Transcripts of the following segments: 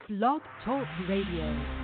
Blog Talk Radio.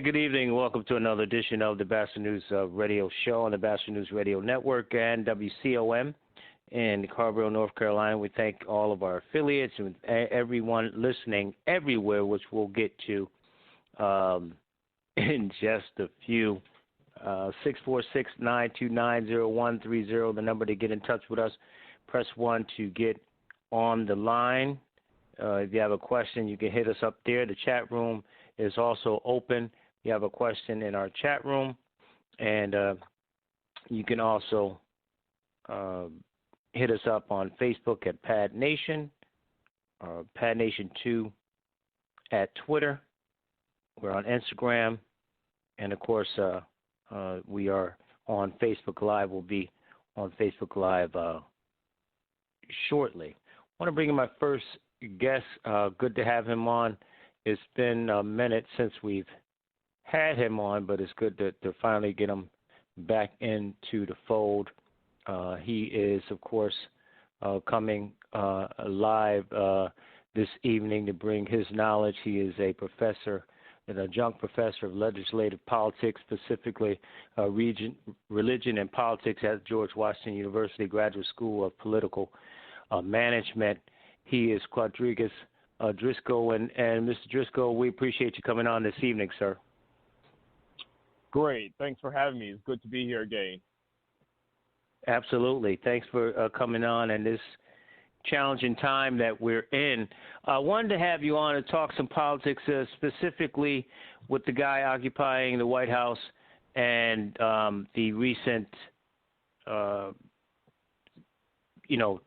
Good evening. Welcome to another edition of the Batchelor News Radio Show on the Batchelor News Radio Network and WCOM in Carrboro, North Carolina. We thank all of our affiliates and everyone listening everywhere, which we'll get to in just a few. 646-929-0130, the number to get in touch with us. Press 1 to get on the line. If you have a question, you can hit us up there. The chat room is also open. You have a question in our chat room, and you can also hit us up on Facebook at Pad Nation, Pad Nation 2 at Twitter, We're on Instagram, and of course, we are on Facebook Live. We'll be on Facebook Live shortly. I want to bring in my first guest. Good to have him on. It's been a minute since we've had him on, but it's good to finally get him back into the fold. He is, of course, coming live this evening to bring his knowledge. He is a professor, an adjunct professor of legislative politics, specifically religion and politics at George Washington University Graduate School of Political Management. He is Quadrigas Driscoll, and Mr. Driscoll, we appreciate you coming on this evening, sir. Great. Thanks for having me. It's good to be here again. Absolutely. Thanks for coming on in this challenging time that we're in. I wanted to have you on to talk some politics, specifically with the guy occupying the White House and the recent,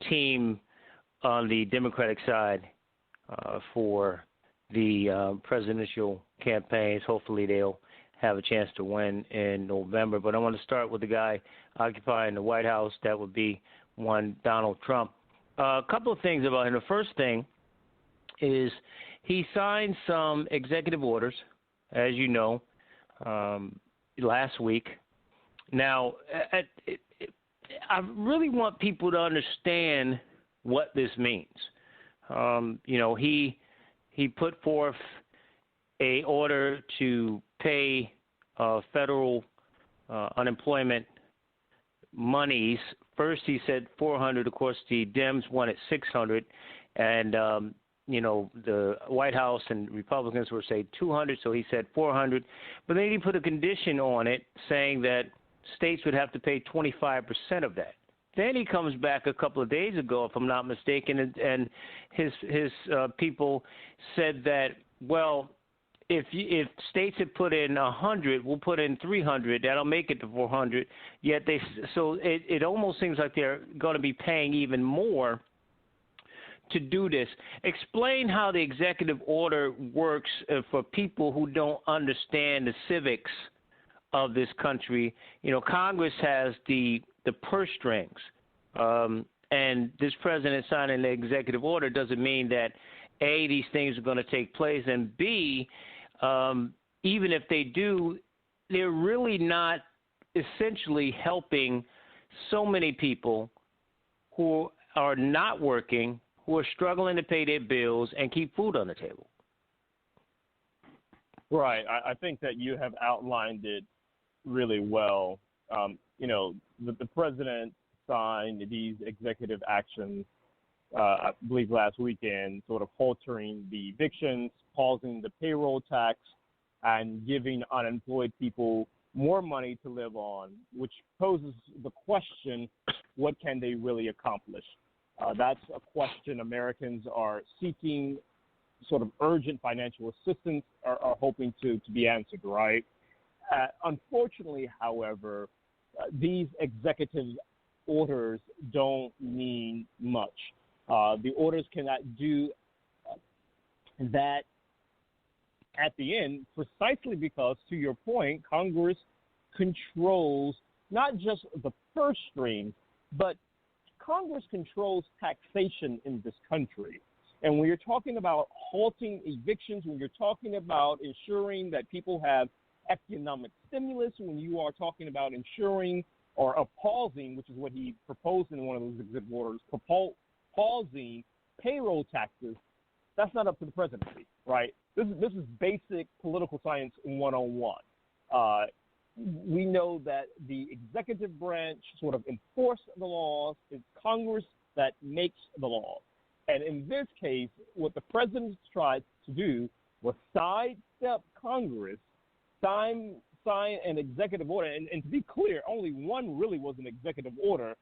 team on the Democratic side for the presidential campaigns. Hopefully they'll have a chance to win in November. But I want to start with the guy occupying the White House. That would be one Donald Trump. A couple of things about him. The first thing is he signed some executive orders, as you know, last week. Now, I really want people to understand what this means. He put forth a order to pay federal unemployment monies. First, he said 400. Of course, the Dems wanted 600, and the White House and Republicans were saying 200. So he said 400. But then he put a condition on it, saying that states would have to pay 25% of that. Then he comes back a couple of days ago, if I'm not mistaken, and his people said that, well, if states had put in 100, we'll put in 300. That'll make it to 400. Yet it almost seems like they're going to be paying even more to do this. Explain how the executive order works for people who don't understand the civics of this country. Congress has the purse strings, and this president signing the executive order doesn't mean that A, these things are going to take place, and B, even if they do, they're really not essentially helping so many people who are not working, who are struggling to pay their bills and keep food on the table. Right. I think that you have outlined it really well. The president signed these executive actions, I believe last weekend, sort of halting the evictions, pausing the payroll tax, and giving unemployed people more money to live on, which poses the question, what can they really accomplish? That's a question Americans are seeking, sort of urgent financial assistance, are hoping to be answered, right? Unfortunately, however, these executive orders don't mean much. The orders cannot do that at the end, precisely because, to your point, Congress controls not just the purse strings, but Congress controls taxation in this country. And when you're talking about halting evictions, when you're talking about ensuring that people have economic stimulus, when you are talking about ensuring or pausing, which is what he proposed in one of those executive orders, pausing payroll taxes, that's not up to the presidency, right? This is basic political science 101. We know that the executive branch sort of enforce the laws. It's Congress that makes the laws. And in this case, what the president tried to do was sidestep Congress, sign an executive order. And to be clear, only one really was an executive order.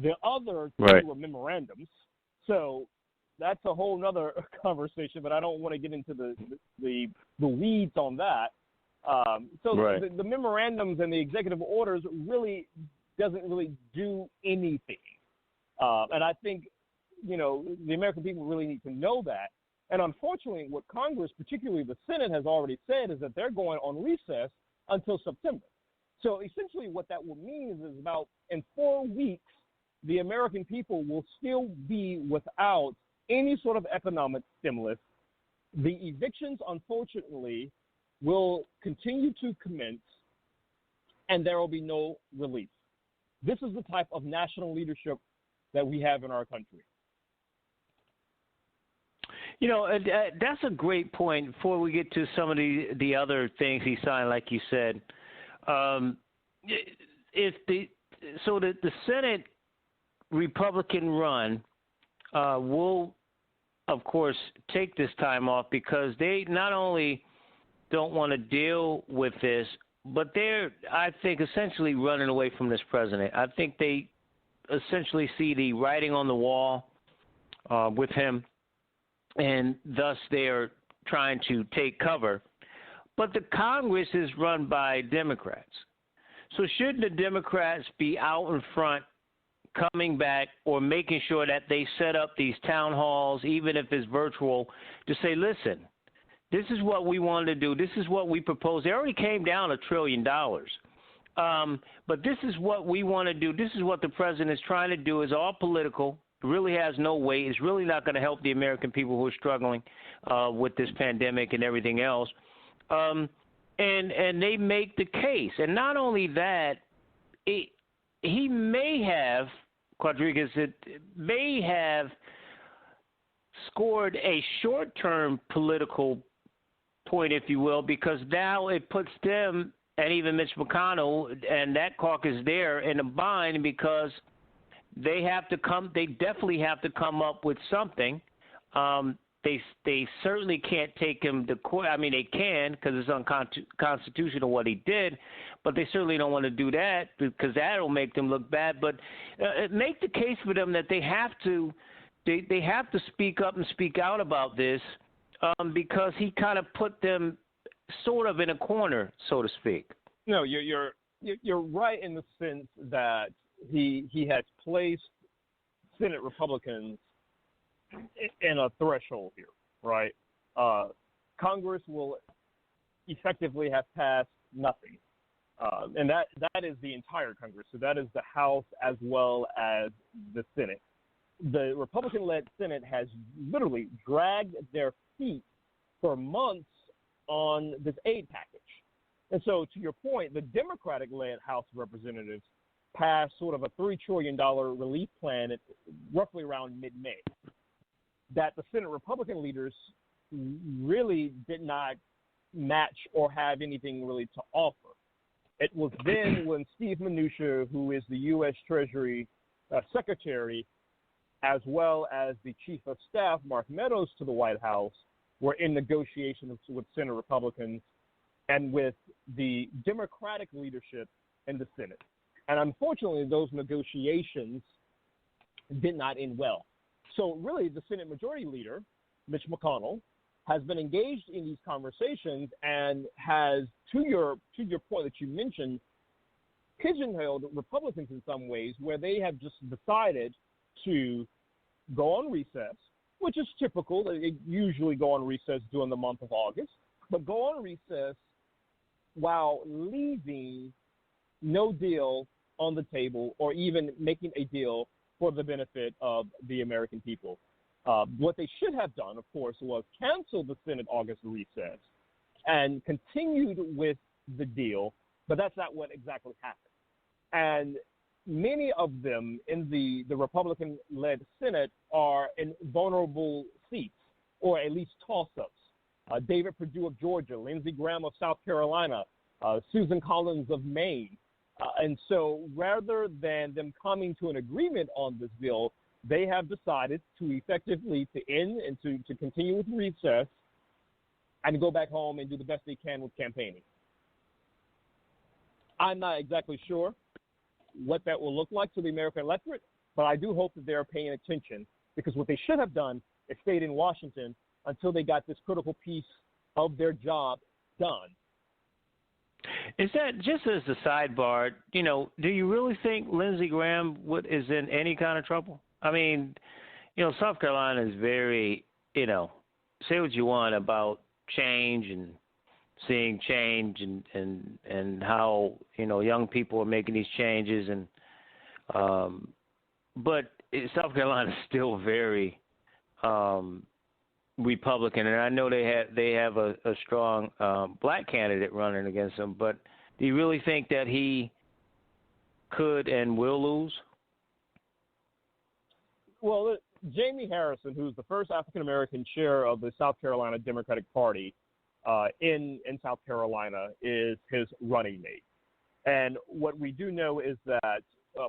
The other two were memorandums. So that's a whole nother conversation, but I don't want to get into the weeds on that. The memorandums and the executive orders really doesn't really do anything. And I think, the American people really need to know that. And unfortunately, what Congress, particularly the Senate, has already said is that they're going on recess until September. So essentially what that will mean is about in 4 weeks, the American people will still be without any sort of economic stimulus. The evictions, unfortunately, will continue to commence, and there will be no relief. This is the type of national leadership that we have in our country. You know, that's a great point. Before we get to some of the other things he signed, like you said, if the Senate Republican run will, of course, take this time off because they not only don't want to deal with this, but they're, I think, essentially running away from this president. I think they essentially see the writing on the wall with him, and thus they are trying to take cover. But the Congress is run by Democrats. So shouldn't the Democrats be out in front, coming back, or making sure that they set up these town halls, even if it's virtual, to say, listen, this is what we wanted to do. This is what we proposed. They already came down $1 trillion. But this is what we want to do. This is what the president is trying to do. It's all political. It really has no weight. It's really not going to help the American people who are struggling with this pandemic and everything else. And they make the case. And not only that, he may have, Quadrigas, may have scored a short-term political point, if you will, because now it puts them and even Mitch McConnell and that caucus there in a bind because they definitely have to come up with something. They certainly can't take him to court. I mean, they can because it's unconstitutional what he did, but they certainly don't want to do that because that'll make them look bad. But make the case for them that they have to speak up and speak out about this because he kind of put them sort of in a corner, so to speak. No, you're right in the sense that he has placed Senate Republicans in a threshold here, right? Congress will effectively have passed nothing, and that is the entire Congress. So that is the House as well as the Senate. The Republican-led Senate has literally dragged their feet for months on this aid package. And so, to your point, the Democratic-led House of Representatives passed sort of a $3 trillion relief plan at roughly around mid-May that the Senate Republican leaders really did not match or have anything really to offer. It was then when Steve Mnuchin, who is the U.S. Treasury Secretary, as well as the Chief of Staff, Mark Meadows, to the White House, were in negotiations with Senate Republicans and with the Democratic leadership in the Senate. And unfortunately, those negotiations did not end well. So really, the Senate Majority Leader, Mitch McConnell, has been engaged in these conversations and has, to your point that you mentioned, pigeonholed Republicans in some ways where they have just decided to go on recess, which is typical. They usually go on recess during the month of August, but go on recess while leaving no deal on the table or even making a deal for the benefit of the American people. What they should have done, of course, was cancel the Senate August recess and continued with the deal, but that's not what exactly happened. And many of them in the Republican-led Senate are in vulnerable seats, or at least toss-ups. David Perdue of Georgia, Lindsey Graham of South Carolina, Susan Collins of Maine. And so rather than them coming to an agreement on this bill, they have decided to effectively to end and to continue with recess and go back home and do the best they can with campaigning. I'm not exactly sure what that will look like to the American electorate, but I do hope that they're paying attention, because what they should have done is stayed in Washington until they got this critical piece of their job done. Is that, just as a sidebar, do you really think Lindsey Graham is in any kind of trouble? I mean, South Carolina is very, say what you want about change and seeing change and how, young people are making these changes but South Carolina is still very Republican, and I know they have a strong black candidate running against them, but do you really think that he could and will lose? Well, Jamie Harrison, who's the first African-American chair of the South Carolina Democratic Party in South Carolina, is his running mate. And what we do know is that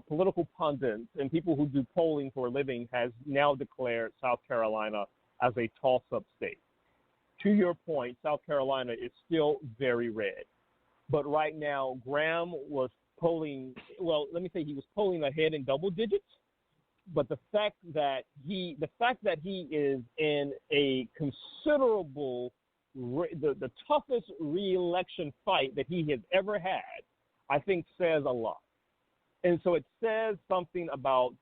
political pundits and people who do polling for a living has now declared South Carolina as a toss-up state. To your point, South Carolina is still very red. But right now, Graham was polling, well, let me say he was polling ahead in double digits. But the fact that he is in a considerable, the toughest re-election fight that he has ever had, I think says a lot. And so it says something about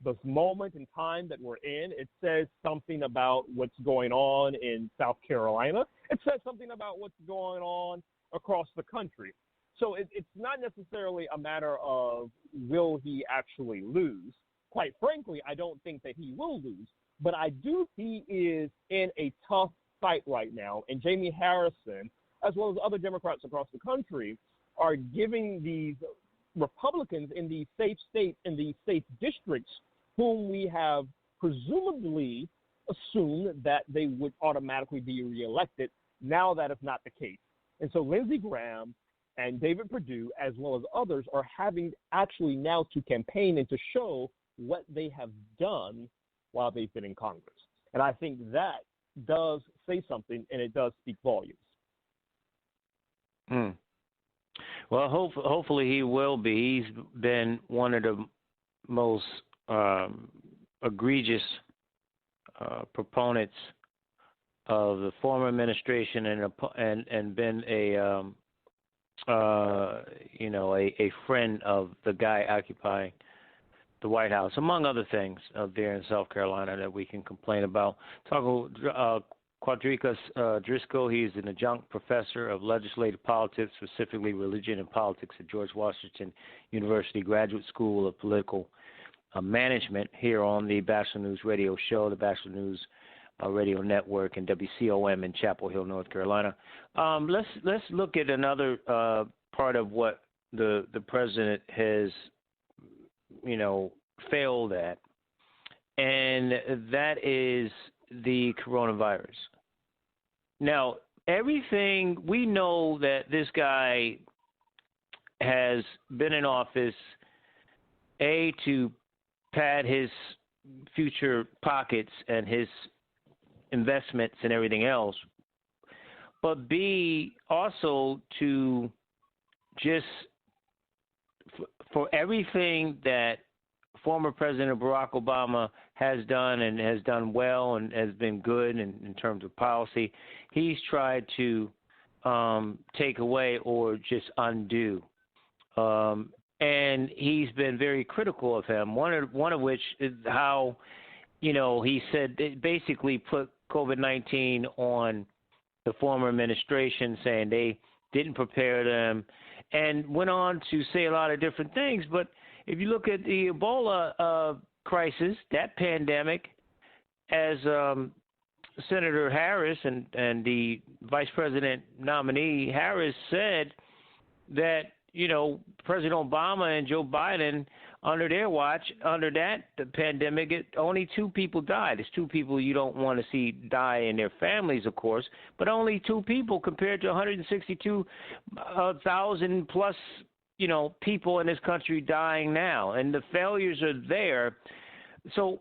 this moment in time that we're in. It says something about what's going on in South Carolina. It says something about what's going on across the country. So it's not necessarily a matter of will he actually lose. Quite frankly, I don't think that he will lose. But I do think he is in a tough fight right now. And Jamie Harrison, as well as other Democrats across the country, are giving these Republicans in these safe states, in these safe districts, whom we have presumably assumed that they would automatically be reelected. Now that is not the case. And so Lindsey Graham and David Perdue, as well as others, are having actually now to campaign and to show what they have done while they've been in Congress. And I think that does say something, and it does speak volumes. Well, hopefully he will be. He's been one of the most egregious proponents of the former administration and been a friend of the guy occupying the White House, among other things up there in South Carolina that we can complain about. Quadricus Driscoll, he's an adjunct professor of legislative politics, specifically religion and politics at George Washington University Graduate School of Political Management, here on the Batchelor News radio show, the Batchelor News radio network, and WCOM in Chapel Hill, North Carolina. Let's look at another part of what the president has, failed at, and that is the coronavirus. Now, everything we know that this guy has been in office, to pad his future pockets and his investments and everything else, but B, also to just for everything that former President Barack Obama has done and has done well and has been good in terms of policy, he's tried to take away or just undo. And he's been very critical of him, one of which is how, he said it basically put COVID-19 on the former administration, saying they didn't prepare them, and went on to say a lot of different things. But if you look at the Ebola crisis, that pandemic, as Senator Harris and the Vice President nominee Harris said that, President Obama and Joe Biden, under their watch, under the pandemic, only 2 people died. It's 2 people you don't want to see die, and their families, of course, but only 2 people compared to 162,000 plus, people in this country dying now, and the failures are there. So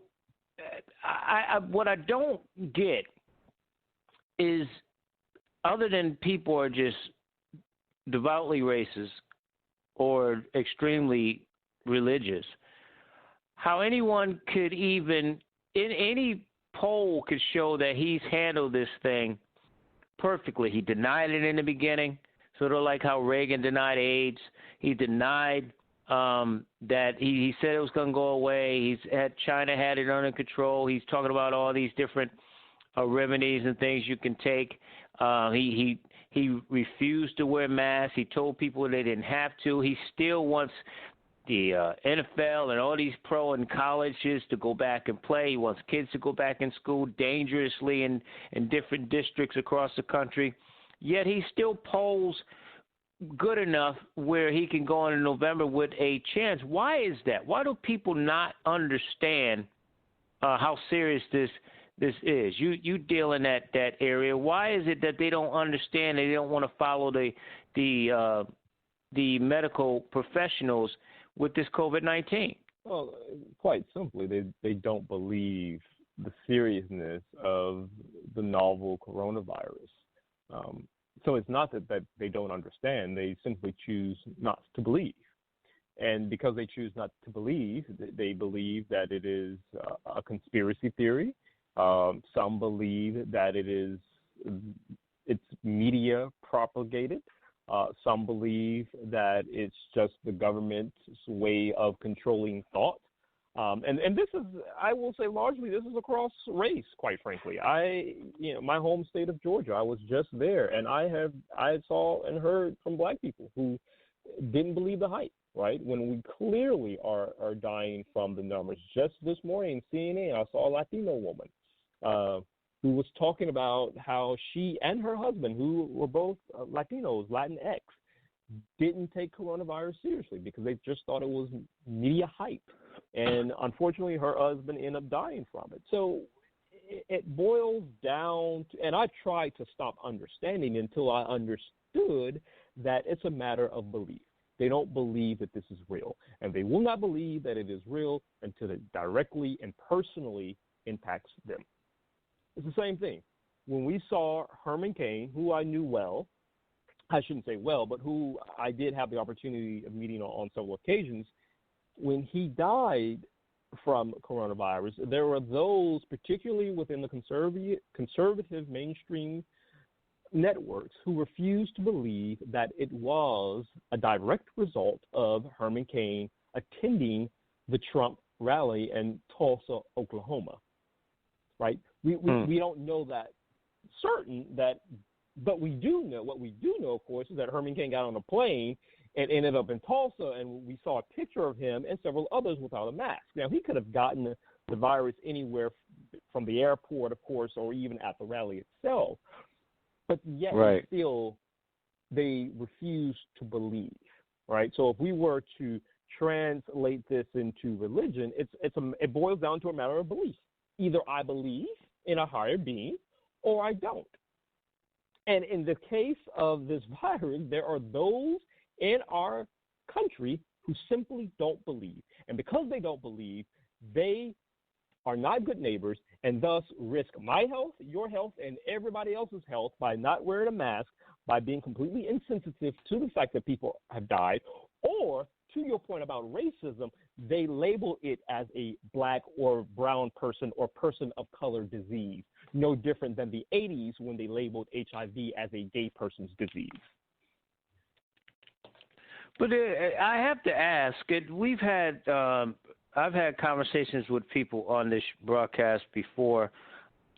what I don't get is, other than people are just devoutly racist or extremely religious, how anyone could even, in any poll, could show that he's handled this thing perfectly. He denied it in the beginning, sort of like how Reagan denied AIDS. He denied that he said it was going to go away. China had it under control. He's talking about all these different remedies and things you can take. He refused to wear masks. He told people they didn't have to. He still wants the NFL and all these pro and colleges to go back and play. He wants kids to go back in school dangerously in different districts across the country. Yet he still polls good enough where he can go in November with a chance. Why is that? Why do people not understand how serious this is? You deal in that area. Why is it that they don't understand? They don't want to follow the medical professionals with this COVID-19? Well, quite simply, they don't believe the seriousness of the novel coronavirus. So it's not that they don't understand. They simply choose not to believe. And because they choose not to believe, they believe that it is a conspiracy theory. Some believe that it's media propagated. Some believe that it's just the government's way of controlling thought. And this is, I will say largely, this is across race, quite frankly. My home state of Georgia, I was just there, and I saw and heard from black people who didn't believe the hype, right? When we clearly are dying from the numbers. Just this morning, CNN, I saw a Latino woman who was talking about how she and her husband, who were both Latinos, Latinx, didn't take coronavirus seriously because they just thought it was media hype. And unfortunately, her husband ended up dying from it. So it boils down to, and I tried to stop understanding until I understood that it's a matter of belief. They don't believe that this is real, and they will not believe that it is real until it directly and personally impacts them. It's the same thing. When we saw Herman Cain, who I knew well, I shouldn't say well, but who I did have the opportunity of meeting on several occasions, when he died from coronavirus, there were those, particularly within the conservative mainstream networks, who refused to believe that it was a direct result of Herman Cain attending the Trump rally in Tulsa, Oklahoma. Right? We don't know that certain that, but we do know, what we do know, of course, is that Herman Cain got on a plane and ended up in Tulsa, and we saw a picture of him and several others without a mask. Now, he could have gotten the virus anywhere from the airport, of course, or even at the rally itself, but yet still they refuse to believe, right? So if we were to translate this into religion, it boils down to a matter of belief. Either I believe in a higher being or I don't. And in the case of this virus, there are those in our country who simply don't believe. And because they don't believe, they are not good neighbors and thus risk my health, your health, and everybody else's health by not wearing a mask, by being completely insensitive to the fact that people have died, or to your point about racism, they label it as a black or brown person or person of color disease, no different than the 80s when they labeled HIV as a gay person's disease. But I have to ask, I've had conversations with people on this broadcast before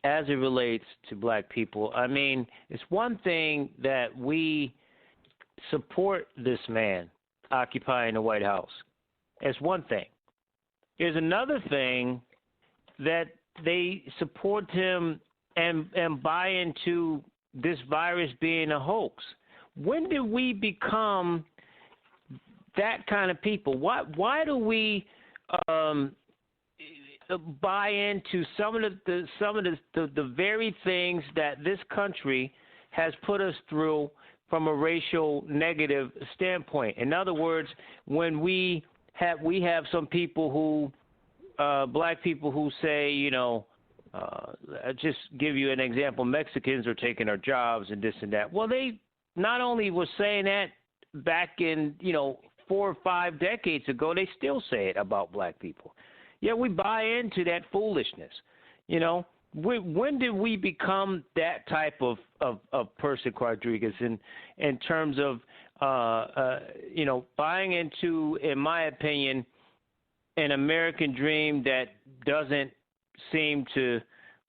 as it relates to black people. I mean, it's one thing that we support this man occupying the White House. It's one thing. There's another thing that they support him and buy into this virus being a hoax. When did we become that kind of people? Why do we buy into some of the very things that this country has put us through from a racial negative standpoint? In other words, when we have some people who, black people who say, I'll just give you an example, Mexicans are taking our jobs and this and that. Well, they not only were saying that back in, 4 or 5 decades ago, they still say it about black people. Yeah, we buy into that foolishness. When did we become that type of person, Quadrigas, in terms of, buying into, in my opinion, an American dream that doesn't seem to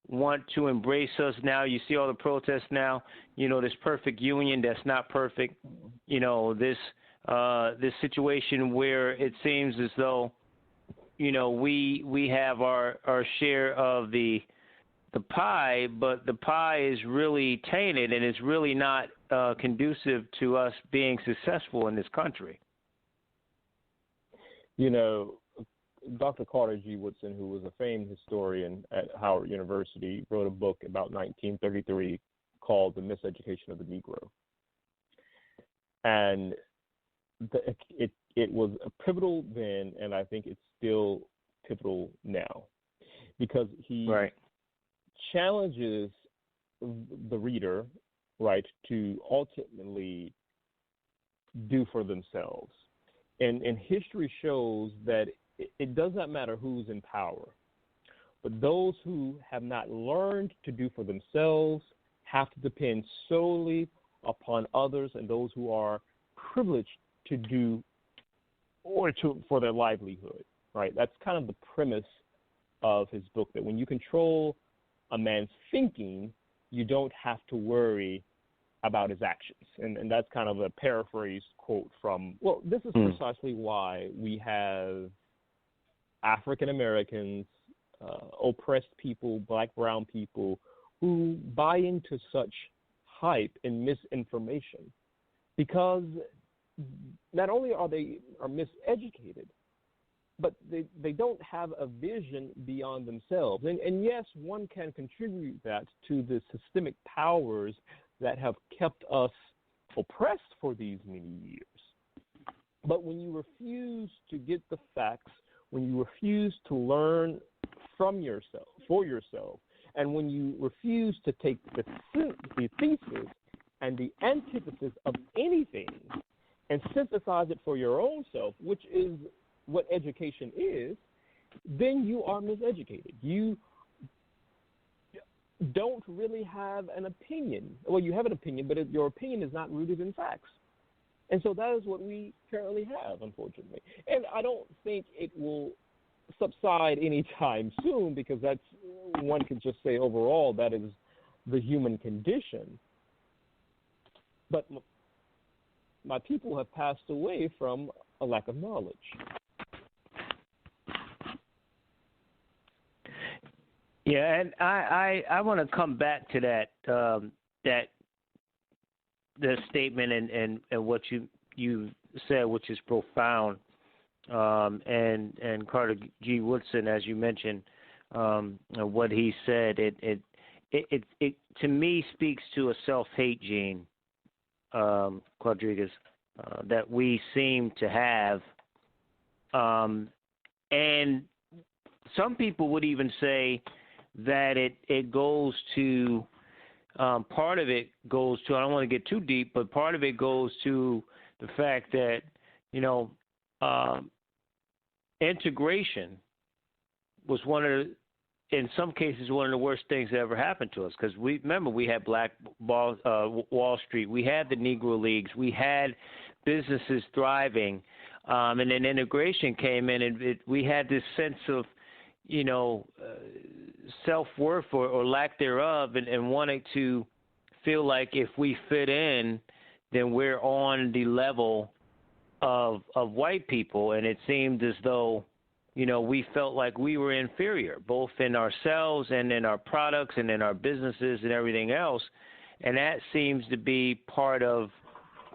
want to embrace us now. You see all the protests now. This perfect union that's not perfect. This situation where it seems as though, we have our share of the pie, but the pie is really tainted and it's really not conducive to us being successful in this country. Dr. Carter G. Woodson, who was a famed historian at Howard University, wrote a book about 1933 called The Miseducation of the Negro. And it was pivotal then, and I think it's still pivotal now, because he challenges the reader, right, to ultimately do for themselves. And history shows that it does not matter who's in power, but those who have not learned to do for themselves have to depend solely upon others and those who are privileged to do for their livelihood, right? That's kind of the premise of his book, that when you control a man's thinking, you don't have to worry about his actions. And that's kind of a paraphrased quote from, this is precisely why we have African Americans, oppressed people, black, brown people, who buy into such hype and misinformation, because not only are they miseducated, but they don't have a vision beyond themselves. And yes, one can contribute that to the systemic powers that have kept us oppressed for these many years. But when you refuse to get the facts, when you refuse to learn from yourself, for yourself, and when you refuse to take the thesis and the antithesis of anything and synthesize it for your own self, which is what education is, then you are miseducated. You don't really have an opinion. Well, you have an opinion, but your opinion is not rooted in facts. And so that is what we currently have, unfortunately. And I don't think it will subside anytime soon, because that's, one could just say overall that is the human condition. But my people have passed away from a lack of knowledge. Yeah, and I want to come back to that the statement and what you said, which is profound. And Carter G. Woodson, as you mentioned, what he said, it to me speaks to a self-hate gene, Quadrigas, that we seem to have, and some people would even say that it goes to, part of it goes to, I don't want to get too deep, but part of it goes to the fact that, integration was in some cases, one of the worst things that ever happened to us, because we had Black Wall Street, we had the Negro Leagues, we had businesses thriving, and then integration came in, and we had this sense of, self-worth or lack thereof, and wanting to feel like if we fit in, then we're on the level of white people, and it seemed as though, we felt like we were inferior, both in ourselves and in our products and in our businesses and everything else, and that seems to be part of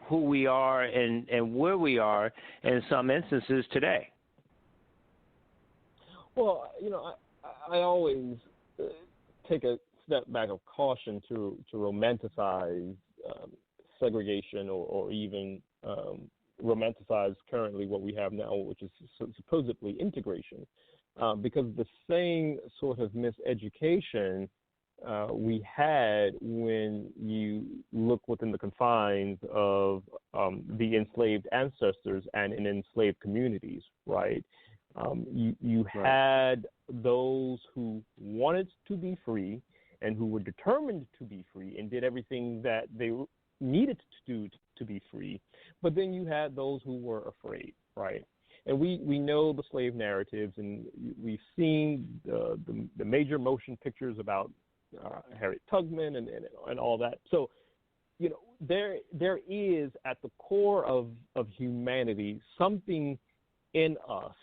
who we are and where we are in some instances today. Well, I always take a step back of caution to romanticize segregation or even romanticize currently what we have now, which is supposedly integration, because the same sort of miseducation we had when you look within the confines of the enslaved ancestors and in enslaved communities, right? You had those who wanted to be free and who were determined to be free and did everything that they needed to do to be free. But then you had those who were afraid, right? And we know the slave narratives, and we've seen the major motion pictures about Harriet Tubman and all that. So, there is at the core of humanity something in us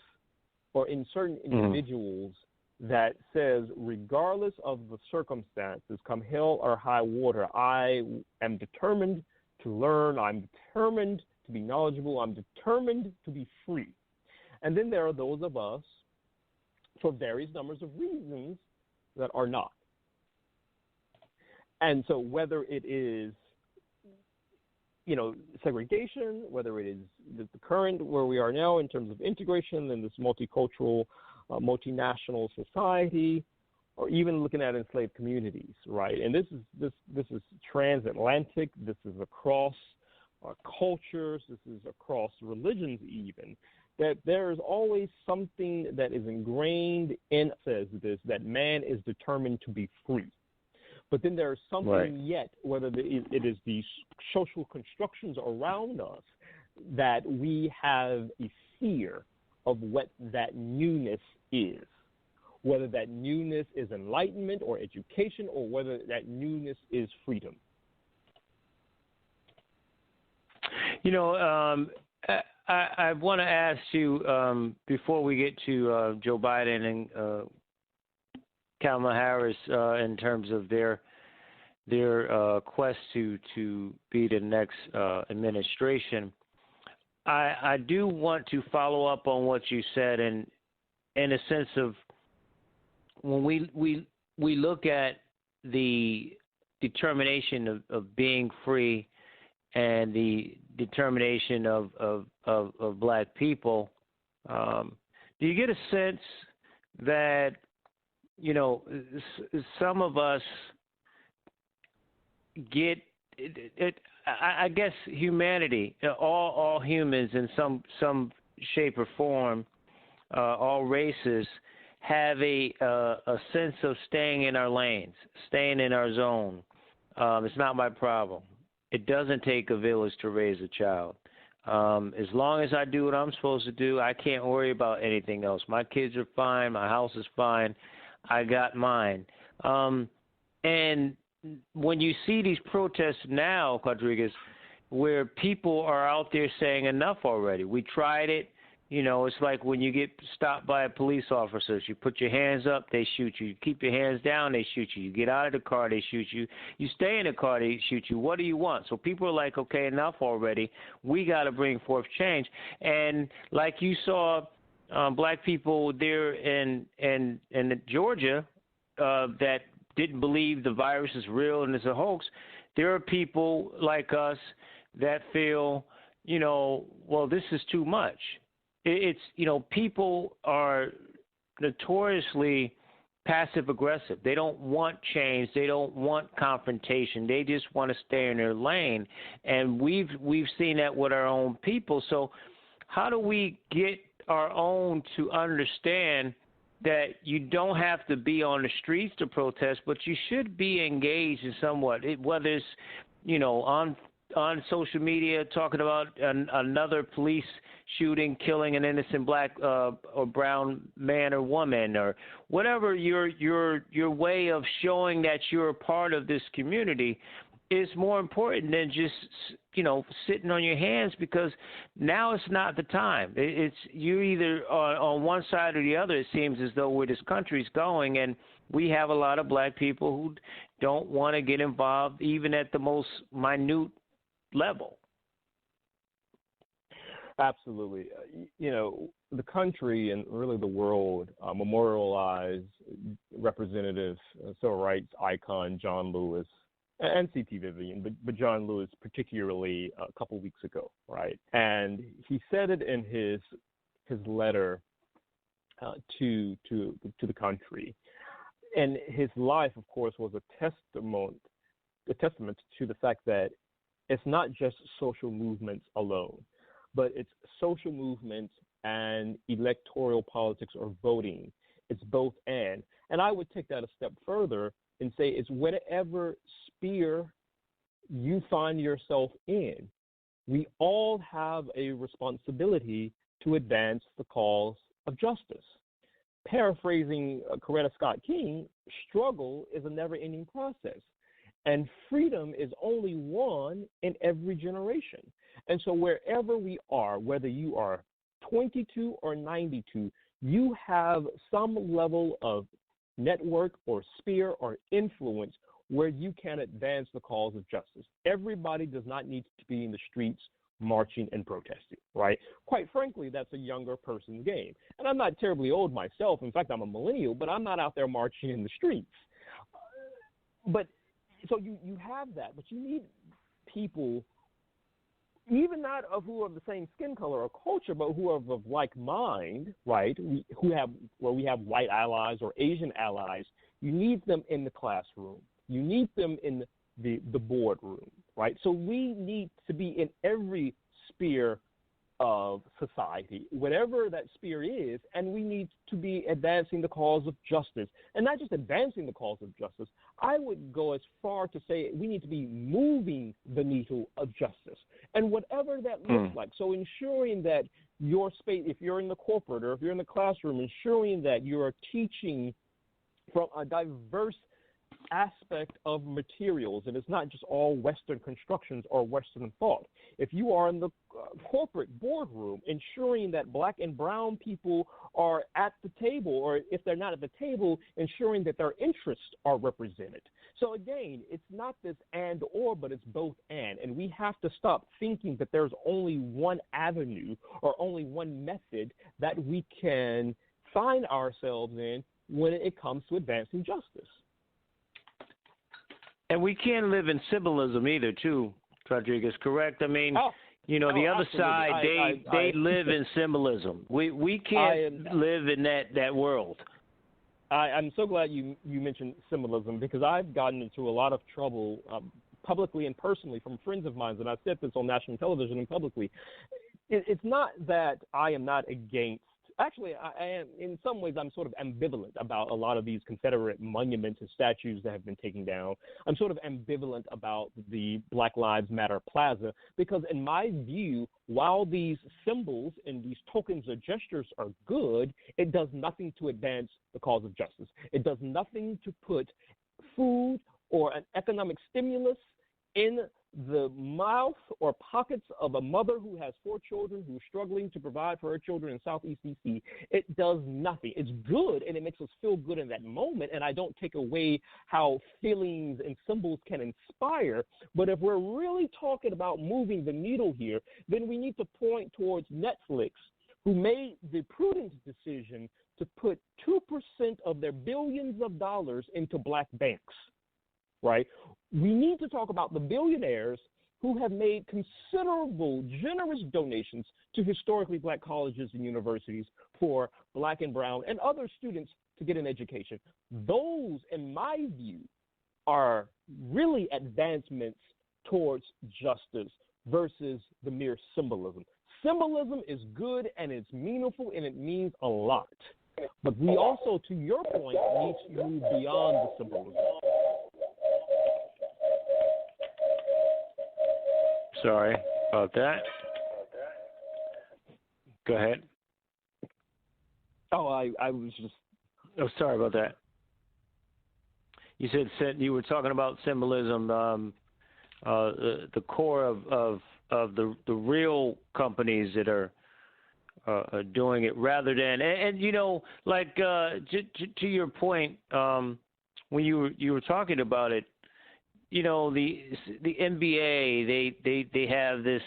or in certain individuals that says, regardless of the circumstances, come hell or high water, I am determined to learn. I'm determined to be knowledgeable. I'm determined to be free. And then there are those of us, for various numbers of reasons, that are not. And so whether it is, segregation, whether it is the current where we are now in terms of integration in this multicultural, multinational society, or even looking at enslaved communities, right? And this is transatlantic. This is across cultures. This is across religions, even. That there is always something that is ingrained in us, says this, that man is determined to be free. But then there is something yet, whether it is these social constructions around us, that we have a fear of what that newness is, whether that newness is enlightenment or education, or whether that newness is freedom. I want to ask you, before we get to Joe Biden and Kamala Harris in terms of their quest to be the next administration, I do want to follow up on what you said, and in a sense of when we look at the determination of being free and the determination of black people, do you get a sense that some of us get it? I guess humanity, all humans in some shape or form, all races have a sense of staying in our lanes, staying in our zone. It's not my problem. It doesn't take a village to raise a child. As long as I do what I'm supposed to do, I can't worry about anything else. My kids are fine. My house is fine. I got mine. And when you see these protests now, Rodriguez, where people are out there saying enough already. We tried it. It's like when you get stopped by a police officer. You put your hands up, they shoot you. You keep your hands down, they shoot you. You get out of the car, they shoot you. You stay in the car, they shoot you. What do you want? So people are like, okay, enough already. We got to bring forth change. And like you saw black people there in Georgia that didn't believe the virus is real and it's a hoax. There are people like us that feel, well, this is too much. It's, people are notoriously passive aggressive. They don't want change. They don't want confrontation. They just want to stay in their lane. And we've seen that with our own people. So how do we get our own to understand that you don't have to be on the streets to protest, but you should be engaged in somewhat, whether it's, on social media talking about another police shooting, killing an innocent black or brown man or woman, or whatever your way of showing that you're a part of this community is more important than just sitting on your hands, because now it's not the time. It's you either on one side or the other. It seems as though where this country's going, and we have a lot of black people who don't want to get involved even at the most minute level. Absolutely. The country and really the world memorialized Representative civil rights icon John Lewis and C.T. Vivian, but John Lewis particularly a couple weeks ago, right? And he said it in his letter to the country. And his life, of course, was a testament to the fact that it's not just social movements alone, but it's social movements and electoral politics or voting. It's both and. And I would take that a step further and say it's whatever sphere you find yourself in. we all have a responsibility to advance the cause of justice. Paraphrasing Coretta Scott King, struggle is a never-ending process, and freedom is only one in every generation. And so wherever we are, whether you are 22 or 92, you have some level of network or sphere or influence where you can advance the cause of justice. Everybody does not need to be in the streets marching and protesting, right? Quite frankly, that's a younger person's game. And I'm not terribly old myself. In fact, I'm a millennial, but I'm not out there marching in the streets. But so you have that, but you need people, even not of who are of the same skin color or culture, but who are of like mind, right? We have white allies or Asian allies. You need them in the classroom. You need them in the boardroom, right? So we need to be in every sphere of society, whatever that sphere is, and we need to be advancing the cause of justice. And not just advancing the cause of justice, I would go as far to say we need to be moving the needle of justice. And whatever that looks like, so ensuring that your space, if you're in the corporate or if you're in the classroom, ensuring that you are teaching from a diverse aspect of materials, and it's not just all Western constructions or Western thought. If you are in the corporate boardroom, ensuring that black and brown people are at the table, or if they're not at the table, ensuring that their interests are represented. So again, it's not this and or, but it's both and we have to stop thinking that there's only one avenue or only one method that we can find ourselves in when it comes to advancing justice. And we can't live in symbolism either, too, Rodriguez, correct? I mean, the other absolutely. side, they live in symbolism. We can't live in that world. I'm so glad you mentioned symbolism, because I've gotten into a lot of trouble publicly and personally from friends of mine, and I've said this on national television and publicly. It's not that I am not against. Actually, I am, in some ways, I'm sort of ambivalent about a lot of these Confederate monuments and statues that have been taken down. I'm sort of ambivalent about the Black Lives Matter Plaza, because in my view, while these symbols and these tokens or gestures are good, it does nothing to advance the cause of justice. It does nothing to put food or an economic stimulus in the mouth or pockets of a mother who has 4 children who's struggling to provide for her children in Southeast DC. It does nothing. It's good, and it makes us feel good in that moment, and I don't take away how feelings and symbols can inspire. But if we're really talking about moving the needle here, then we need to point towards Netflix, who made the prudent decision to put 2% of their billions of dollars into black banks. Right? We need to talk about the billionaires who have made considerable, generous donations to historically black colleges and universities for black and brown and other students to get an education. Those, in my view, are really advancements towards justice versus the mere symbolism. Symbolism is good and it's meaningful and it means a lot. But we also, to your point, need to move beyond the symbolism. Sorry about that. Go ahead. Oh, I was just... Oh, sorry about that. You said you were talking about symbolism, the core of the real companies that are doing it, rather than and like to your point, when you were talking about it. The NBA, they have this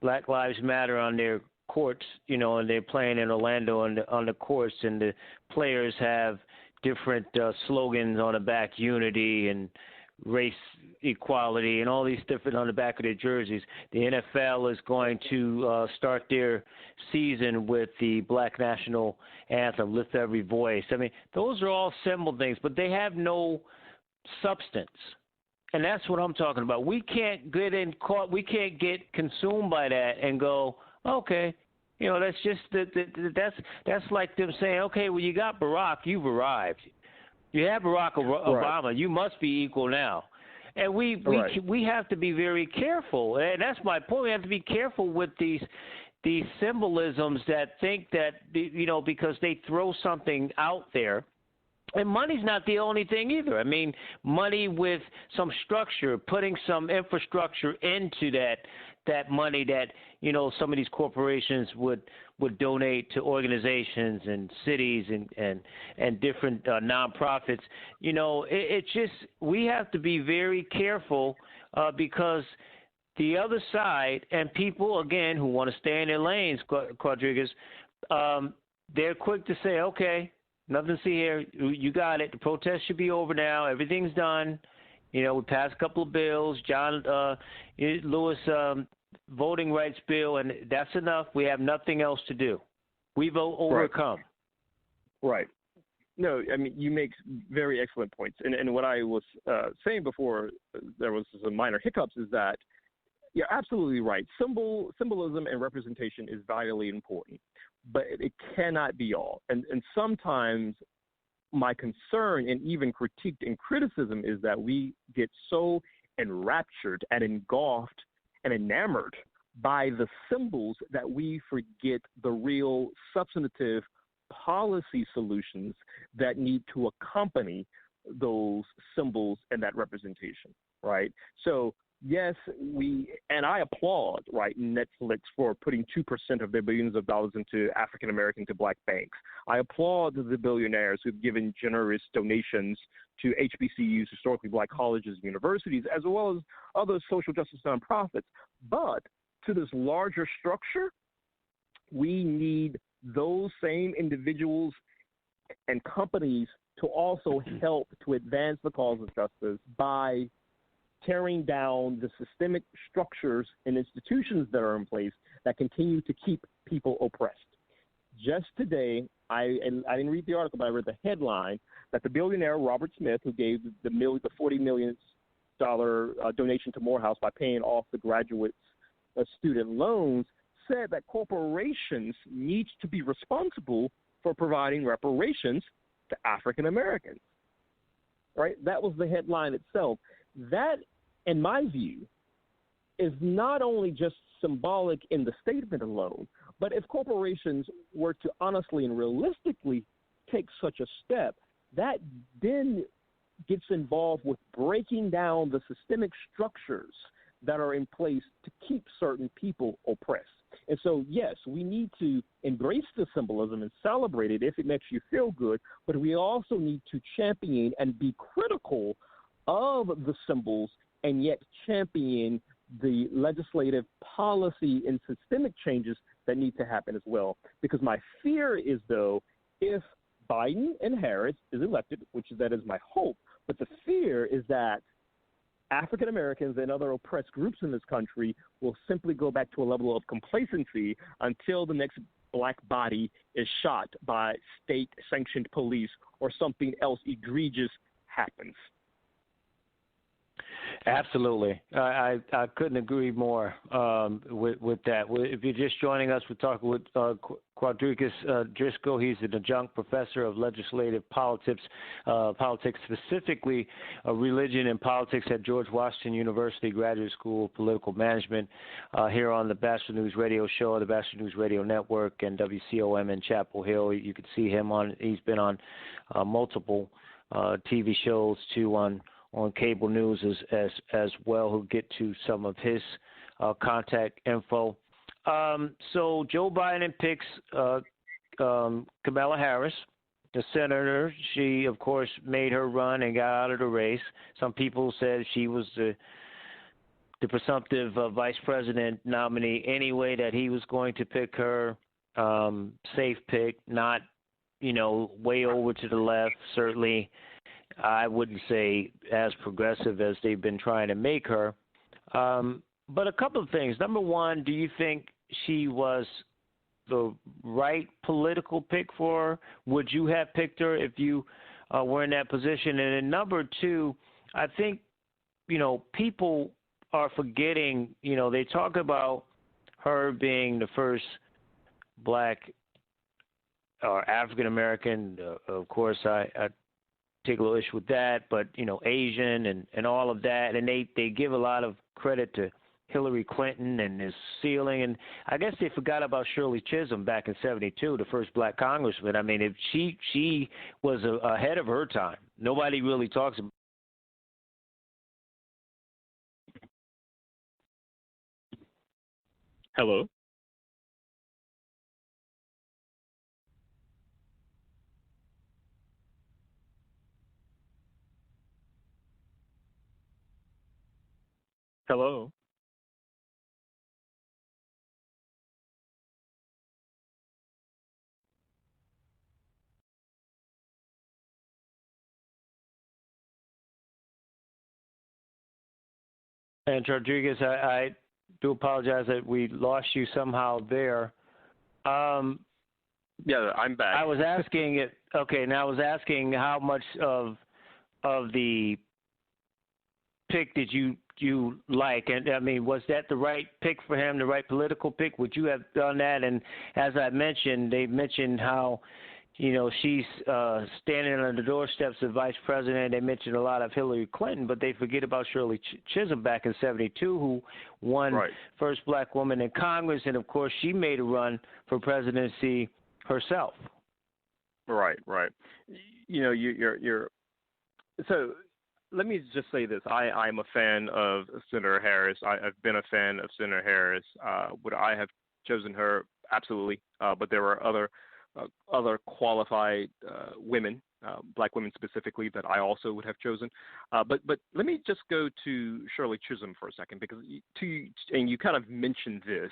Black Lives Matter on their courts, and they're playing in Orlando on the courts, and the players have different slogans on the back, unity and race equality and all these different on the back of their jerseys. The NFL is going to start their season with the Black National Anthem, Lift Every Voice. I mean, those are all symbol things, but they have no substance. And that's what I'm talking about. We can't get we can't get consumed by that and go, okay, that's just that's like them saying, okay, well, you got Barack, you've arrived. You have Barack Obama, right. You must be equal now. And we have to be very careful, and that's my point. We have to be careful with these symbolisms that think that, because they throw something out there. And money's not the only thing either. I mean, money with some structure, putting some infrastructure into that money that, some of these corporations would donate to organizations and cities and different nonprofits. It's just, we have to be very careful because the other side, and people, again, who want to stay in their lanes, Quadrigas, they're quick to say, okay, nothing to see here. You got it. The protest should be over now. Everything's done. We passed a couple of bills, John Lewis voting rights bill, and that's enough. We have nothing else to do. We've overcome. Right. No, I mean, you make very excellent points. And what I was saying before there was some minor hiccups is that you're absolutely right. Symbolism and representation is vitally important, but it cannot be all. And sometimes my concern and even critiqued and criticism is that we get so enraptured and engulfed and enamored by the symbols that we forget the real substantive policy solutions that need to accompany those symbols and that representation, right? So, yes, I applaud, right, Netflix for putting 2% of their billions of dollars into African American to black banks. I applaud the billionaires who've given generous donations to HBCUs, historically black colleges and universities, as well as other social justice nonprofits. But to this larger structure, we need those same individuals and companies to also help to advance the cause of justice by tearing down the systemic structures and institutions that are in place that continue to keep people oppressed. Just today, I didn't read the article, but I read the headline that the billionaire Robert Smith, who gave the $40 million donation to Morehouse by paying off the graduates' student loans, said that corporations need to be responsible for providing reparations to African Americans. Right? That was the headline itself. That, in my view, is not only just symbolic in the statement alone, but if corporations were to honestly and realistically take such a step, that then gets involved with breaking down the systemic structures that are in place to keep certain people oppressed. And so, yes, we need to embrace the symbolism and celebrate it if it makes you feel good, but we also need to champion and be critical of the symbols and yet champion the legislative policy and systemic changes that need to happen as well. Because my fear is, though, if Biden and Harris is elected, which that is my hope, but the fear is that African Americans and other oppressed groups in this country will simply go back to a level of complacency until the next black body is shot by state-sanctioned police or something else egregious happens. Absolutely. I couldn't agree more with that. If you're just joining us, we're talking with Quadrigas Driscoll. He's an adjunct professor of legislative politics, specifically religion and politics at George Washington University Graduate School of Political Management, here on the Batchelor News Radio Show, the Batchelor News Radio Network, and WCOM in Chapel Hill. You can see him he's been on multiple TV shows, too, on cable news as well, who get to some of his contact info. So Joe Biden picks Kamala Harris, the senator. She, of course, made her run and got out of the race. Some people said she was the presumptive vice president nominee anyway, that he was going to pick her. Safe pick, not, way over to the left, certainly. I wouldn't say as progressive as they've been trying to make her. But a couple of things. Number one, do you think she was the right political pick for her? Would you have picked her if you were in that position? And then number two, I think, people are forgetting, they talk about her being the first black or African-American. Of course, I particular issue with that, but, Asian and all of that. And they give a lot of credit to Hillary Clinton and his ceiling. And I guess they forgot about Shirley Chisholm back in '72, the first black congressman. I mean, if she was ahead of her time. Nobody really talks about. Hello? Hello? And Rodriguez, I do apologize that we lost you somehow there. Yeah, I'm back. I was asking it. Okay, now I was asking how much of the pick did you like? And I mean, was that the right pick for him, the right political pick? Would you have done that? And as I mentioned, they mentioned how, she's standing on the doorsteps of vice president. They mentioned a lot of Hillary Clinton, but they forget about Shirley Chisholm back in '72, who won first black woman in Congress, and of course she made a run for presidency herself. Right. You're so. Let me just say this. I'm a fan of Senator Harris. I've been a fan of Senator Harris. Would I have chosen her? Absolutely. But there were other qualified women, black women specifically, that I also would have chosen. But let me just go to Shirley Chisholm for a second, because and you kind of mentioned this.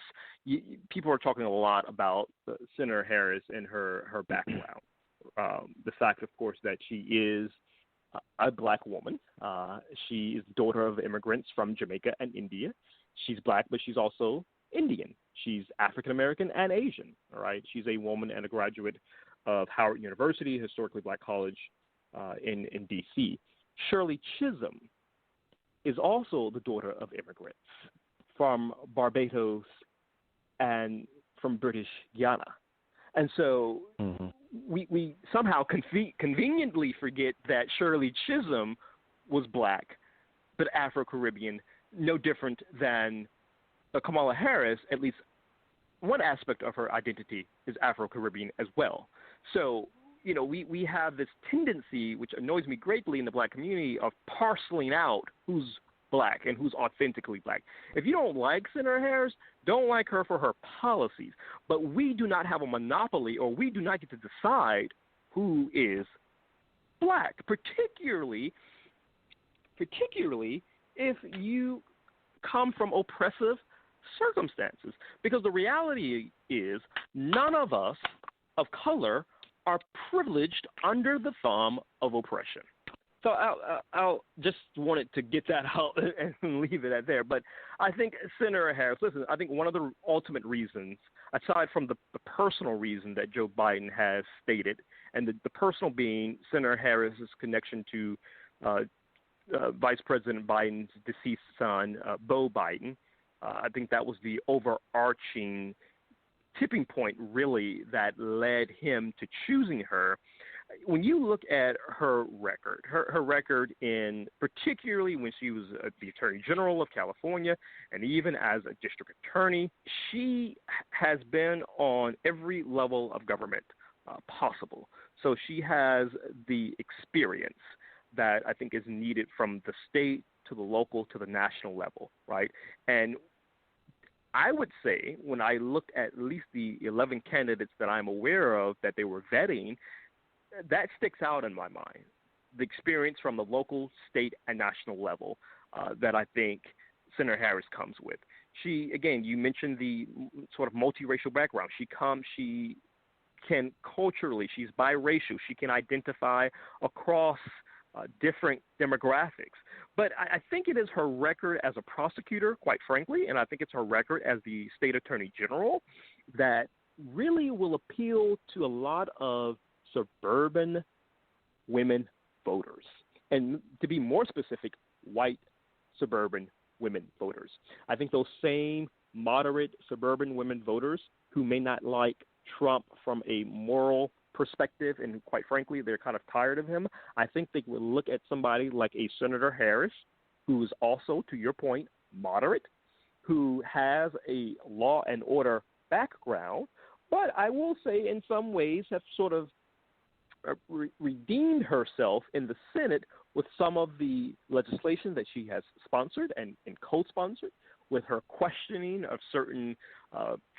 People are talking a lot about Senator Harris and her background. The fact, of course, that she is a black woman. She is the daughter of immigrants from Jamaica and India. She's black, but she's also Indian. She's African American and Asian. All right. She's a woman and a graduate of Howard University, historically black college in D.C. Shirley Chisholm is also the daughter of immigrants from Barbados and from British Guiana. And so we somehow conveniently forget that Shirley Chisholm was black, but Afro-Caribbean, no different than Kamala Harris. At least one aspect of her identity is Afro-Caribbean as well. So, we have this tendency, which annoys me greatly in the black community, of parceling out who's black and who's authentically black. If you don't like Senator Harris, don't like her for her policies. But we do not have a monopoly, or we do not get to decide who is black, particularly if you come from oppressive circumstances. Because the reality is none of us of color are privileged under the thumb of oppression. So I'll just wanted to get that out and leave it at there. But I think Senator Harris, listen, I think one of the ultimate reasons, aside from the personal reason that Joe Biden has stated, and the personal being Senator Harris's connection to Vice President Biden's deceased son, Beau Biden, I think that was the overarching tipping point, really, that led him to choosing her. When you look at her record in particularly when she was the Attorney General of California and even as a district attorney, she has been on every level of government possible. So she has the experience that I think is needed from the state to the local to the national level, right? And I would say when I looked at least the 11 candidates that I'm aware of that they were vetting, that sticks out in my mind, the experience from the local, state, and national level that I think Senator Harris comes with. She, again, you mentioned the sort of multiracial background. She can culturally, she's biracial. She can identify across different demographics. But I think it is her record as a prosecutor, quite frankly, and I think it's her record as the state attorney general that really will appeal to a lot of suburban women voters. And to be more specific, white suburban women voters. I think those same moderate suburban women voters who may not like Trump from a moral perspective, and quite frankly, they're kind of tired of him, I think they would look at somebody like a Senator Harris, who is also, to your point, moderate, who has a law and order background, but I will say in some ways have sort of redeemed herself in the Senate with some of the legislation that she has sponsored and co-sponsored, with her questioning of certain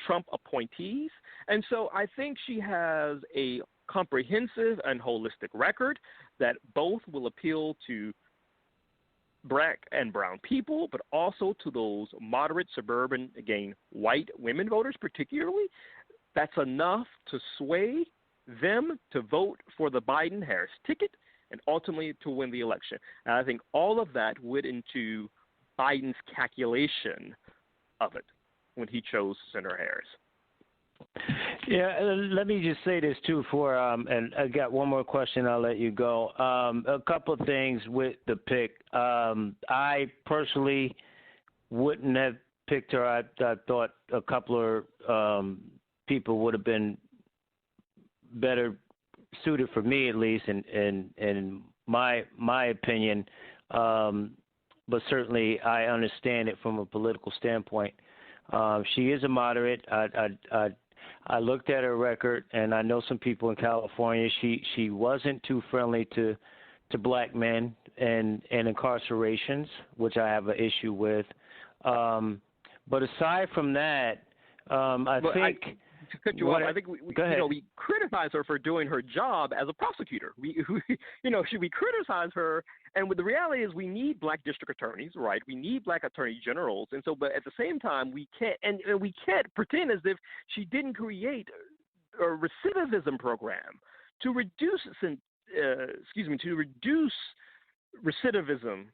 Trump appointees. And so I think she has a comprehensive and holistic record that both will appeal to black and brown people, but also to those moderate, suburban, again, white women voters particularly. That's enough to sway them to vote for the Biden-Harris ticket and ultimately to win the election. And I think all of that went into Biden's calculation of it when he chose Senator Harris. Yeah, let me just say this too and I got one more question, I'll let you go. A couple of things with the pick. I personally wouldn't have picked her. I thought a couple of people would have been better suited for me, at least in my opinion. But certainly I understand it from a political standpoint. She is a moderate. I looked at her record, and I know some people in California. She wasn't too friendly to black men and incarcerations, which I have an issue with. But aside from that, to cut you off, I think we criticize her for doing her job as a prosecutor. We criticize her, and the reality is we need black district attorneys, right? We need black attorney generals, and so, but at the same time, we can't pretend as if she didn't create a recidivism program to reduce recidivism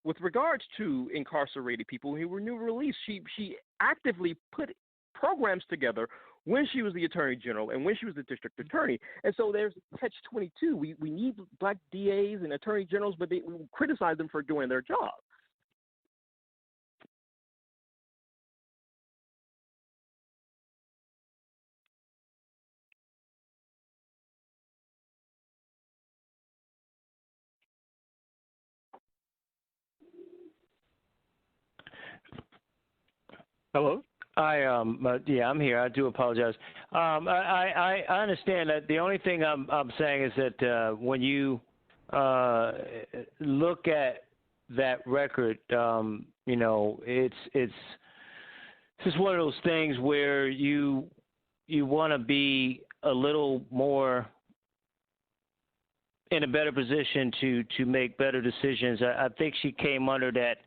with regards to incarcerated people who were new released. She actively put programs together when she was the attorney general and when she was the district attorney. And so there's catch-22. We need black DAs and attorney generals, but we criticize them for doing their job. Hello? I'm here. I do apologize. I understand that. The only thing I'm saying is that when you look at that record, it's just one of those things where you want to be a little more in a better position to make better decisions. I think she came under that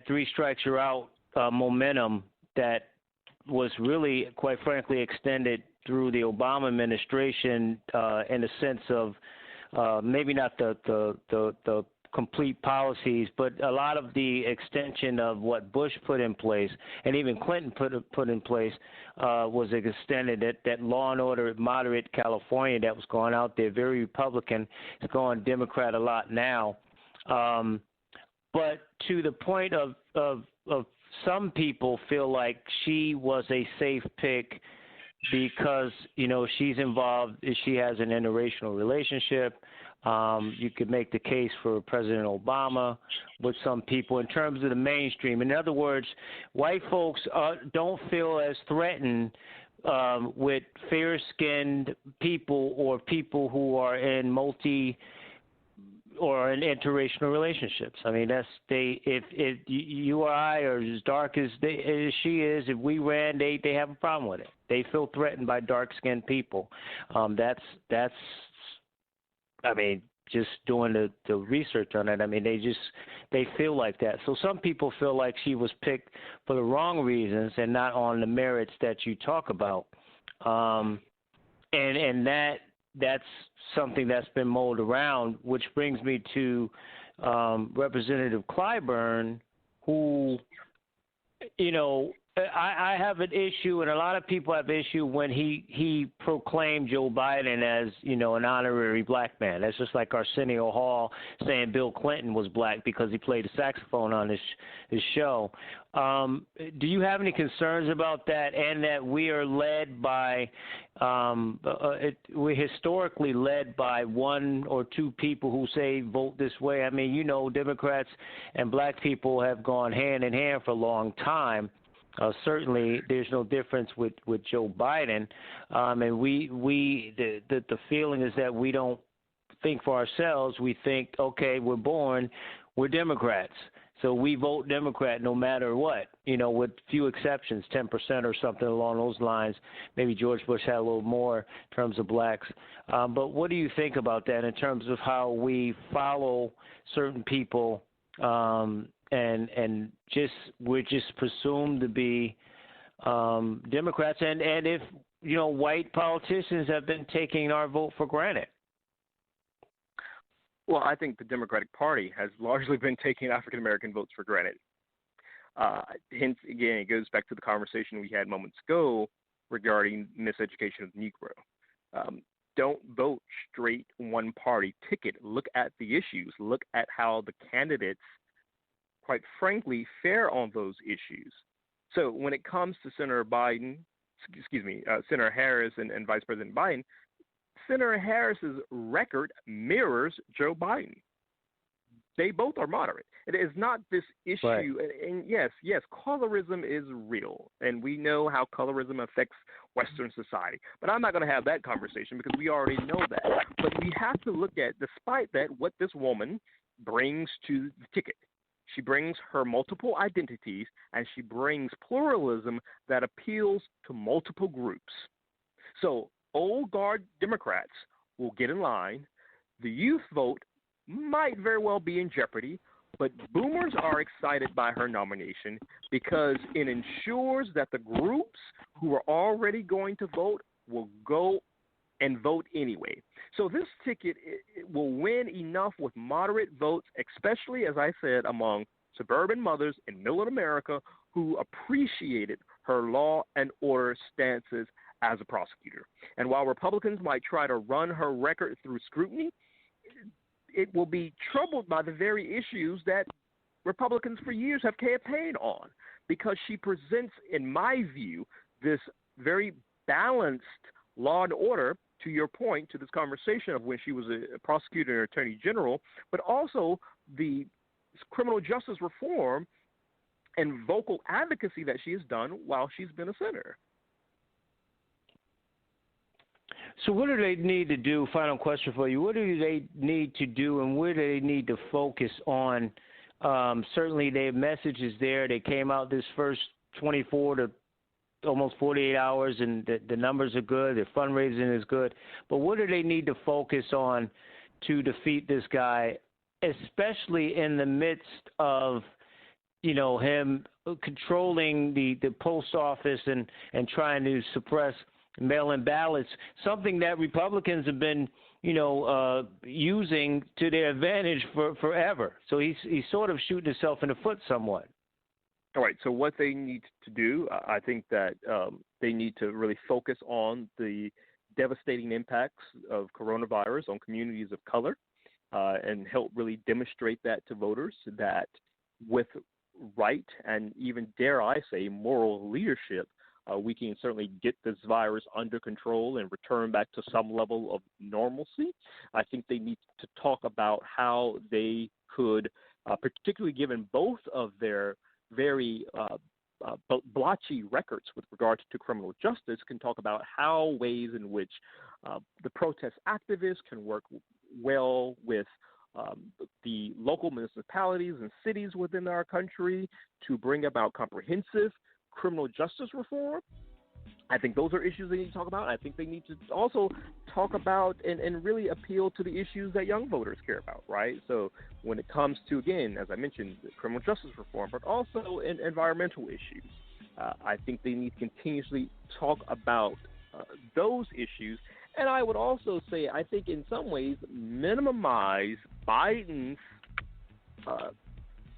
three strikes you're out momentum that was really, quite frankly, extended through the Obama administration in the sense of maybe not the complete policies, but a lot of the extension of what Bush put in place and even Clinton put in place was extended. That law and order moderate California that was going out there, very Republican, it's going Democrat a lot now. But to the point of some people feel like she was a safe pick because, she's involved, she has an interracial relationship. You could make the case for President Obama with some people in terms of the mainstream. In other words, white folks don't feel as threatened with fair-skinned people or people who are in or in interracial relationships. I mean, if you or I are as dark as she is, if we ran, they have a problem with it. They feel threatened by dark-skinned people. That's I mean, just doing the research on it. I mean, they feel like that. So some people feel like she was picked for the wrong reasons and not on the merits that you talk about. And that's something that's been mulled around, which brings me to Representative Clyburn, who, I have an issue, and a lot of people have issue when he proclaimed Joe Biden as, an honorary black man. That's just like Arsenio Hall saying Bill Clinton was black because he played the saxophone on his show. Do you have any concerns about that, and that we are led by, we're historically led by one or two people who say vote this way? I mean, Democrats and black people have gone hand in hand for a long time. Certainly, there's no difference with Joe Biden, and the feeling is that we don't think for ourselves. We think, okay, we're Democrats, so we vote Democrat no matter what. With few exceptions, 10% or something along those lines. Maybe George Bush had a little more in terms of blacks. But what do you think about that in terms of how we follow certain people? And we're just presumed to be Democrats, and if white politicians have been taking our vote for granted. Well, I think the Democratic Party has largely been taking African American votes for granted. Hence, again, it goes back to the conversation we had moments ago regarding miseducation of the Negro. Don't vote straight one party ticket. Look at the issues. Look at how the candidates, quite frankly, fare on those issues. So when it comes to Senator Harris and Vice President Biden, Senator Harris's record mirrors Joe Biden. They both are moderate. It is not this issue. Right. And yes, colorism is real, and we know how colorism affects Western society. But I'm not going to have that conversation because we already know that. But we have to look at, despite that, what this woman brings to the ticket. She brings her multiple identities, and she brings pluralism that appeals to multiple groups. So old guard Democrats will get in line. The youth vote might very well be in jeopardy, but boomers are excited by her nomination because it ensures that the groups who are already going to vote will go and vote anyway. So this ticket it will win enough with moderate votes, especially, as I said, among suburban mothers in middle America who appreciated her law and order stances as a prosecutor. And while Republicans might try to run her record through scrutiny, it will be troubled by the very issues that Republicans for years have campaigned on, because she presents, in my view, this very balanced law and order, to your point, to this conversation of when she was a prosecutor and attorney general, but also the criminal justice reform and vocal advocacy that she has done while she's been a senator. So what do they need to do? Final question for you. What do they need to do, and where do they need to focus on? Certainly their message is there. They came out this first 24 to almost 48 hours, and the numbers are good. Their fundraising is good. But what do they need to focus on to defeat this guy, especially in the midst of, him controlling the post office and trying to suppress mail-in ballots, something that Republicans have been, using to their advantage for forever. So he's sort of shooting himself in the foot somewhat. All right, so what they need to do, I think that they need to really focus on the devastating impacts of coronavirus on communities of color and help really demonstrate that to voters, that with right and even, dare I say, moral leadership, we can certainly get this virus under control and return back to some level of normalcy. I think they need to talk about how they could, particularly given both of their very blotchy records with regard to criminal justice, can talk about how ways in which the protest activists can work well with the local municipalities and cities within our country to bring about comprehensive criminal justice reform. I think those are issues they need to talk about. I think they need to also talk about and really appeal to the issues that young voters care about, right? So when it comes to, again, as I mentioned, criminal justice reform, but also in environmental issues, I think they need to continuously talk about those issues. And I would also say, I think in some ways, minimize Biden's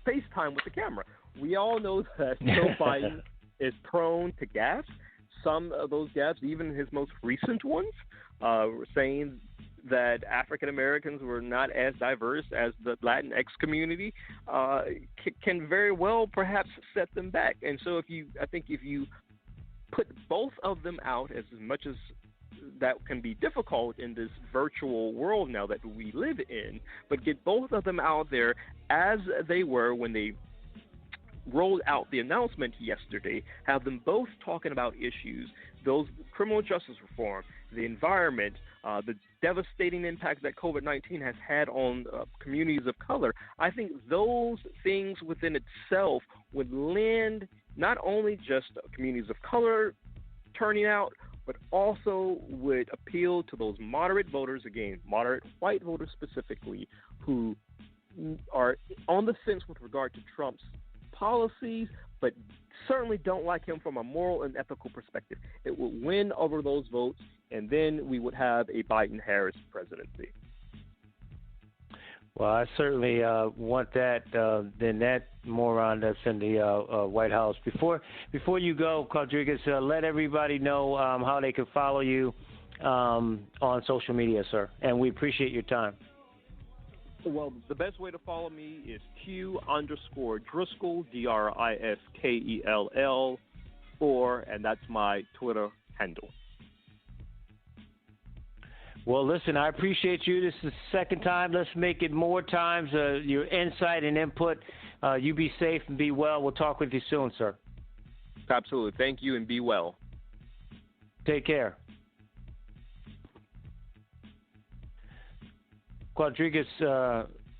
FaceTime with the camera. We all know that Joe Biden is prone to gaffes. Some of those gaffes, even his most recent ones, were saying that African Americans were not as diverse as the Latinx community, can very well perhaps set them back. And so I think if you put both of them out, as much as that can be difficult in this virtual world now that we live in, but get both of them out there as they were when they rolled out the announcement yesterday, have them both talking about issues, those criminal justice reform, the environment, the devastating impact that COVID-19 has had on communities of color. I think those things within itself would lend not only just communities of color turning out, but also would appeal to those moderate voters, again, moderate white voters specifically, who are on the fence with regard to Trump's policies, but certainly don't like him from a moral and ethical perspective. It would win over those votes, and then we would have a Biden-Harris presidency. Well, I certainly want that. Then that moron that's in the White House. Before you go, Rodriguez, let everybody know how they can follow you on social media, sir. And we appreciate your time. Well, the best way to follow me is Q_Driscoll, DRISKELL 4, and that's my Twitter handle. Well, listen, I appreciate you. This is the second time. Let's make it more times. Your insight and input. You be safe and be well. We'll talk with you soon, sir. Absolutely. Thank you, and be well. Take care. Rodriguez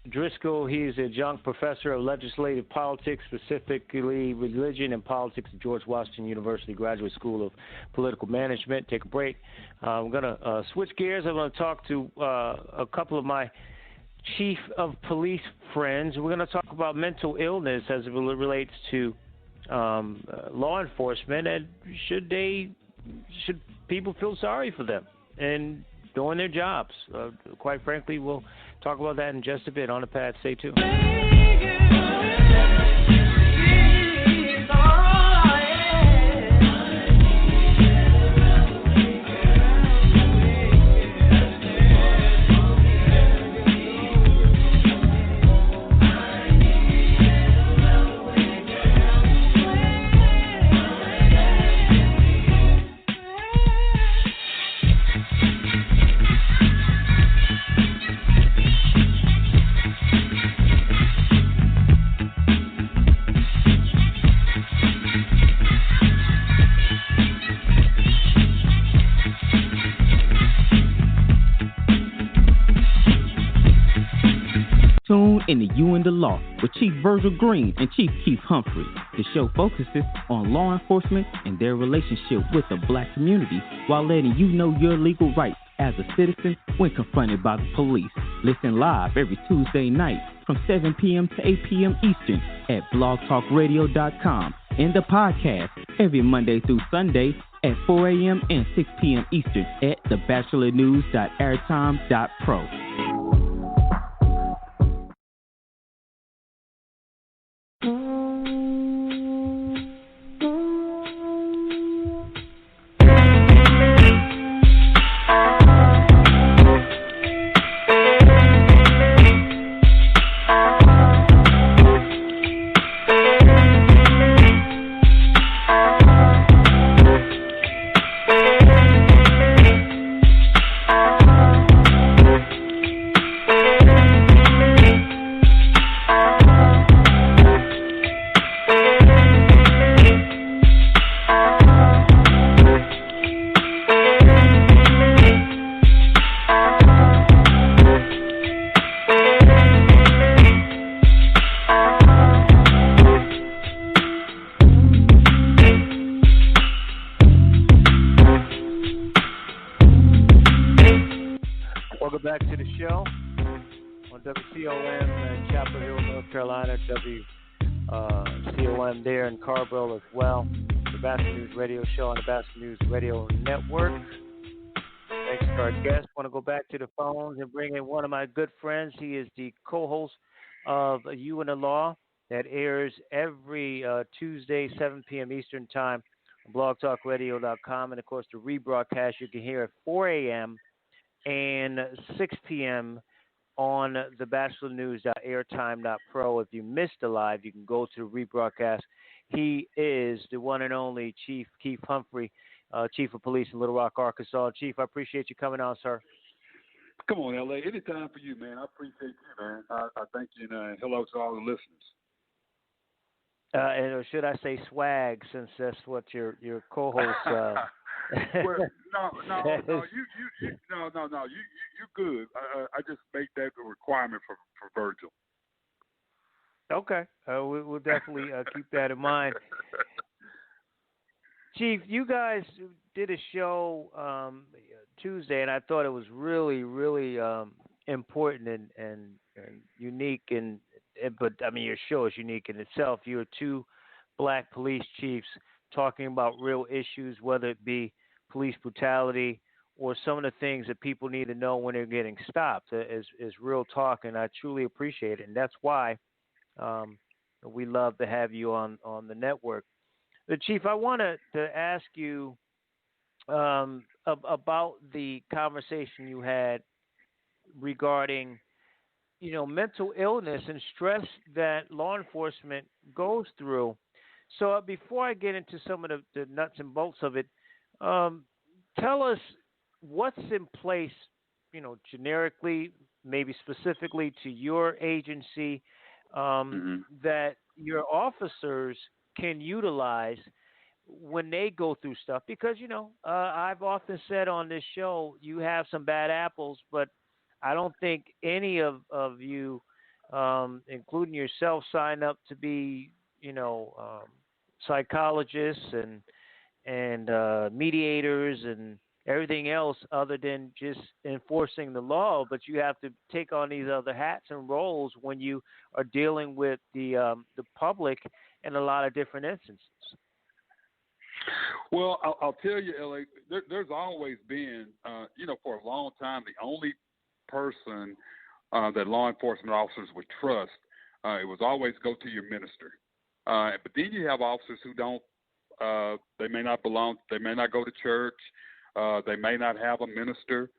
Driscoll, he is adjunct professor of legislative politics, specifically religion and politics at George Washington University Graduate School of Political Management. Take a break. I'm going to switch gears. I'm going to talk to a couple of my chief of police friends. We're going to talk about mental illness as it relates to law enforcement, and should people feel sorry for them and doing their jobs. Quite frankly, we'll talk about that in just a bit. On the pad, stay tuned. In the You and the Law with Chief Virgil Green and Chief Keith Humphrey. The show focuses on law enforcement and their relationship with the black community while letting you know your legal rights as a citizen when confronted by the police. Listen live every Tuesday night from 7 p.m. to 8 p.m. Eastern at blogtalkradio.com and the podcast every Monday through Sunday at 4 a.m. and 6 p.m. Eastern at thebatchelornews.airtime.pro. Carville as well. The Batchelor News Radio Show on the Batchelor News Radio Network. Thanks to our guest. Want to go back to the phones and bring in one of my good friends. He is the co-host of You and the Law that airs every Tuesday, 7 p.m. Eastern Time on blogtalkradio.com. And, of course, the rebroadcast you can hear at 4 a.m. and 6 p.m. on thebatchelornews.airtime.pro. If you missed the live, you can go to the rebroadcast. He is the one and only Chief Keith Humphrey, Chief of Police in Little Rock, Arkansas. Chief, I appreciate you coming on, sir. Come on, L.A. Anytime for you, man. I appreciate you, man. I thank you, and hello to all the listeners. And should I say swag, since that's what your co-host. Well, no, you good. I just make that a requirement for Virgil. Okay, we'll definitely keep that in mind. Chief, you guys did a show Tuesday, and I thought it was really, really important and unique. But I mean, your show is unique in itself. You were two black police chiefs talking about real issues, whether it be police brutality or some of the things that people need to know when they're getting stopped. Is real talk, and I truly appreciate it. And that's why we love to have you on the network. But Chief, I wanted to ask you about the conversation you had regarding, mental illness and stress that law enforcement goes through. So before I get into some of the nuts and bolts of it, tell us what's in place, generically, maybe specifically to your agency, that your officers can utilize when they go through stuff. Because, I've often said on this show, you have some bad apples, but I don't think any of you, including yourself, sign up to be, psychologists and mediators and everything else other than just enforcing the law. But you have to take on these other hats and roles when you are dealing with the public in a lot of different instances. Well, I'll tell you, L.A., there's always been, for a long time, the only person that law enforcement officers would trust, it was always go to your minister. But then you have officers who don't, they may not belong, they may not go to church, they may not have a minister.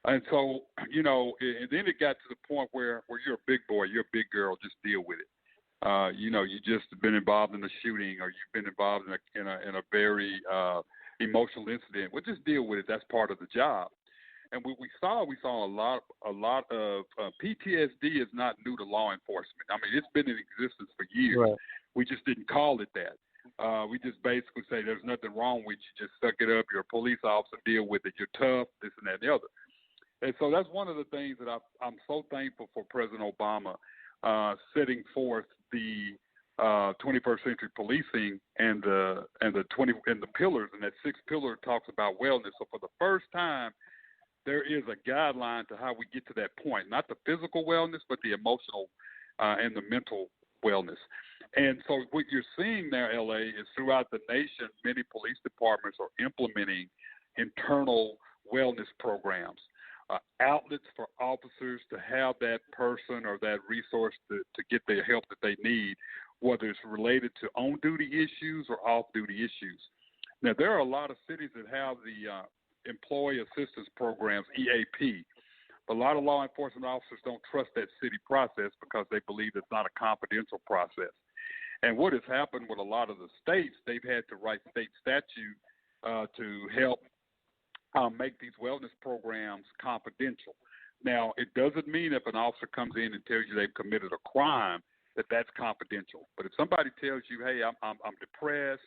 And so, and then it got to the point where you're a big boy, you're a big girl, just deal with it. You just been involved in a shooting, or you've been involved in a very emotional incident. Well, just deal with it. That's part of the job. And what we saw a lot of PTSD is not new to law enforcement. I mean, it's been in existence for years. Right. We just didn't call it that. We just basically say there's nothing wrong with you. Just suck it up. You're a police officer. Deal with it. You're tough. This and that and the other. And so that's one of the things that I'm so thankful for President Obama setting forth the 21st century policing and the pillars, and that sixth pillar talks about wellness. So for the first time, there is a guideline to how we get to that point, not the physical wellness, but the emotional and the mental wellness. And so what you're seeing there, LA, is throughout the nation, many police departments are implementing internal wellness programs, outlets for officers to have that person or that resource to get the help that they need, whether it's related to on-duty issues or off-duty issues. Now, there are a lot of cities that have the Employee Assistance Programs, EAP. A lot of law enforcement officers don't trust that city process because they believe it's not a confidential process. And what has happened with a lot of the states, they've had to write state statute to help make these wellness programs confidential. Now, it doesn't mean if an officer comes in and tells you they've committed a crime that that's confidential. But if somebody tells you, hey, I'm depressed,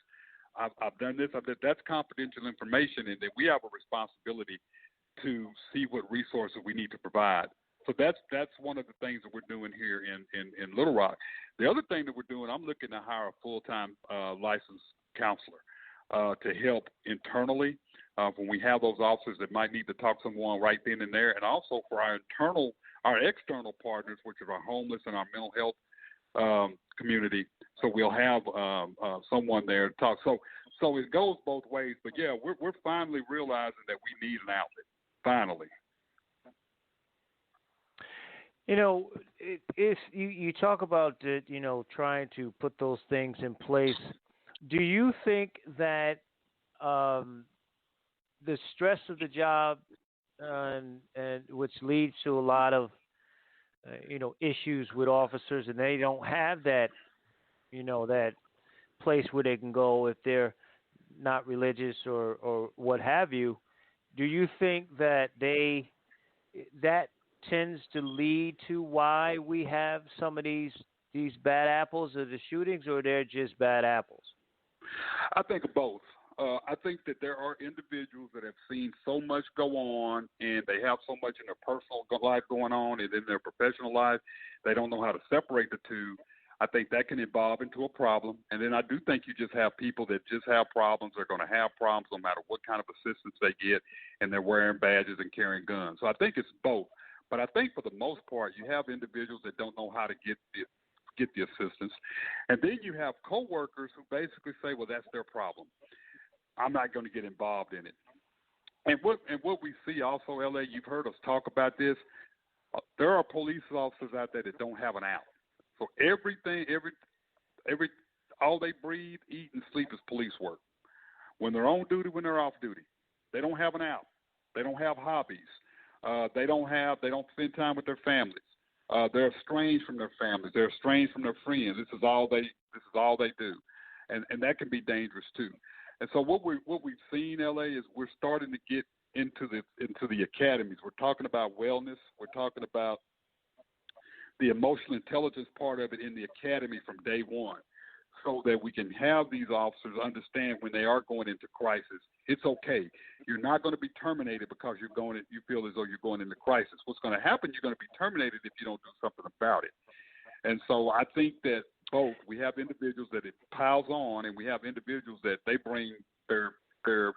I've done this, that's confidential information, and then we have a responsibility to see what resources we need to provide. So that's one of the things that we're doing here in Little Rock. The other thing that we're doing, I'm looking to hire a full-time licensed counselor to help internally when we have those officers that might need to talk to someone right then and there, and also for our external partners, which are our homeless and our mental health community. So we'll have someone there to talk. So it goes both ways. But yeah, we're finally realizing that we need an outlet. Finally. You know, it's you talk about trying to put those things in place. Do you think that the stress of the job and which leads to a lot of issues with officers, and they don't have that that place where they can go if they're not religious or what have you? Do you think that that tends to lead to why we have some of these bad apples or the shootings, or they're just bad apples? I think of both. I think that there are individuals that have seen so much go on, and they have so much in their personal life going on and in their professional life, they don't know how to separate the two. I think that can evolve into a problem. And then I do think you just have people that just have problems. They're going to have problems no matter what kind of assistance they get, and they're wearing badges and carrying guns. So I think it's both. But I think for the most part, you have individuals that don't know how to get the assistance. And then you have coworkers who basically say, well, that's their problem. I'm not going to get involved in it. And what we see also, LA, you've heard us talk about this. There are police officers out there that don't have an out. So everything, all they breathe, eat, and sleep is police work. When they're on duty, when they're off duty, they don't have an out. They don't have hobbies. They don't spend time with their families. They're estranged from their families. They're estranged from their friends. This is all they do, and that can be dangerous too. And so what we've seen, LA, is we're starting to get into the academies. We're talking about wellness. We're talking about the emotional intelligence part of it in the academy from day one, so that we can have these officers understand when they are going into crisis, it's okay. You're not going to be terminated because you feel as though you're going into crisis. What's going to happen, you're going to be terminated if you don't do something about it. And so I think that both, we have individuals that it piles on, and we have individuals that they bring their dirt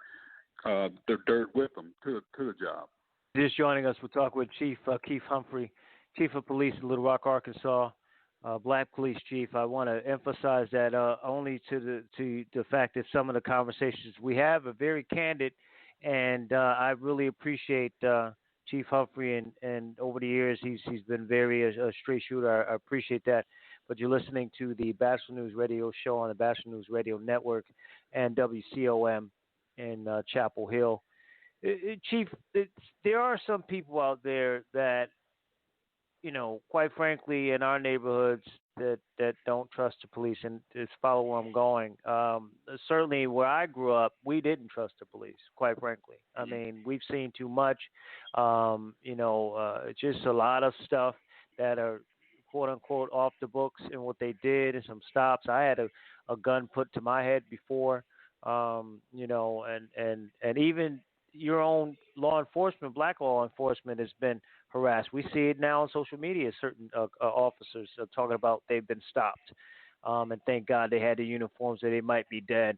with them to the job. Just joining us, we'll talk with Chief Keith Humphrey, Chief of Police in Little Rock, Arkansas, Black Police Chief. I want to emphasize that only to the fact that some of the conversations we have are very candid, and I really appreciate Chief Humphrey, and over the years he's been very a straight shooter. I appreciate that. But you're listening to the Batchelor News Radio Show on the Batchelor News Radio Network and WCOM in Chapel Hill. Chief, there are some people out there that, quite frankly, in our neighborhoods that don't trust the police, and just follow where I'm going. Certainly where I grew up, we didn't trust the police, quite frankly. I mean, we've seen too much, just a lot of stuff that are quote unquote off the books and what they did, and some stops. I had a gun put to my head before, and even your own law enforcement, black law enforcement, has been harassed. We see it now on social media. Certain officers are talking about they've been stopped, and thank God they had the uniforms, or they might be dead.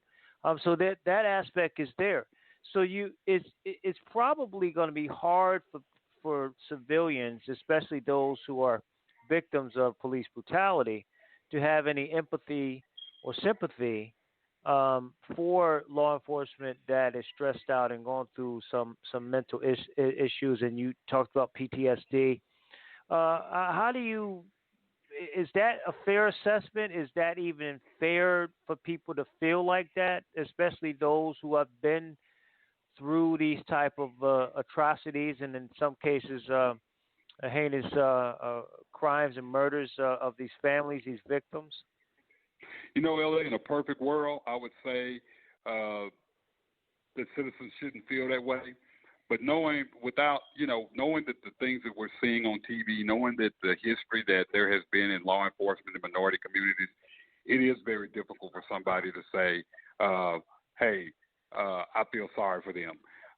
So that aspect is there. So it's probably going to be hard for civilians, especially those who are victims of police brutality, to have any empathy or sympathy for law enforcement that is stressed out and going through some mental issues. And you talked about PTSD. Is that a fair assessment? Is that even fair for people to feel like that, especially those who have been through these type of atrocities, and in some cases heinous crimes and murders of these families, these victims? LA, in a perfect world, I would say that citizens shouldn't feel that way. But knowing that the things that we're seeing on TV, knowing that the history that there has been in law enforcement and minority communities, it is very difficult for somebody to say, hey, I feel sorry for them.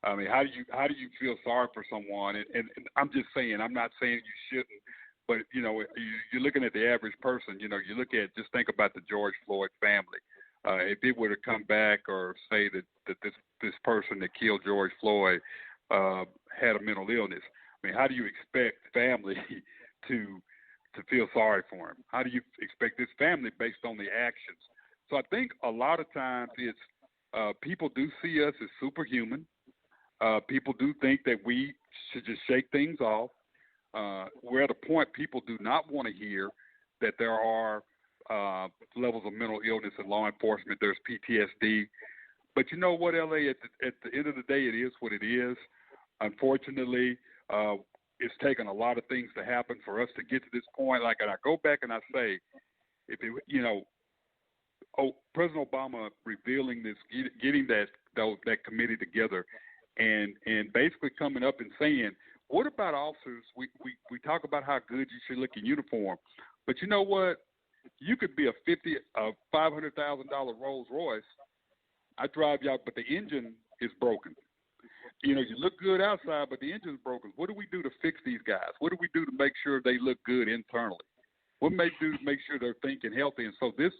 I mean, how do you feel sorry for someone? And I'm just saying, I'm not saying you shouldn't, but you're looking at the average person. Just think about the George Floyd family. If it were to come back or say that this person that killed George Floyd had a mental illness, I mean, how do you expect family to feel sorry for him? How do you expect this family based on the actions? So I think a lot of times it's people do see us as superhuman. People do think that we should just shake things off. we're at a point people do not want to hear that there are levels of mental illness in law enforcement. There's PTSD. But you know what, LA, at the end of the day, it is what it is. Unfortunately, it's taken a lot of things to happen for us to get to this point. Like, and I go back and I say, if it, you know, President Obama revealing this, getting that committee together, and basically coming up and saying, what about officers? We talk about how good you should look in uniform, but you know what? You could be a $500,000 Rolls Royce. I drive y'all, but the engine is broken. You know, you look good outside, but the engine's broken. What do we do to fix these guys? What do we do to make sure they look good internally? What do we do to make sure they're thinking healthy? And so this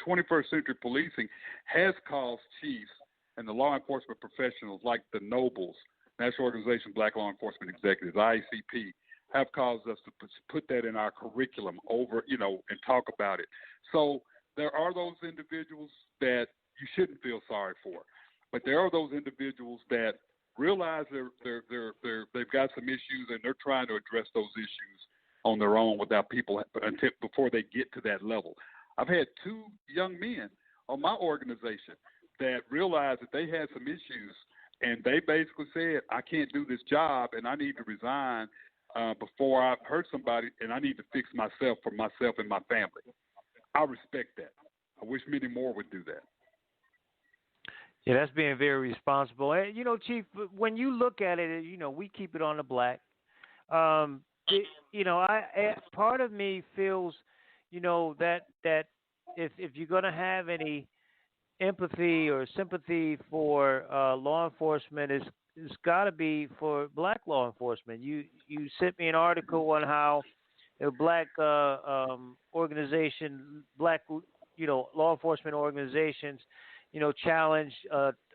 21st century policing has caused chiefs and the law enforcement professionals like the Nobles, National Organization of Black Law Enforcement Executives, IACP, have caused us to put that in our curriculum and talk about it. So there are those individuals that you shouldn't feel sorry for, but there are those individuals that realize they've got some issues and they're trying to address those issues on their own without people before they get to that level. I've had 2 young men on my organization that realized that they had some issues, and they basically said, I can't do this job and I need to resign before I've hurt somebody, and I need to fix myself for myself and my family. I respect that. I wish many more would do that. Yeah, that's being very responsible. And, Chief, when you look at it, we keep it on the black. Part of me feels, that if you're going to have any empathy or sympathy for law enforcement, it's got to be for black law enforcement. You sent me an article on how a black organization, black law enforcement organizations, challenge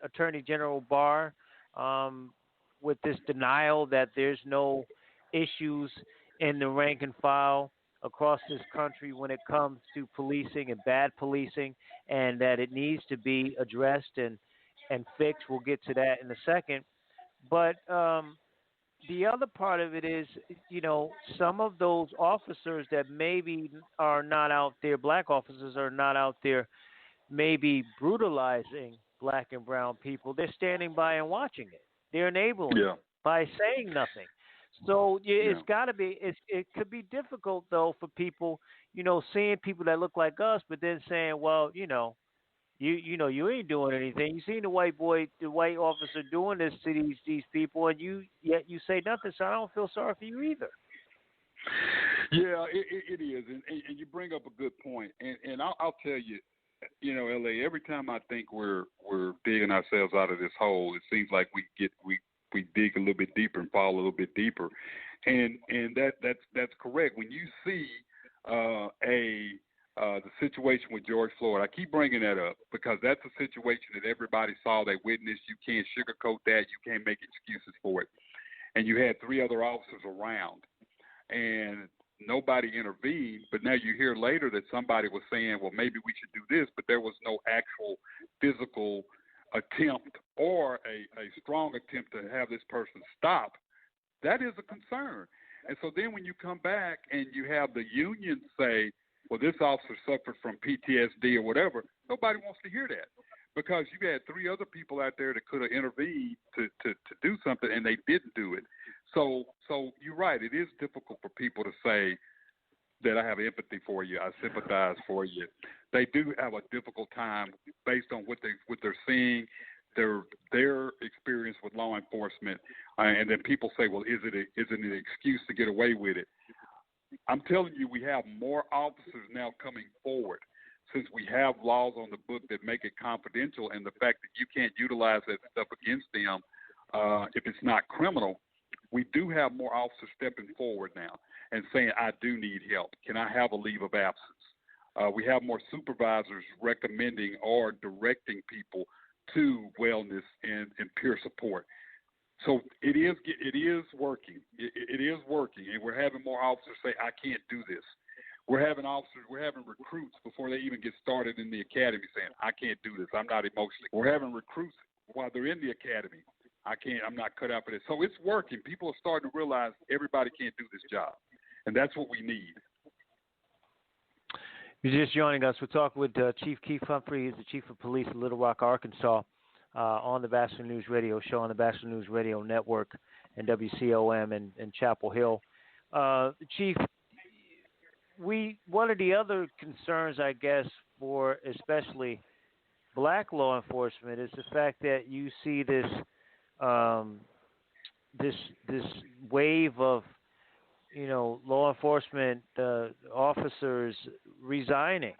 Attorney General Barr with this denial that there's no issues in the rank and file across this country when it comes to policing and bad policing, and that it needs to be addressed and fixed. We'll get to that in a second. But the other part of it is, some of those officers that maybe are not out there, black officers are not out there maybe brutalizing black and brown people. They're standing by and watching it. They're enabling it by saying nothing. So it's got to be. It could be difficult though for people, seeing people that look like us, but then saying, well, you ain't doing anything. You seen the white officer doing this to these people, and yet you say nothing. So I don't feel sorry for you either. Yeah, it is, and you bring up a good point, and I'll tell you, LA. Every time I think we're digging ourselves out of this hole, it seems like we dig a little bit deeper and fall a little bit deeper, and that's correct. When you see the situation with George Floyd, I keep bringing that up because that's a situation that everybody saw, they witnessed. You can't sugarcoat that. You can't make excuses for it. And you had 3 other officers around, and nobody intervened. But now you hear later that somebody was saying, well, maybe we should do this, but there was no actual physical attempt or a strong attempt to have this person stop. That is a concern. And so then when you come back and you have the union say, well, this officer suffered from PTSD or whatever, nobody wants to hear that because you had 3 other people out there that could have intervened to do something, and they didn't do it. So you're right. It is difficult for people to say that I have empathy for you, I sympathize for you. They do have a difficult time based on what they're seeing, their experience with law enforcement, and then people say, well, is it an excuse to get away with it? I'm telling you, we have more officers now coming forward since we have laws on the book that make it confidential, and the fact that you can't utilize that stuff against them if it's not criminal. We do have more officers stepping forward now and saying, I do need help. Can I have a leave of absence? We have more supervisors recommending or directing people to wellness and peer support. So it is working. It is working, and we're having more officers say, I can't do this. We're having recruits before they even get started in the academy saying, I can't do this. I'm not emotionally. We're having recruits while they're in the academy I'm not cut out for this. So it's working. People are starting to realize everybody can't do this job, and that's what we need. If you're just joining us, we're talking with Chief Keith Humphrey. He's the Chief of Police of Little Rock, Arkansas, on the Batchelor News Radio show on the Batchelor News Radio Network and WCOM in Chapel Hill. Chief, one of the other concerns, I guess, for especially black law enforcement is the fact that you see this this wave of law enforcement officers retiring,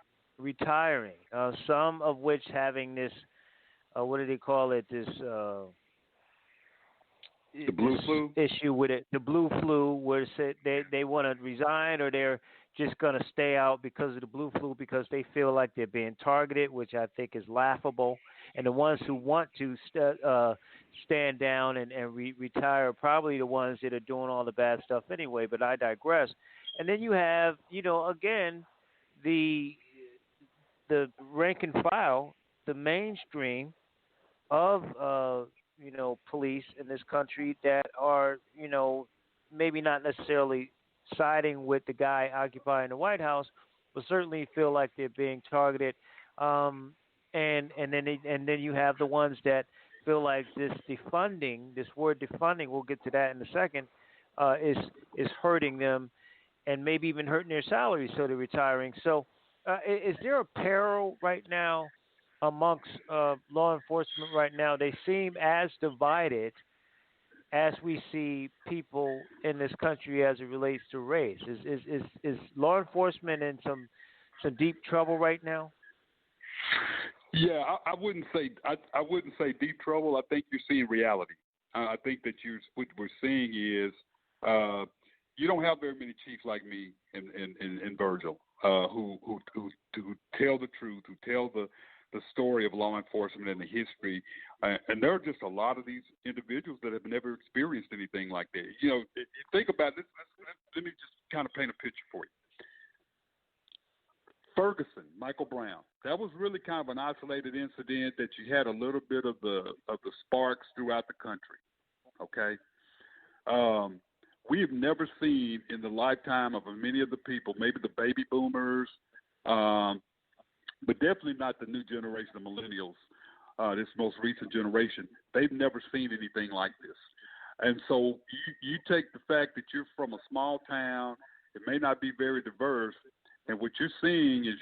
some of which having this what do they call it, this the blue flu issue with it, the blue flu, where they want to resign or they're just going to stay out because of the blue flu because they feel like they're being targeted, which I think is laughable. And the ones who want to stand down and retire are probably the ones that are doing all the bad stuff anyway, but I digress. And then you have, again, the rank and file, the mainstream of, police in this country that are, maybe not necessarily siding with the guy occupying the White House, but certainly feel like they're being targeted. And then you have the ones that feel like this word defunding, we'll get to that in a second, is hurting them and maybe even hurting their salaries, so they're retiring. So is there a peril right now amongst law enforcement right now? They seem as divided as we see people in this country as it relates to race. Is law enforcement in some deep trouble right now? Yeah, I wouldn't say deep trouble. I think you're seeing reality. I think that what we're seeing is you don't have very many chiefs like me in Virgil who tell the truth, who tell the story of law enforcement and the history. And there are just a lot of these individuals that have never experienced anything like that. You think about this. Let me just kind of paint a picture for you. Ferguson, Michael Brown. That was really kind of an isolated incident that you had a little bit of the sparks throughout the country. Okay, we have never seen in the lifetime of many of the people, maybe the baby boomers, but definitely not the new generation of millennials. This most recent generation, they've never seen anything like this. And so you take the fact that you're from a small town, it may not be very diverse. And what you're seeing is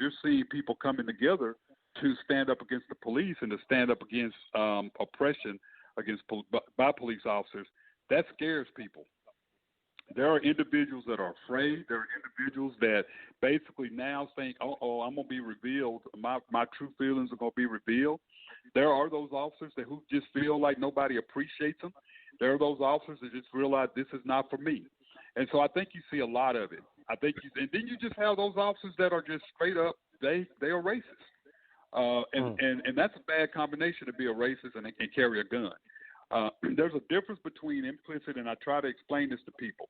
people coming together to stand up against the police and to stand up against oppression by police officers. That scares people. There are individuals that are afraid. There are individuals that basically now think, I'm going to be revealed. My true feelings are going to be revealed. There are those officers who just feel like nobody appreciates them. There are those officers that just realize this is not for me. And so I think you see a lot of it. And then you just have those officers that are just straight up, they are racist. And that's a bad combination to be a racist and carry a gun. There's a difference between implicit, and I try to explain this to people.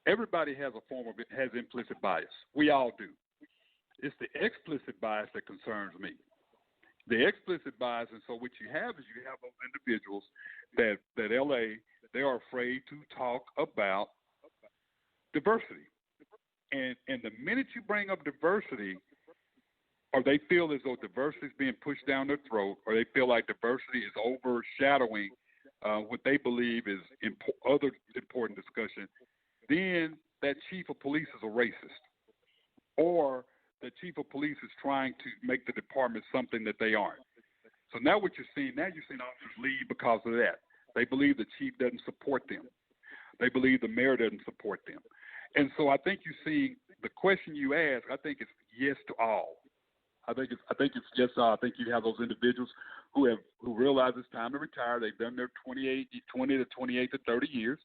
Everybody has has implicit bias. We all do. It's the explicit bias that concerns me. The explicit bias, and so what you have is you have those individuals that LA, they are afraid to talk about diversity. And the minute you bring up diversity, or they feel as though diversity is being pushed down their throat, or they feel like diversity is overshadowing what they believe is other important discussion, then that chief of police is a racist. Or the chief of police is trying to make the department something that they aren't. So now what you're seeing officers leave because of that. They believe the chief doesn't support them. They believe the mayor doesn't support them. And so I think you see the question you ask, I think it's yes to all. I think it's yes to all. I think you have those individuals who realize it's time to retire. They've done their 20 to 28 to 30 years.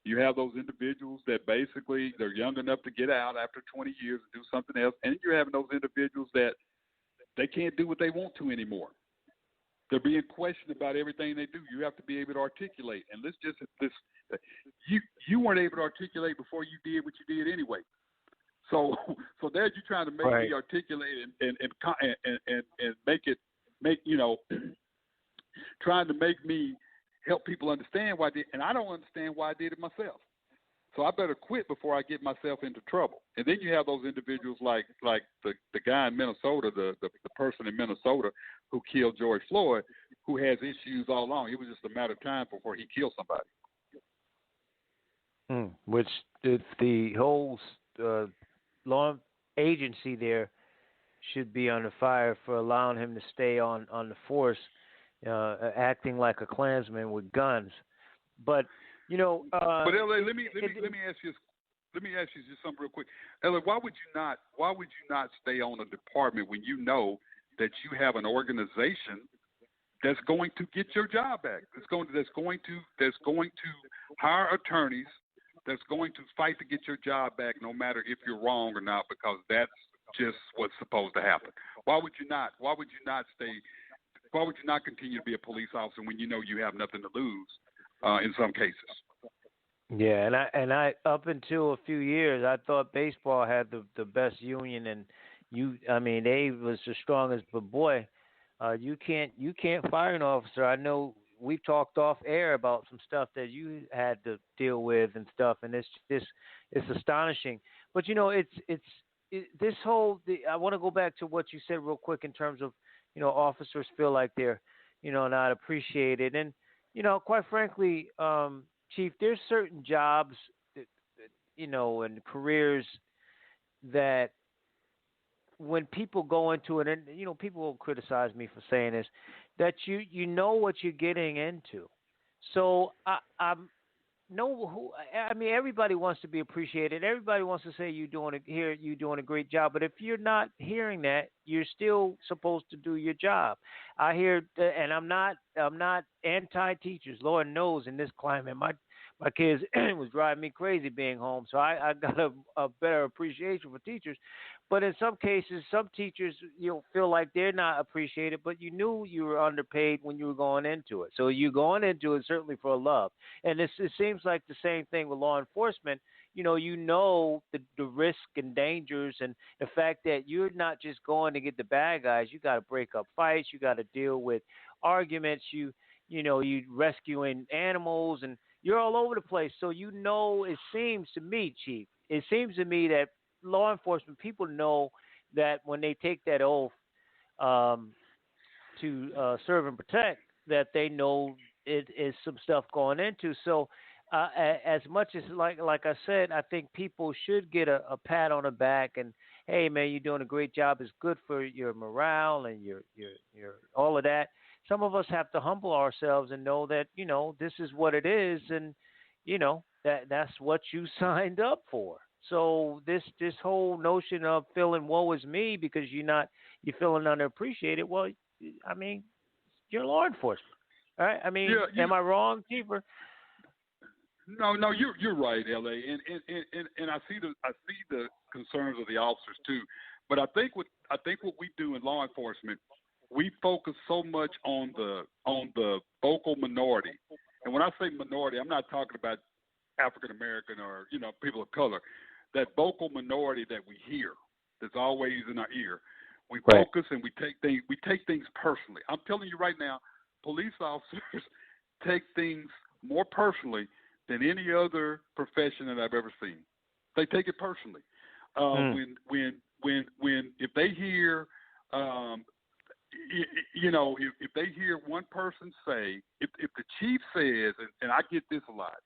You have those individuals that basically they're young enough to get out after 20 years and do something else. And you're having those individuals that they can't do what they want to anymore. They're being questioned about everything they do. You have to be able to articulate. And you weren't able to articulate before you did what you did anyway. So there you're trying to make me articulate and make trying to make me help people understand why I did, and I don't understand why I did it myself. So I better quit before I get myself into trouble. And then you have those individuals like the guy in Minnesota, the person in Minnesota who killed George Floyd, who has issues all along. It was just a matter of time before he killed somebody. Which the whole law agency there should be under fire for allowing him to stay on the force, acting like a Klansman with guns. But but LA, let me ask you just something real quick. LA, why would you not stay on a department when you know that you have an organization that's going to get your job back? That's going to hire attorneys. That's going to fight to get your job back, no matter if you're wrong or not, because that's just what's supposed to happen. Why would you not stay? Why would you not continue to be a police officer when you know you have nothing to lose? In some cases. Yeah, and I up until a few years, I thought baseball had the best union, and they was the strongest. But boy, you can't fire an officer. I know we've talked off air about some stuff that you had to deal with and stuff, and it's astonishing. But this whole I want to go back to what you said real quick in terms of officers feel like they're not appreciated. And quite frankly, Chief, there's certain jobs that, and careers that when people go into it, and people will criticize me for saying this, that you know what you're getting into. So everybody wants to be appreciated. Everybody wants to say you're doing a great job. But if you're not hearing that, you're still supposed to do your job. I hear, and I'm not anti-teachers. Lord knows in this climate, my kids was driving me crazy being home. So I got a better appreciation for teachers. But in some cases, some teachers feel like they're not appreciated, but you knew you were underpaid when you were going into it. So you're going into it certainly for love. And it seems like the same thing with law enforcement. The risk and dangers, and the fact that you're not just going to get the bad guys. You got to break up fights. You got to deal with arguments. You rescuing animals, and you're all over the place. So it seems to me, Chief, that law enforcement people know that when they take that oath to serve and protect, that they know it is some stuff going into. So as much as like I said, I think people should get a pat on the back and, hey man, you're doing a great job. It's good for your morale and your all of that. Some of us have to humble ourselves and know that this is what it is, and that's what you signed up for. So this whole notion of feeling woe is me because you're feeling underappreciated. Well, you're law enforcement, all right? Am I wrong, Keeper? No, you're right, LA, and I see the concerns of the officers too. But I think what we do in law enforcement, we focus so much on the vocal minority. And when I say minority, I'm not talking about African American or people of color. That vocal minority that we hear, that's always in our ear. We focus and we take things personally. I'm telling you right now, police officers take things more personally than any other profession that I've ever seen. They take it personally. When if they hear, if they hear one person say, if the chief says, and I get this a lot.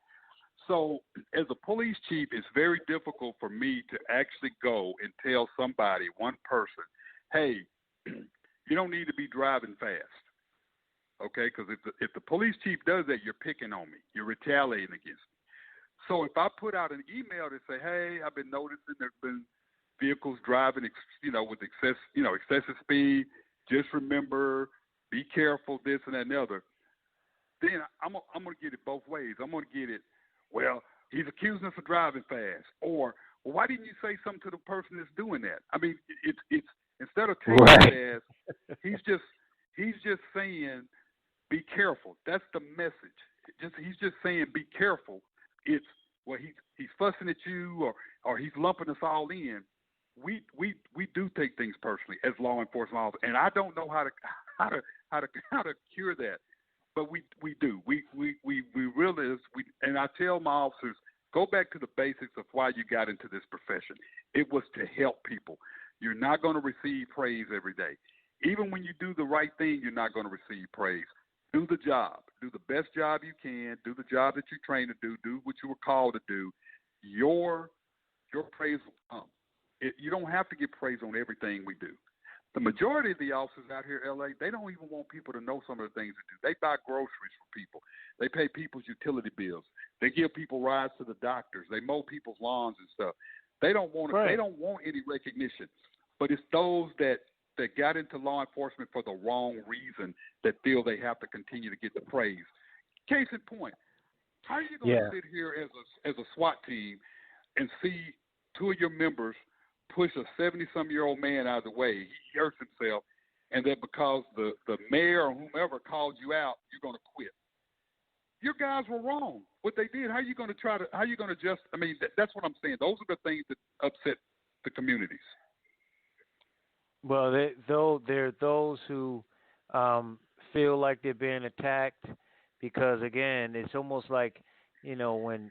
So as a police chief, it's very difficult for me to actually go and tell somebody, one person, hey, you don't need to be driving fast. Okay, because if the police chief does that, you're picking on me. You're retaliating against me. So if I put out an email to say, hey, I've been noticing there's been vehicles driving, with excessive speed. Just remember, be careful, this and that and the other. Then I'm going to get it both ways. I'm going to get it, well, he's accusing us of driving fast, or well, why didn't you say something to the person that's doing that? It's instead of taking it as he's just saying, be careful. That's the message. He's just saying, be careful. It's he's fussing at you or he's lumping us all in. We do take things personally as law enforcement officers, and I don't know how to cure that. but we do. We realize and I tell my officers, go back to the basics of why you got into this profession. It was to help people. You're not going to receive praise every day. Even when you do the right thing, you're not going to receive praise. Do the job. Do the best job you can. Do the job that you're trained to do. Do what you were called to do. Your praise will come. You don't have to get praise on everything we do. The majority of the officers out here in L.A., they don't even want people to know some of the things they do. They buy groceries for people. They pay people's utility bills. They give people rides to the doctors. They mow people's lawns and stuff. They don't want Right. They don't want any recognition. But it's those that got into law enforcement for the wrong reason that feel they have to continue to get the praise. Case in point, how are you going to sit here as a SWAT team and see two of your members push a 70-some-year-old man out of the way? He hurts himself, and that because the mayor or whomever called you out, you're going to quit. Your guys were wrong. What they did, how are you going to just, I mean, that's what I'm saying. Those are the things that upset the communities. Well, there are those who feel like they're being attacked because, again, it's almost like, you know, when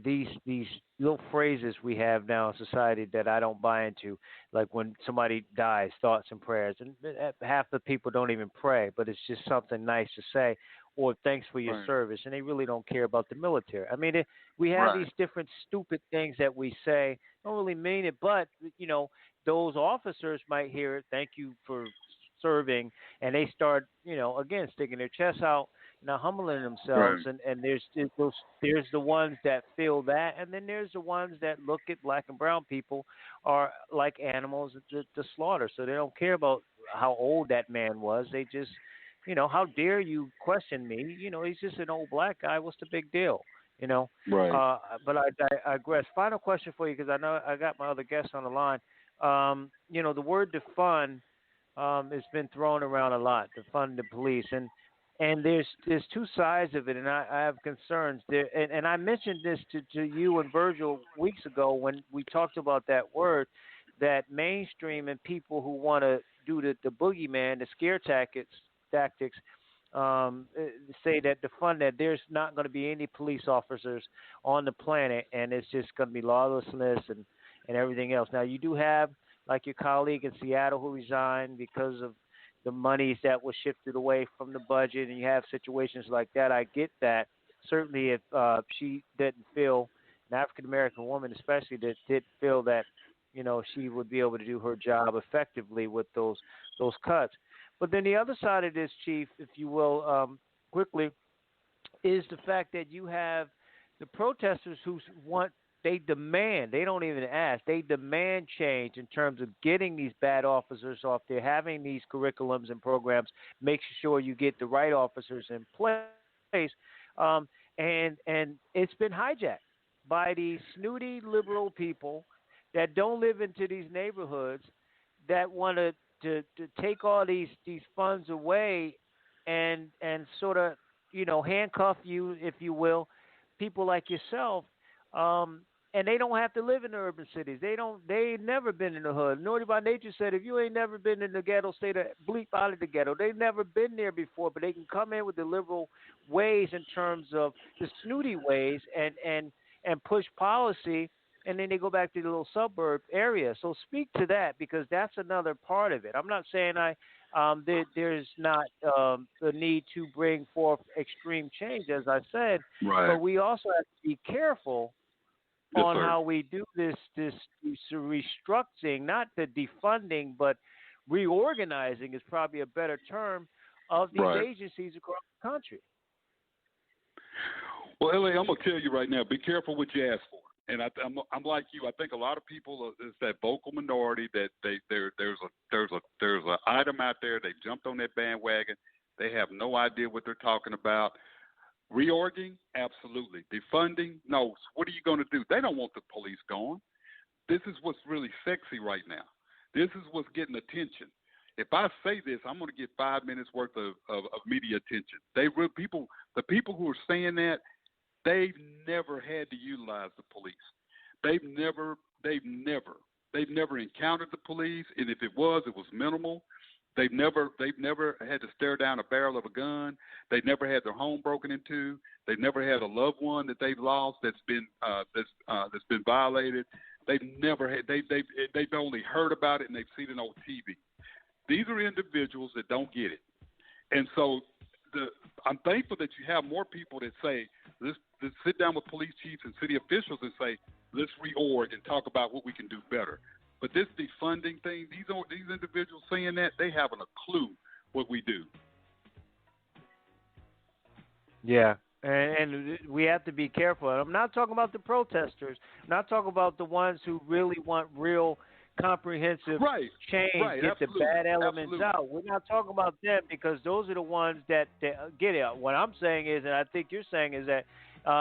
these little phrases we have now in society that I don't buy into, like when somebody dies, thoughts and prayers, and half the people don't even pray, but it's just something nice to say, or thanks for your service, and they really don't care about the military. I mean, we have these different stupid things that we say, don't really mean it, but, you know, those officers might hear it, thank you for serving, and they start, you know, again, sticking their chests out, now humbling themselves, and there's the ones that feel that, and then there's the ones that look at black and brown people are like animals to slaughter, so they don't care about how old that man was. They just, you know, how dare you question me? You know, he's just an old black guy. What's the big deal? You know. Right. But I digress. Final question for you, because I know I got my other guests on the line. You know, the word defund has been thrown around a lot. Defund the police, and there's two sides of it, and I have concerns there. And I mentioned this to you and Virgil weeks ago when we talked about that word, that mainstream and people who want to do the boogeyman, the scare tactics, say that defund that there's not going to be any police officers on the planet, and it's just going to be lawlessness and everything else. Now, you do have, like your colleague in Seattle who resigned because of the monies that was shifted away from the budget, and you have situations like that. I get that. Certainly if she didn't feel, an African-American woman especially, that did feel that, you know, she would be able to do her job effectively with those cuts. But then the other side of this, Chief, if you will, quickly, is the fact that you have the protesters who they demand, they don't even ask, they demand change in terms of getting these bad officers off there, having these curriculums and programs, make sure you get the right officers in place. And it's been hijacked by these snooty liberal people that don't live into these neighborhoods, that want to take all these funds away and sort of, you know, handcuff you, if you will, people like yourself, and they don't have to live in the urban cities. They ain't never been in the hood. Naughty by Nature said, if you ain't never been in the ghetto, stay the bleep out of the ghetto. They've never been there before, but they can come in with the liberal ways in terms of the snooty ways and push policy, and then they go back to the little suburb area. So speak to that, because that's another part of it. I'm not saying there's not the need to bring forth extreme change, as I said, but we also have to be careful on how we do this restructuring, not the defunding, but reorganizing is probably a better term of these agencies across the country. Well, L.A., I'm going to tell you right now, be careful what you ask for. And I'm like you. I think a lot of people is that vocal minority that there's an item out there. They jumped on that bandwagon. They have no idea what they're talking about. Reorging, absolutely. Defunding, no. What are you going to do? They don't want the police gone. This is what's really sexy right now. This is what's getting attention. If I say this, I'm going to get 5 minutes worth of media attention. The people who are saying that, they've never had to utilize the police. They've never encountered the police, and if it was minimal. They've never had to stare down a barrel of a gun. They've never had their home broken into. They've never had a loved one that they've lost that's been violated. They've only heard about it and they've seen it on TV. These are individuals that don't get it, and so I'm thankful that you have more people that say let's sit down with police chiefs and city officials and say let's reorg and talk about what we can do better. But this defunding thing, these individuals saying that, they haven't a clue what we do. Yeah, and we have to be careful. And I'm not talking about the protesters. I'm not talking about the ones who really want real comprehensive change, get the bad elements out. We're not talking about them because those are the ones that get it. What I'm saying is, and I think you're saying is that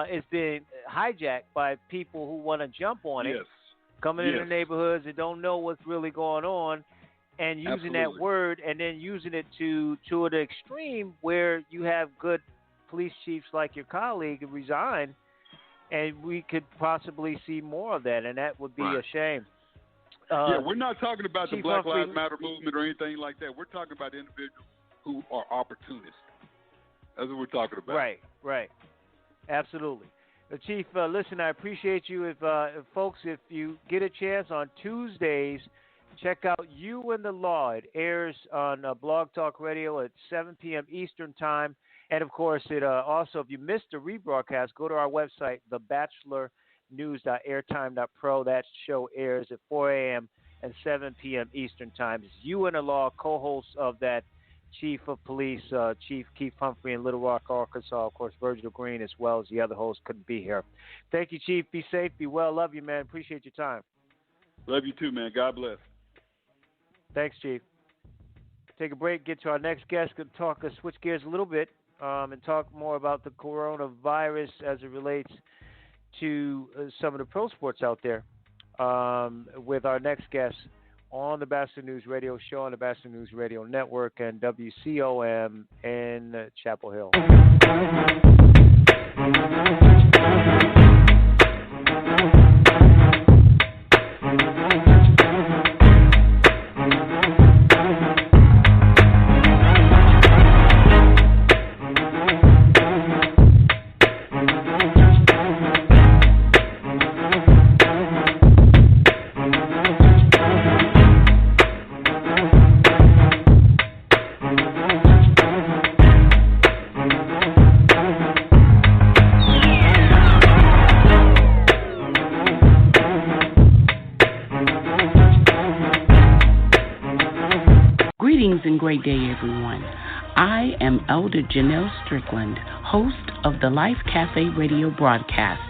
it's been hijacked by people who want to jump on it, coming in the neighborhoods and don't know what's really going on, and using that word and then using it to the extreme where you have good police chiefs like your colleague resign, and we could possibly see more of that, and that would be a shame. We're not talking about the Black Lives Matter movement or anything like that. We're talking about individuals who are opportunists. That's what we're talking about. Right. Absolutely. Chief, listen, I appreciate you. If folks, if you get a chance on Tuesdays, check out You and the Law. It airs on Blog Talk Radio at 7 p.m. Eastern Time. And, of course, it also, if you missed the rebroadcast, go to our website, thebatchelornews.airtime.pro. That show airs at 4 a.m. and 7 p.m. Eastern Time. It's You and the Law, co-hosts of that, Chief of Police, Chief Keith Humphrey in Little Rock, Arkansas. Of course, Virgil Green, as well as the other hosts, couldn't be here. Thank you, Chief. Be safe. Be well. Love you, man. Appreciate your time. Love you too, man. God bless. Thanks, Chief. Take a break. Get to our next guest. Going to switch gears a little bit and talk more about the coronavirus as it relates to some of the pro sports out there with our next guest on the Batchelor News Radio Show on the Batchelor News Radio Network and WCOM in Chapel Hill. Great day, everyone. I am Elder Janelle Strickland, host of the Life Cafe radio broadcast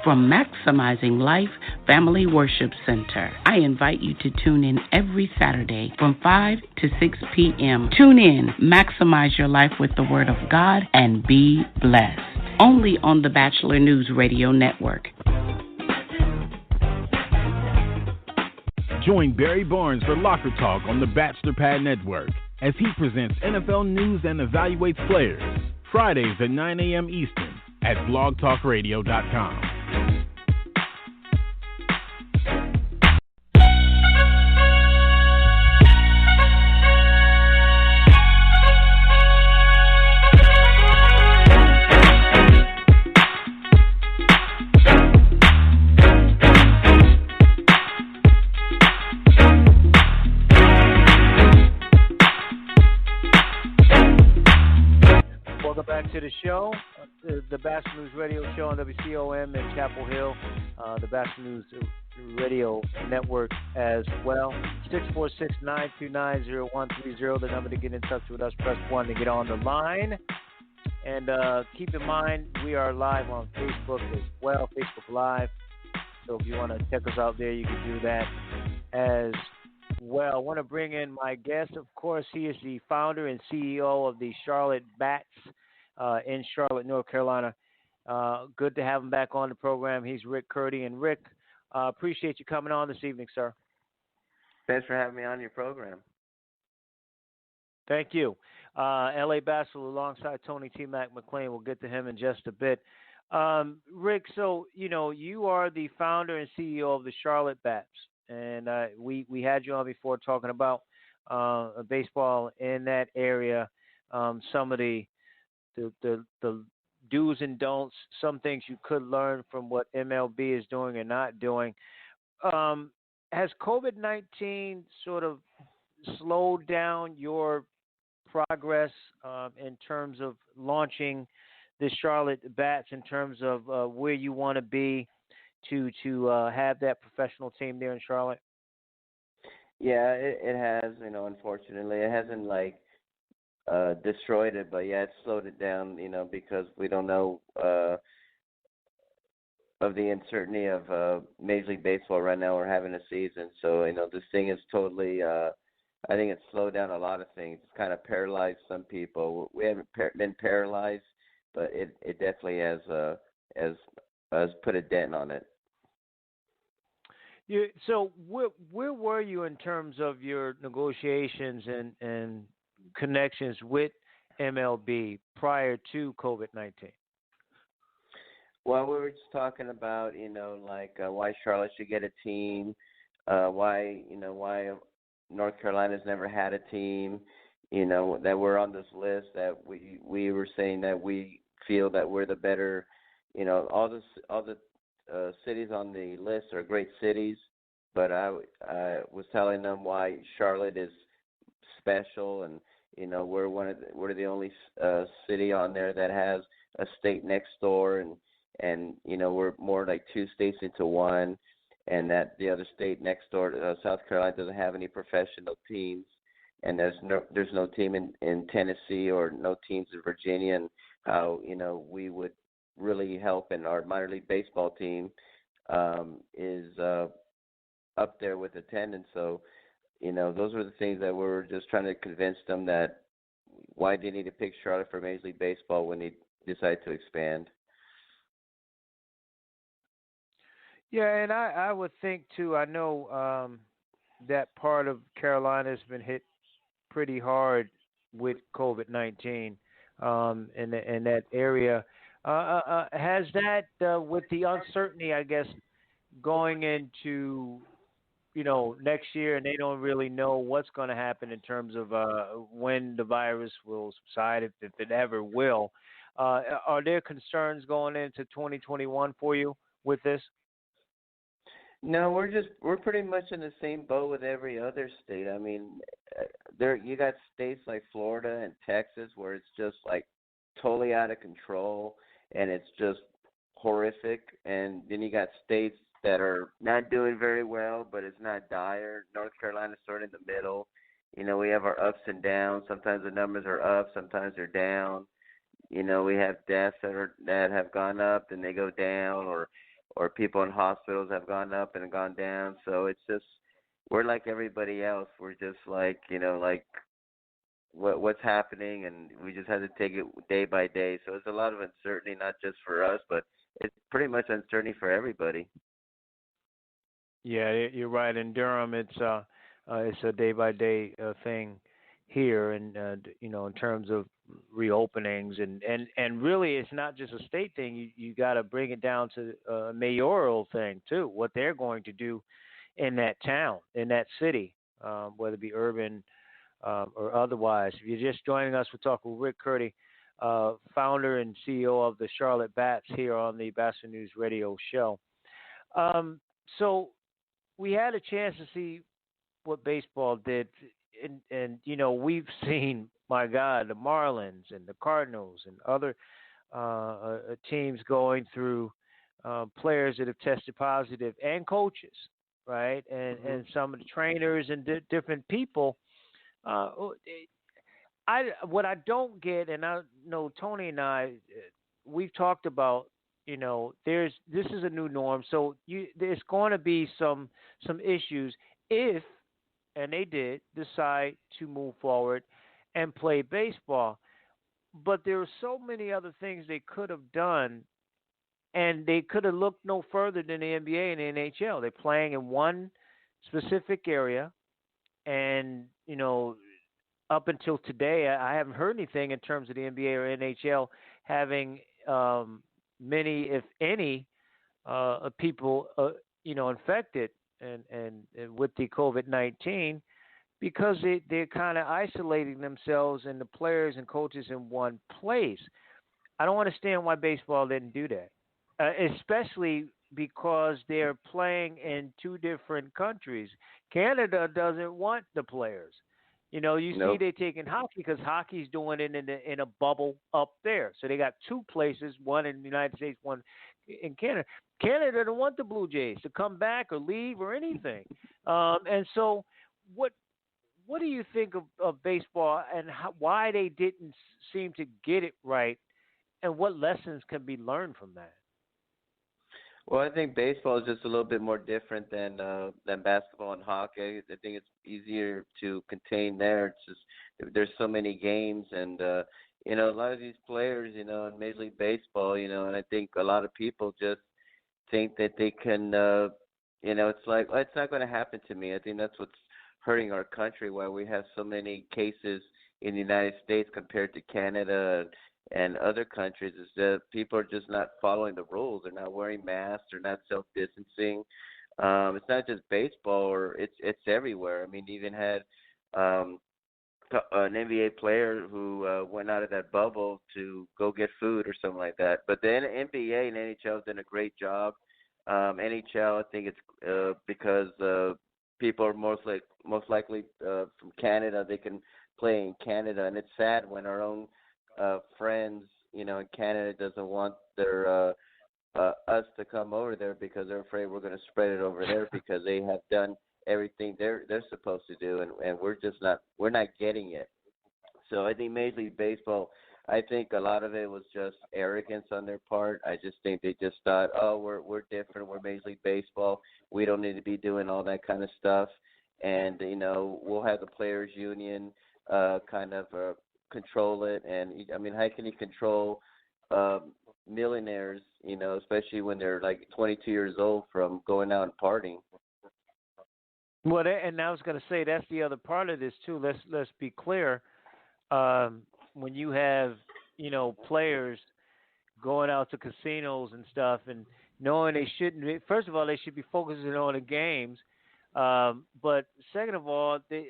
from Maximizing Life Family Worship Center. I invite you to tune in every Saturday from 5 to 6 p.m. Tune in, maximize your life with the Word of God, and be blessed. Only on the Batchelor News Radio Network. Join Barry Barnes for Locker Talk on the Batchelor Pad Network as he presents NFL news and evaluates players. Fridays at 9 a.m. Eastern at blogtalkradio.com. To the show, the Batchelor News Radio Show on WCOM in Chapel Hill, the Batchelor News Radio Network as well. 646-929-0130, the number to get in touch with us. Press 1 to get on the line. And keep in mind, we are live on Facebook as well, Facebook Live. So if you want to check us out there, you can do that as well. I want to bring in my guest. Of course, he is the founder and CEO of the Charlotte Bats in Charlotte, North Carolina. Good to have him back on the program. He's Rick Curdy. And Rick, appreciate you coming on this evening, sir. Thanks for having me on your program. Thank you. L.A. Batchelor alongside Tony T. Mac McLean. We'll get to him in just a bit. Rick, so, you are the founder and CEO of the Charlotte Bats. And we had you on before talking about baseball in that area. Some of the do's and don'ts, some things you could learn from what MLB is doing and not doing. Has COVID-19 sort of slowed down your progress in terms of launching the Charlotte Bats, in terms of where you want to be to have that professional team there in Charlotte? Yeah, it has. Unfortunately, it hasn't destroyed it, but yeah, it slowed it down. Because we don't know of the uncertainty of Major League Baseball right now. We're having a season, so this thing is totally. I think it's slowed down a lot of things. It's kind of paralyzed some people. We haven't been paralyzed, but it definitely has put a dent on it. So where were you in terms of your negotiations and connections with MLB prior to COVID-19? Well, we were just talking about, why Charlotte should get a team, why North Carolina's never had a team, that we're on this list, that we were saying that we feel that we're the better, all the cities on the list are great cities, but I was telling them why Charlotte is special, and we're the only city on there that has a state next door, and we're more like two states into one, and that the other state next door, South Carolina, doesn't have any professional teams, and there's no team in Tennessee or no teams in Virginia, and how we would really help, and our minor league baseball team is up there with attendance. So those were the things that we were just trying to convince them that why they need to pick Charlotte for Major League Baseball when they decide to expand. Yeah, and I would think too. I know that part of Carolina has been hit pretty hard with COVID-19 in that area. Has that, with the uncertainty, I guess, going into next year, and they don't really know what's going to happen in terms of when the virus will subside, if it ever will. Are there concerns going into 2021 for you with this? No, we're pretty much in the same boat with every other state. I mean, you got states like Florida and Texas where it's just like totally out of control and it's just horrific, and then you got states that are not doing very well, but it's not dire. North Carolina's sort of in the middle. We have our ups and downs. Sometimes the numbers are up, sometimes they're down. We have deaths that have gone up and they go down, or people in hospitals have gone up and gone down. So it's just, we're like everybody else. We're just like, what's happening, and we just have to take it day by day. So it's a lot of uncertainty, not just for us, but it's pretty much uncertainty for everybody. Yeah, you're right. In Durham, it's a day by day thing here, and in terms of reopenings, and really, it's not just a state thing. You got to bring it down to a mayoral thing too. What they're going to do in that town, in that city, whether it be urban or otherwise. If you're just joining us, we're talking with Rick Curdy, founder and CEO of the Charlotte Bats, here on the Batchelor News Radio Show. So we had a chance to see what baseball did, and we've seen, my God, the Marlins and the Cardinals and other teams going through players that have tested positive, and coaches, right, and some of the trainers and different people. What I don't get, and I know Tony and I, we've talked about, this is a new norm, so there's going to be some issues if, and they did, decide to move forward and play baseball. But there are so many other things they could have done, and they could have looked no further than the NBA and the NHL. They're playing in one specific area, and, up until today, I haven't heard anything in terms of the NBA or NHL having many, if any, people, infected and with the COVID-19. because they're kind of isolating themselves and the players and coaches in one place. I don't understand why baseball didn't do that, especially because they're playing in two different countries. Canada doesn't want the players. You know, you see Nope. they taking hockey because hockey's doing it in a bubble up there. So they got two places, one in the United States, one in Canada. Canada don't want the Blue Jays to come back or leave or anything. And so, what what do you think of baseball and why they didn't seem to get it right, and what lessons can be learned from that? Well, I think baseball is just a little bit more different than basketball and hockey. I think it's easier to contain there. It's just there's so many games, and a lot of these players, in Major League Baseball, and I think a lot of people just think that they can, it's like, oh, it's not going to happen to me. I think that's what's hurting our country, why we have so many cases in the United States compared to Canada and other countries, is that people are just not following the rules. They're not wearing masks. They're not self-distancing. It's not just baseball, or it's everywhere. I mean, even had an NBA player who went out of that bubble to go get food or something like that. But the NBA and NHL have done a great job. NHL, I think it's because people are most likely from Canada. They can play in Canada, and it's sad when our own friends, in Canada doesn't want their us to come over there because they're afraid we're going to spread it over there because they have done everything they're supposed to do, and we're not getting it. So I think Major League Baseball, I think a lot of it was just arrogance on their part. I just think they just thought, oh, we're different. We're Major League Baseball. We don't need to be doing all that kind of stuff. And we'll have the players' union kind of control it. And I mean, how can you control millionaires? Especially when they're like 22 years old, from going out and partying. Well, and I was going to say that's the other part of this too. Let's be clear. When you have players going out to casinos and stuff, and knowing they shouldn't be, first of all, they should be focusing on the games. But second of all, they're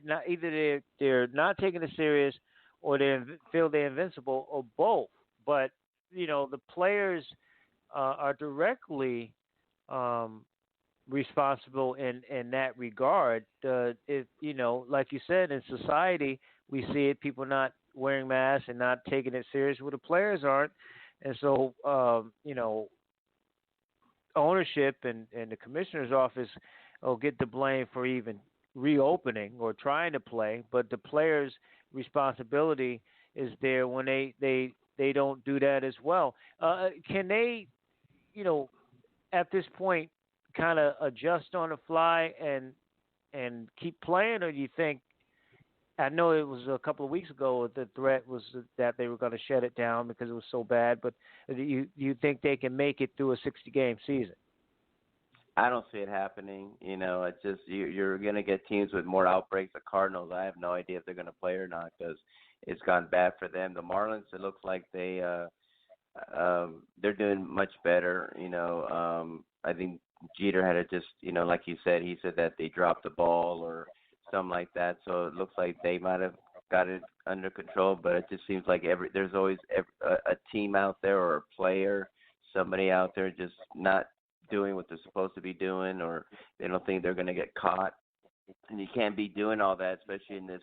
not, either they're not taking it serious, or they feel they're invincible, or both. But the players are directly responsible in that regard. If like you said, in society we see it, people not wearing masks and not taking it serious. Well, the players aren't, and so ownership and the commissioner's office will get the blame for even reopening or trying to play. But the players' responsibility is there when they don't do that as well. Can they, at this point, kind of adjust on the fly and keep playing, or do you think? I know it was a couple of weeks ago the threat was that they were going to shut it down because it was so bad, but do you think they can make it through a 60-game season? I don't see it happening. It's just you're going to get teams with more outbreaks. The Cardinals, I have no idea if they're going to play or not because it's gone bad for them. The Marlins, it looks like they're doing much better. I think Jeter had to just, like he said that they dropped the ball or something like that. So it looks like they might have got it under control, but it just seems like there's always a team out there or a player, somebody out there just not doing what they're supposed to be doing, or they don't think they're going to get caught. And you can't be doing all that, especially in this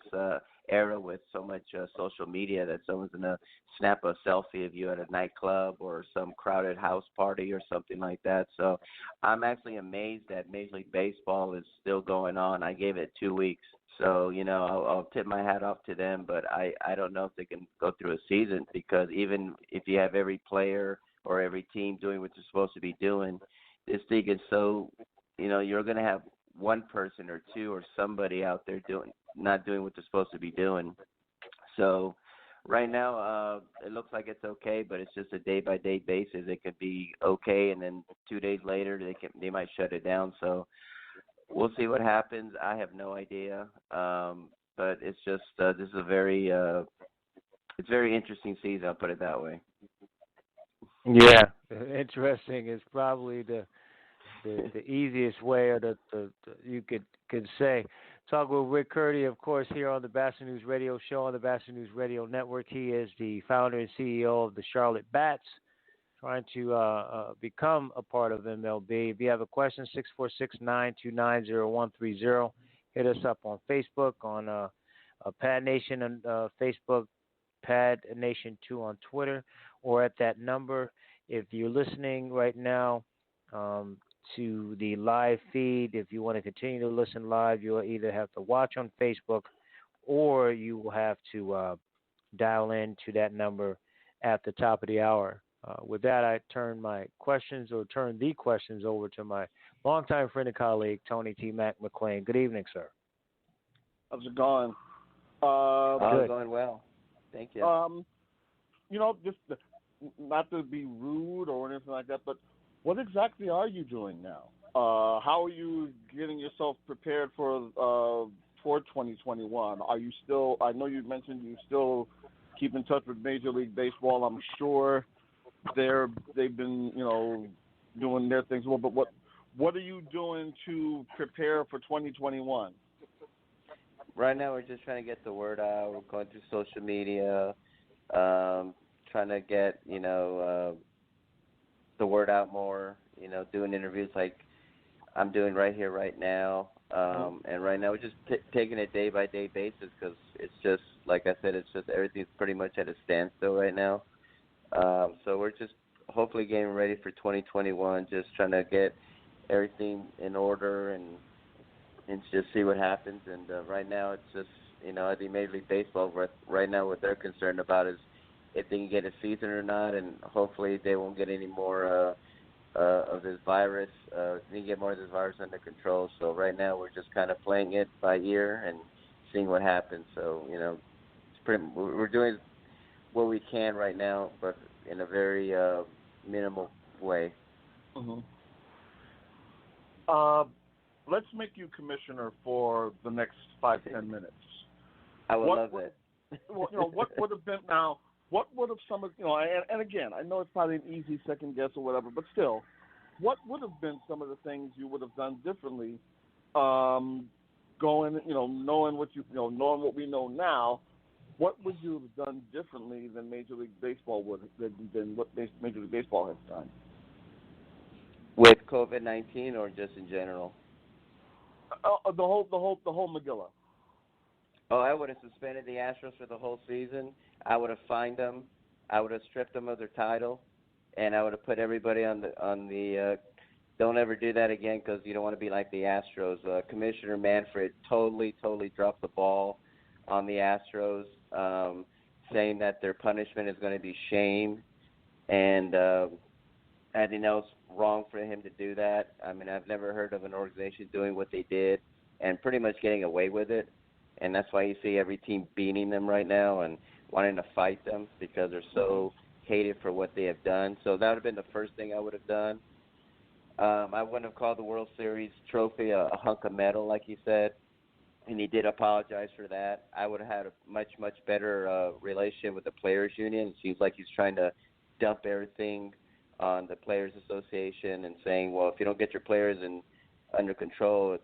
era with so much social media, that someone's going to snap a selfie of you at a nightclub or some crowded house party or something like that. So I'm actually amazed that Major League Baseball is still going on. I gave it 2 weeks. So, I'll tip my hat off to them, but I don't know if they can go through a season, because even if you have every player or every team doing what they're supposed to be doing, this league is so, you're going to have one person or two or somebody out there not doing what they're supposed to be doing. So right now it looks like it's okay, but it's just a day-by-day basis. It could be okay, and then 2 days later they might shut it down. So we'll see what happens. I have no idea, but it's just this is a very interesting season. I'll put it that way. Yeah, interesting is probably the easiest way, or the you could say. Talk with Rick Curdy, of course, here on the Batchelor News Radio Show on the Batchelor News Radio Network. He is the founder and CEO of the Charlotte Bats, trying to become a part of MLB. If you have a question, 646-929-0130. Hit us up on Facebook, on Pad Nation on Facebook, Pad Nation 2 on Twitter, or at that number. If you're listening right now to the live feed, if you want to continue to listen live, you'll either have to watch on Facebook or you will have to dial in to that number at the top of the hour. With that, I turn the questions over to my longtime friend and colleague, Tony T. Mac McLean. Good evening, sir. How's it going? Good. Going well. Thank you. Just not to be rude or anything like that, but what exactly are you doing now? How are you getting yourself prepared for 2021? Are you still? I know you mentioned you still keep in touch with Major League Baseball. I'm sure they've been doing their things. Well, but what are you doing to prepare for 2021? Right now, we're just trying to get the word out. We're going through social media, trying to get, the word out more, doing interviews like I'm doing right here, right now. And right now, we're just taking it day-by-day basis because it's just, like I said, it's just everything's pretty much at a standstill right now. So we're just hopefully getting ready for 2021, just trying to get everything in order and just see what happens. And right now it's just, I think Major League Baseball right now what they're concerned about is if they can get a season or not, and hopefully they won't get any more of this virus. They can get more of this virus under control. So right now we're just kind of playing it by ear and seeing what happens. So, we're doing what we can right now, but in a very minimal way. Mm-hmm. Let's make you commissioner for the next 5-10 minutes. I would love that. What would have been now? What would have some of and again, I know it's probably an easy second guess or whatever, but still, what would have been some of the things you would have done differently? Knowing knowing what we know now, what would you have done differently than Major League Baseball than what Major League Baseball has done? With COVID-19 or just in general? The whole Megillah. Oh, I would have suspended the Astros for the whole season. I would have fined them. I would have stripped them of their title, and I would have put everybody on the. Don't ever do that again because you don't want to be like the Astros. Commissioner Manfred totally dropped the ball on the Astros, saying that their punishment is going to be shame, and I think that was wrong for him to do that. I mean, I've never heard of an organization doing what they did and pretty much getting away with it. And that's why you see every team beating them right now and wanting to fight them because they're so hated for what they have done. So that would have been the first thing I would have done. I wouldn't have called the World Series trophy a hunk of metal, like he said, and he did apologize for that. I would have had a much better relationship with the Players Union. It seems like he's trying to dump everything on the Players Association and saying, well, if you don't get your players under control,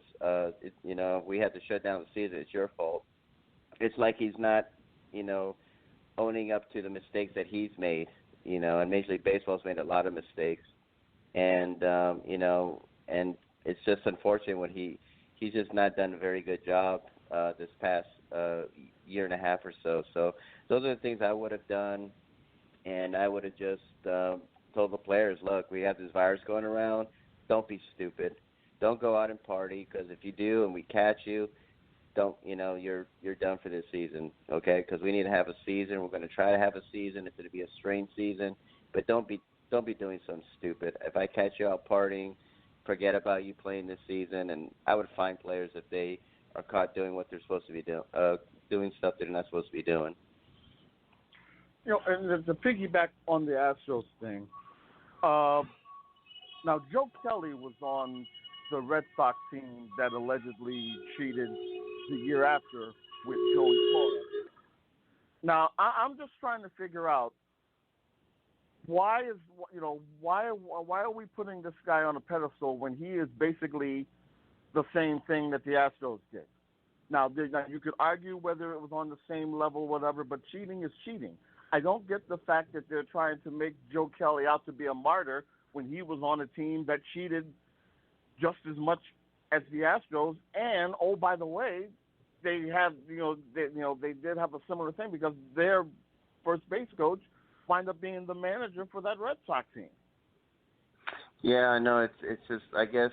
we had to shut down the season. It's your fault. It's like he's not, owning up to the mistakes that he's made, and Major League Baseball's made a lot of mistakes. And, and it's just unfortunate when he's just not done a very good job this past year and a half or so. So those are the things I would have done, and I would have just told the players, look, we have this virus going around. Don't be stupid. Don't go out and party because if you do and we catch you, you're done for this season, okay? Because we need to have a season. We're going to try to have a season. It's going to be a strange season, but don't be doing something stupid. If I catch you out partying, forget about you playing this season. And I would fine players if they are caught doing what they're supposed to be doing, doing stuff they're not supposed to be doing. And to piggyback on the Astros thing, now Joe Kelly was on the Red Sox team that allegedly cheated the year after with Joey Flores. Now I'm just trying to figure out why are we putting this guy on a pedestal when he is basically the same thing that the Astros did? Now you could argue whether it was on the same level, whatever, but cheating is cheating. I don't get the fact that they're trying to make Joe Kelly out to be a martyr when he was on a team that cheated just as much as the Astros. And oh, by the way, they have they did have a similar thing because their first base coach wound up being the manager for that Red Sox team. Yeah, I know. It's just, I guess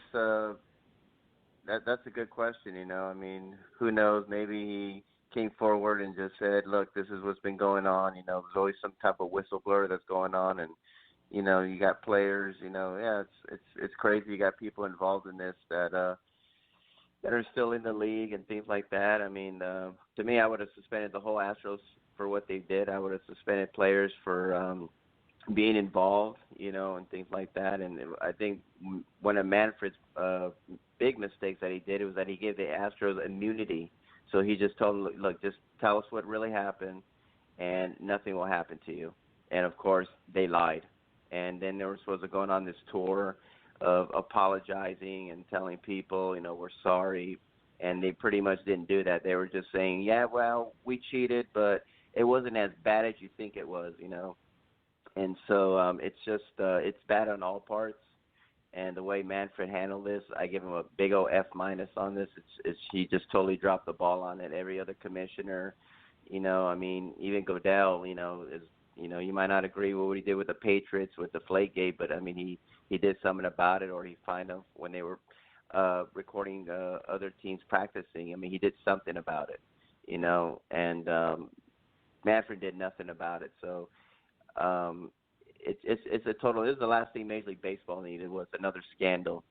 that's a good question. I mean, who knows? Maybe he came forward and just said, "Look, this is what's been going on." There's always some type of whistleblower that's going on, and you got players. Yeah, it's crazy. You got people involved in this that are still in the league and things like that. I mean, to me, I would have suspended the whole Astros for what they did. I would have suspended players for being involved, and things like that. And I think one of Manfred's big mistakes that he did was that he gave the Astros immunity. So he just told them, look, just tell us what really happened, and nothing will happen to you. And, of course, they lied. And then they were supposed to go on this tour of apologizing and telling people, we're sorry. And they pretty much didn't do that. They were just saying, yeah, well, we cheated, but it wasn't as bad as you think it was, And so it's just it's bad on all parts. And the way Manfred handled this, I give him a big old F- on this. He just totally dropped the ball on it. Every other commissioner, I mean, even Goodell, is, you might not agree with what he did with the Patriots with the Flakegate, but I mean, he did something about it, or he fined them when they were recording other teams practicing. I mean, he did something about it, and Manfred did nothing about it. So it's a total. This is the last thing Major League Baseball needed was another scandal.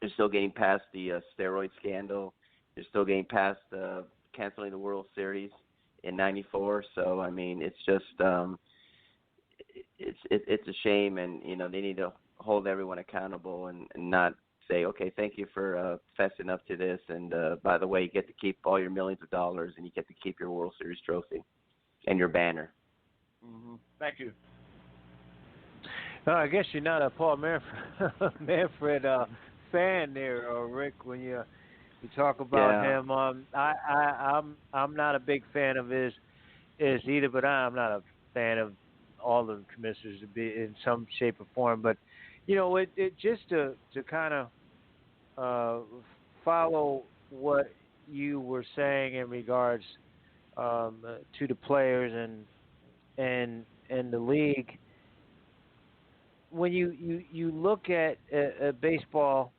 They're still getting past the steroid scandal. They're still getting past canceling the World Series in '94. So I mean, it's just it's a shame, and they need to hold everyone accountable and not say, okay, thank you for fessing up to this, and by the way, you get to keep all your millions of dollars, and you get to keep your World Series trophy and your banner. Mm-hmm. Thank you. I guess you're not a Paul Manfred fan there, Rick. When you talk about him, I'm not a big fan of his either. But I'm not a fan of all the commissioners to be in some shape or form. But it just to kind of follow what you were saying in regards to the players and the league. When you look at baseball,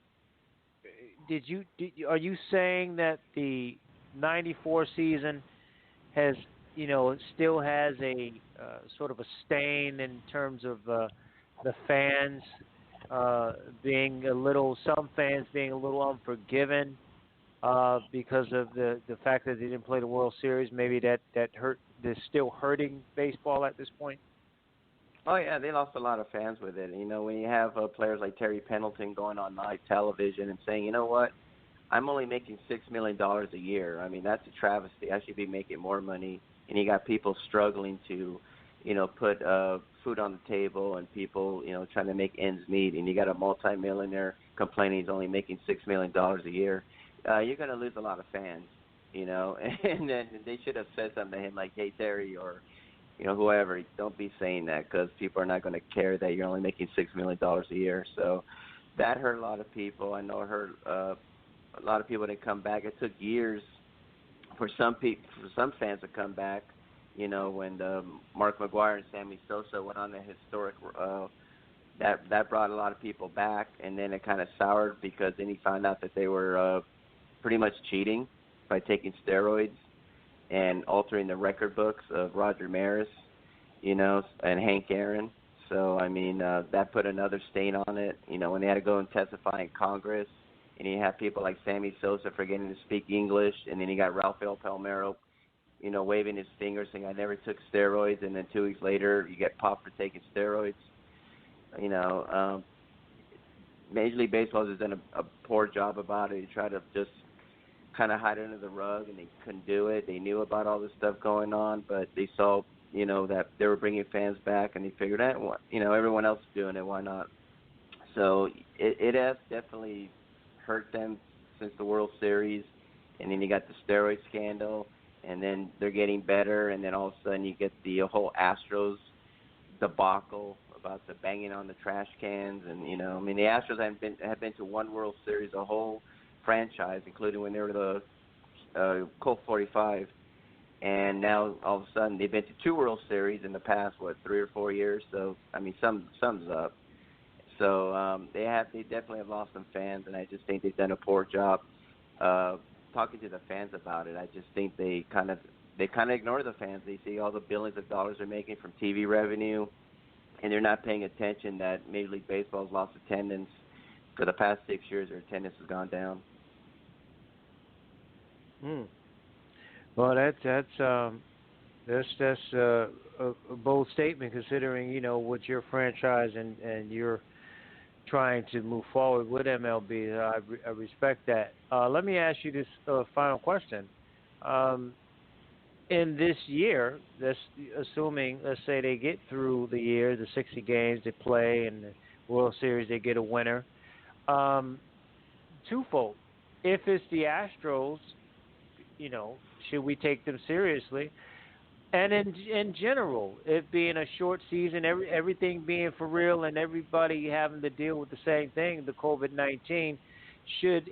are you saying that the '94 season has still has a sort of a stain in terms of the fans some fans being a little unforgiven because of the fact that they didn't play the World Series? Maybe that hurt. They're still hurting baseball at this point. Oh, yeah, they lost a lot of fans with it. When you have players like Terry Pendleton going on live television and saying, you know what, I'm only making $6 million a year. I mean, that's a travesty. I should be making more money. And you got people struggling to, put food on the table, and people, trying to make ends meet. And you got a multimillionaire complaining he's only making $6 million a year. You're going to lose a lot of fans, And then they should have said something to him like, hey, Terry, or whoever, don't be saying that, because people are not going to care that you're only making $6 million a year. So that hurt a lot of people. I know it hurt a lot of people didn't come back. It took years for some fans to come back. When Mark McGwire and Sammy Sosa went on the historic, that brought a lot of people back, and then it kind of soured because then he found out that they were pretty much cheating by taking steroids and altering the record books of Roger Maris, and Hank Aaron. So, I mean, that put another stain on it. When they had to go and testify in Congress, and you have people like Sammy Sosa forgetting to speak English, and then you got Rafael Palmeiro, waving his finger saying, I never took steroids, and then 2 weeks later you get popped for taking steroids. Major League Baseball has done a poor job about it. They try to just kind of hide under the rug, and they couldn't do it. They knew about all this stuff going on, but they saw, that they were bringing fans back, and they figured out, everyone else is doing it, why not? So it has definitely hurt them since the World Series, and then you got the steroid scandal, and then they're getting better, and then all of a sudden you get the whole Astros debacle about the banging on the trash cans, and the Astros have been to one World Series, a whole franchise, including when they were the Colt 45, and now all of a sudden they've been to two World Series in the past 3 or 4 years. So sums up. So they definitely have lost some fans, and I just think they've done a poor job talking to the fans about it. I just think they kind of ignore the fans. They see all the billions of dollars they're making from TV revenue, and they're not paying attention that Major League Baseball has lost attendance. For the past 6 years, their attendance has gone down. Well, that's a bold statement, considering what your franchise and you're trying to move forward with MLB. I respect that. Let me ask you this final question. In this year, assuming, let's say they get through the year, the 60 games they play, and the World Series, they get a winner. Twofold. If it's the Astros, should we take them seriously? And in general, it being a short season, everything being for real, and everybody having to deal with the same thing, the COVID-19, should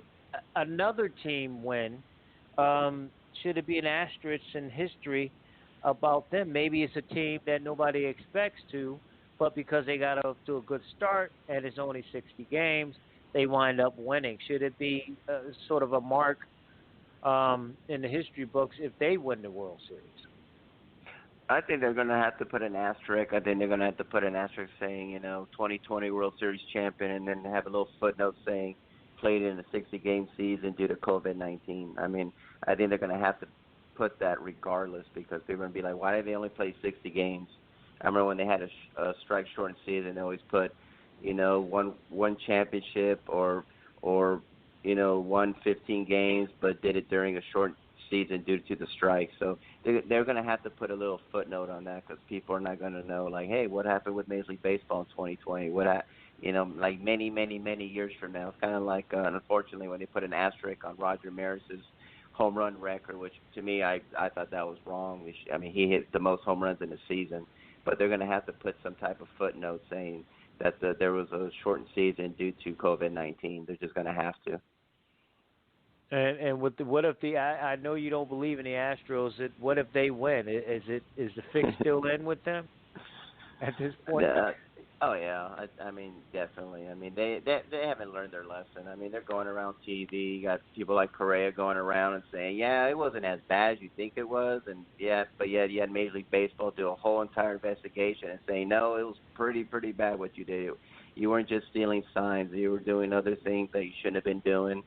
another team win? Should it be an asterisk in history about them? Maybe it's a team that nobody expects to, but because they got off to a good start and it's only 60 games, they wind up winning. Should it be sort of a mark in the history books if they win the World Series? I think they're going to have to put an asterisk. I think they're going to have to put an asterisk saying, 2020 World Series champion, and then have a little footnote saying played in a 60-game season due to COVID-19. I mean, I think they're going to have to put that regardless, because they're going to be like, why did they only play 60 games? I remember when they had a strike-shortened season, they always put, one championship or won 15 games, but did it during a short season due to the strike. So they're going to have to put a little footnote on that, because people are not going to know, like, hey, what happened with Major League Baseball in 2020? Like many, many, many years from now. It's kind of like, unfortunately, when they put an asterisk on Roger Maris's home run record, which to me, I thought that was wrong. He hit the most home runs in the season, but they're going to have to put some type of footnote saying that there was a shortened season due to COVID-19. They're just going to have to. And what if I know you don't believe in the Astros. What if they win? Is the fix still in with them at this point? Oh yeah, definitely. They haven't learned their lesson. They're going around TV. You got people like Correa going around and saying, yeah, it wasn't as bad as you think it was, but you had Major League Baseball do a whole entire investigation and saying, no, it was pretty bad what you did. You weren't just stealing signs. You were doing other things that you shouldn't have been doing.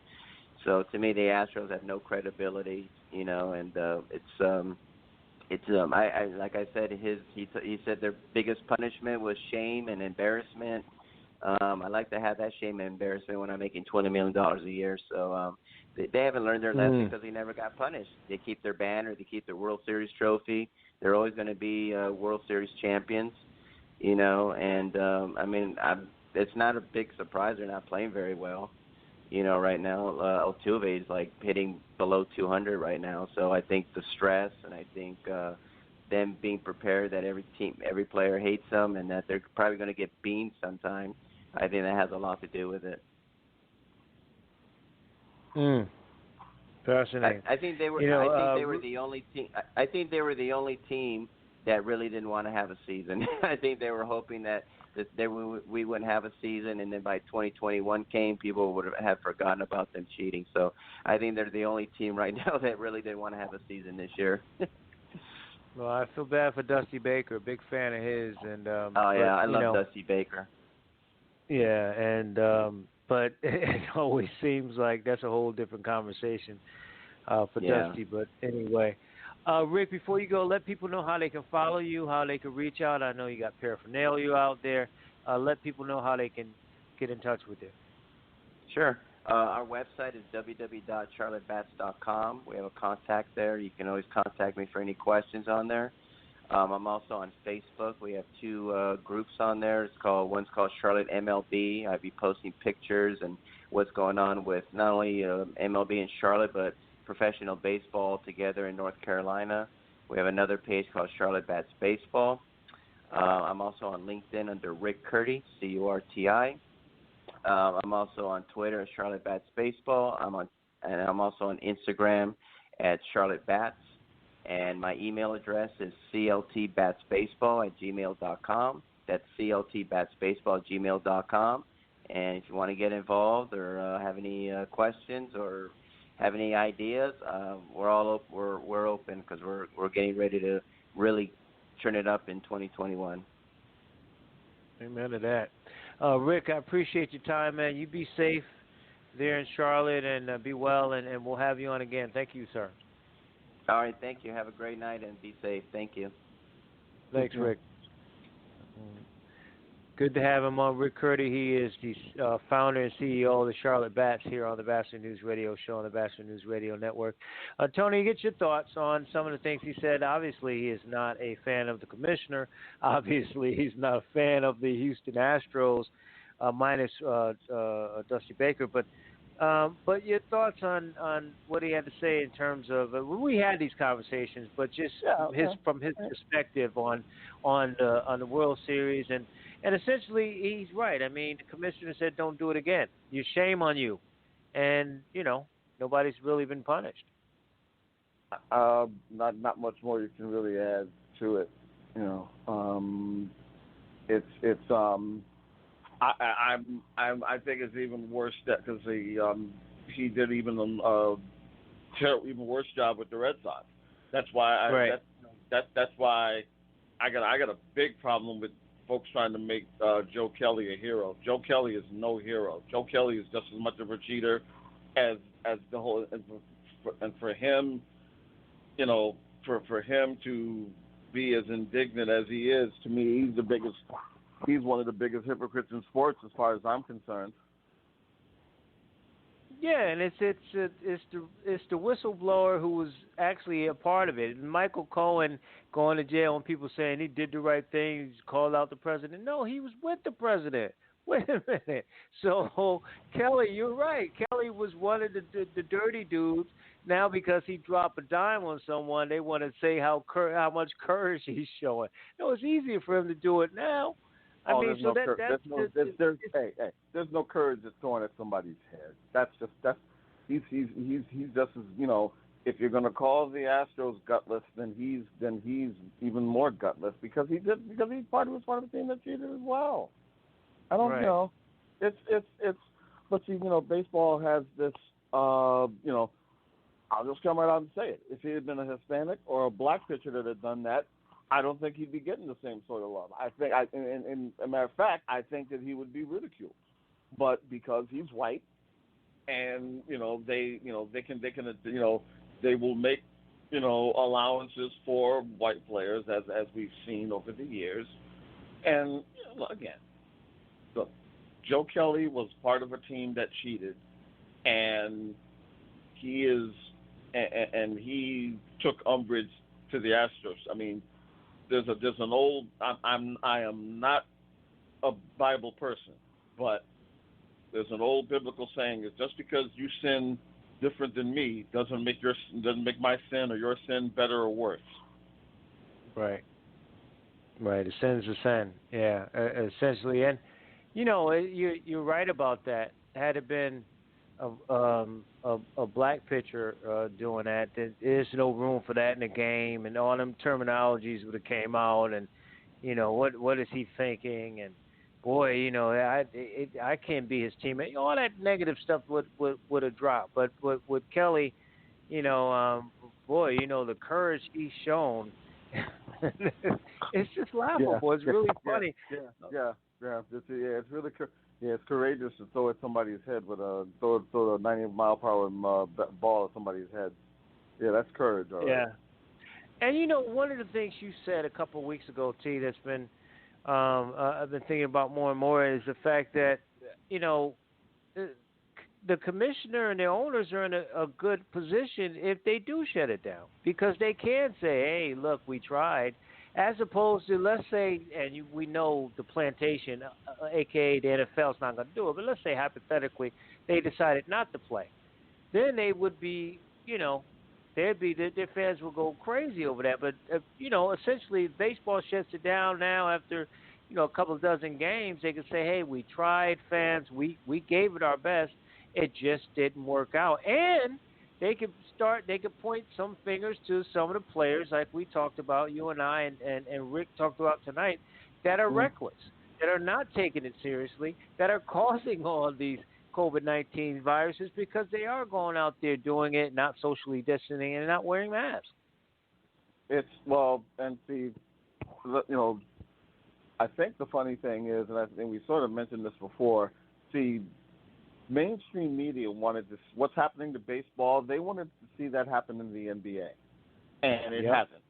So to me, the Astros have no credibility, and like I said, he said their biggest punishment was shame and embarrassment. I like to have that shame and embarrassment when I'm making $20 million a year. So they haven't learned their lesson because they never got punished. They keep their banner, they keep their World Series trophy. They're always going to be World Series champions, and it's not a big surprise they're not playing very well. Right now, Altuve is like hitting below 200 right now. So I think the stress, and I think them being prepared that every player hates them, and that they're probably going to get beamed sometime, I think that has a lot to do with it. Fascinating. I think they were. I think they were the only team. I think they were the only team that really didn't want to have a season. I think they were hoping that we wouldn't have a season, and then by 2021 came, people would have forgotten about them cheating. So I think they're the only team right now that really didn't want to have a season this year. Well, I feel bad for Dusty Baker, big fan of his, and I love Dusty Baker. Yeah, and but it always seems like that's a whole different conversation for Dusty. But anyway. Rick, before you go, let people know how they can follow you, how they can reach out. I know you got paraphernalia out there. Let people know how they can get in touch with you. Sure. Our website is www.charlottebats.com. We have a contact there. You can always contact me for any questions on there. I'm also on Facebook. We have two groups on there. One's called Charlotte MLB. I'll be posting pictures and what's going on with not only MLB in Charlotte, but professional baseball together in North Carolina. We have another page called Charlotte Bats Baseball. I'm also on LinkedIn under Rick Curti, Curti. I'm also on Twitter at Charlotte Bats Baseball. I'm also on Instagram at Charlotte Bats. And my email address is cltbatsbaseball@gmail.com. That's cltbatsbaseball@gmail.com. And if you want to get involved or have any questions or have any ideas, we're open because we're getting ready to really turn it up in 2021. Amen to that. Rick, I appreciate your time, man. You be safe there in Charlotte and be well, and we'll have you on again. Thank you, sir. All right, thank you. Have a great night and be safe. Thank you. Thanks, Rick. Good to have him on. Rick Curti, he is the founder and CEO of the Charlotte Bats here on the Batchelor News Radio Show on the Batchelor News Radio Network. Tony, get your thoughts on some of the things he said. Obviously, he is not a fan of the commissioner. Obviously, he's not a fan of the Houston Astros, minus Dusty Baker. But your thoughts on what he had to say in terms of we had these conversations, but just from his perspective on the World Series and essentially he's right. I mean, the commissioner said don't do it again. Shame on you, and nobody's really been punished. Not much more you can really add to it. I think it's even worse because he did even even worse job with the Red Sox. That's why that's why I got a big problem with folks trying to make Joe Kelly a hero. Joe Kelly is no hero. Joe Kelly is just as much of a cheater as the whole. And for him, for him to be as indignant as he is, to me, he's one of the biggest hypocrites in sports as far as I'm concerned. Yeah, and it's the whistleblower who was actually a part of it. And Michael Cohen going to jail and people saying he did the right thing, he called out the president. No, he was with the president. Wait a minute. So Kelly, you're right. Kelly was one of the dirty dudes. Now because he dropped a dime on someone, they want to say how much courage he's showing. No, it's easier for him to do it now. There's no courage that's throwing at somebody's head. He's just as if you're going to call the Astros gutless, then he's even more gutless because he was part of the team that cheated as well. I don't but baseball has this I'll just come right out and say it. If he had been a Hispanic or a black pitcher that had done that, I don't think he'd be getting the same sort of love. I think, in a matter of fact, I think that he would be ridiculed. But because he's white, and they will make allowances for white players as we've seen over the years. And again, look, Joe Kelly was part of a team that cheated, and he took umbrage to the Astros. I mean, there's an old. I am not a Bible person, but there's an old biblical saying: is just because you sin different than me doesn't make my sin or your sin better or worse. Right. A sin's a sin. Yeah, essentially, and you're right about that. Had it been a black pitcher doing that, there's no room for that in the game, and all them terminologies would have came out, and what is he thinking, and boy, I can't be his teammate. All that negative stuff would have dropped, but with Kelly, the courage he's shown, it's just laughable. It's really funny. Yeah. It's really it's courageous to throw at somebody's head with throw a 90-mile-per-hour ball at somebody's head. Yeah, that's courage. All right. Yeah. And one of the things you said a couple of weeks ago, T, that's been I've been thinking about more and more is the fact that the commissioner and the owners are in a good position if they do shut it down, because they can say, hey, look, we tried. As opposed to, let's say, and we know the plantation, a.k.a. the NFL, is not going to do it, but let's say hypothetically they decided not to play. Then they would be their fans will go crazy over that. But essentially, baseball shuts it down now after a couple of dozen games. They can say, "Hey, we tried, fans. We gave it our best. It just didn't work out." And they could point some fingers to some of the players, like we talked about, you and I and Rick talked about tonight, that are reckless, that are not taking it seriously, that are causing all these COVID-19 viruses because they are going out there doing it, not socially distancing and not wearing masks. And see, I think the funny thing is, and I think we sort of mentioned this before, see, mainstream media wanted this. What's happening to baseball? They wanted to see that happen in the NBA, and it hasn't.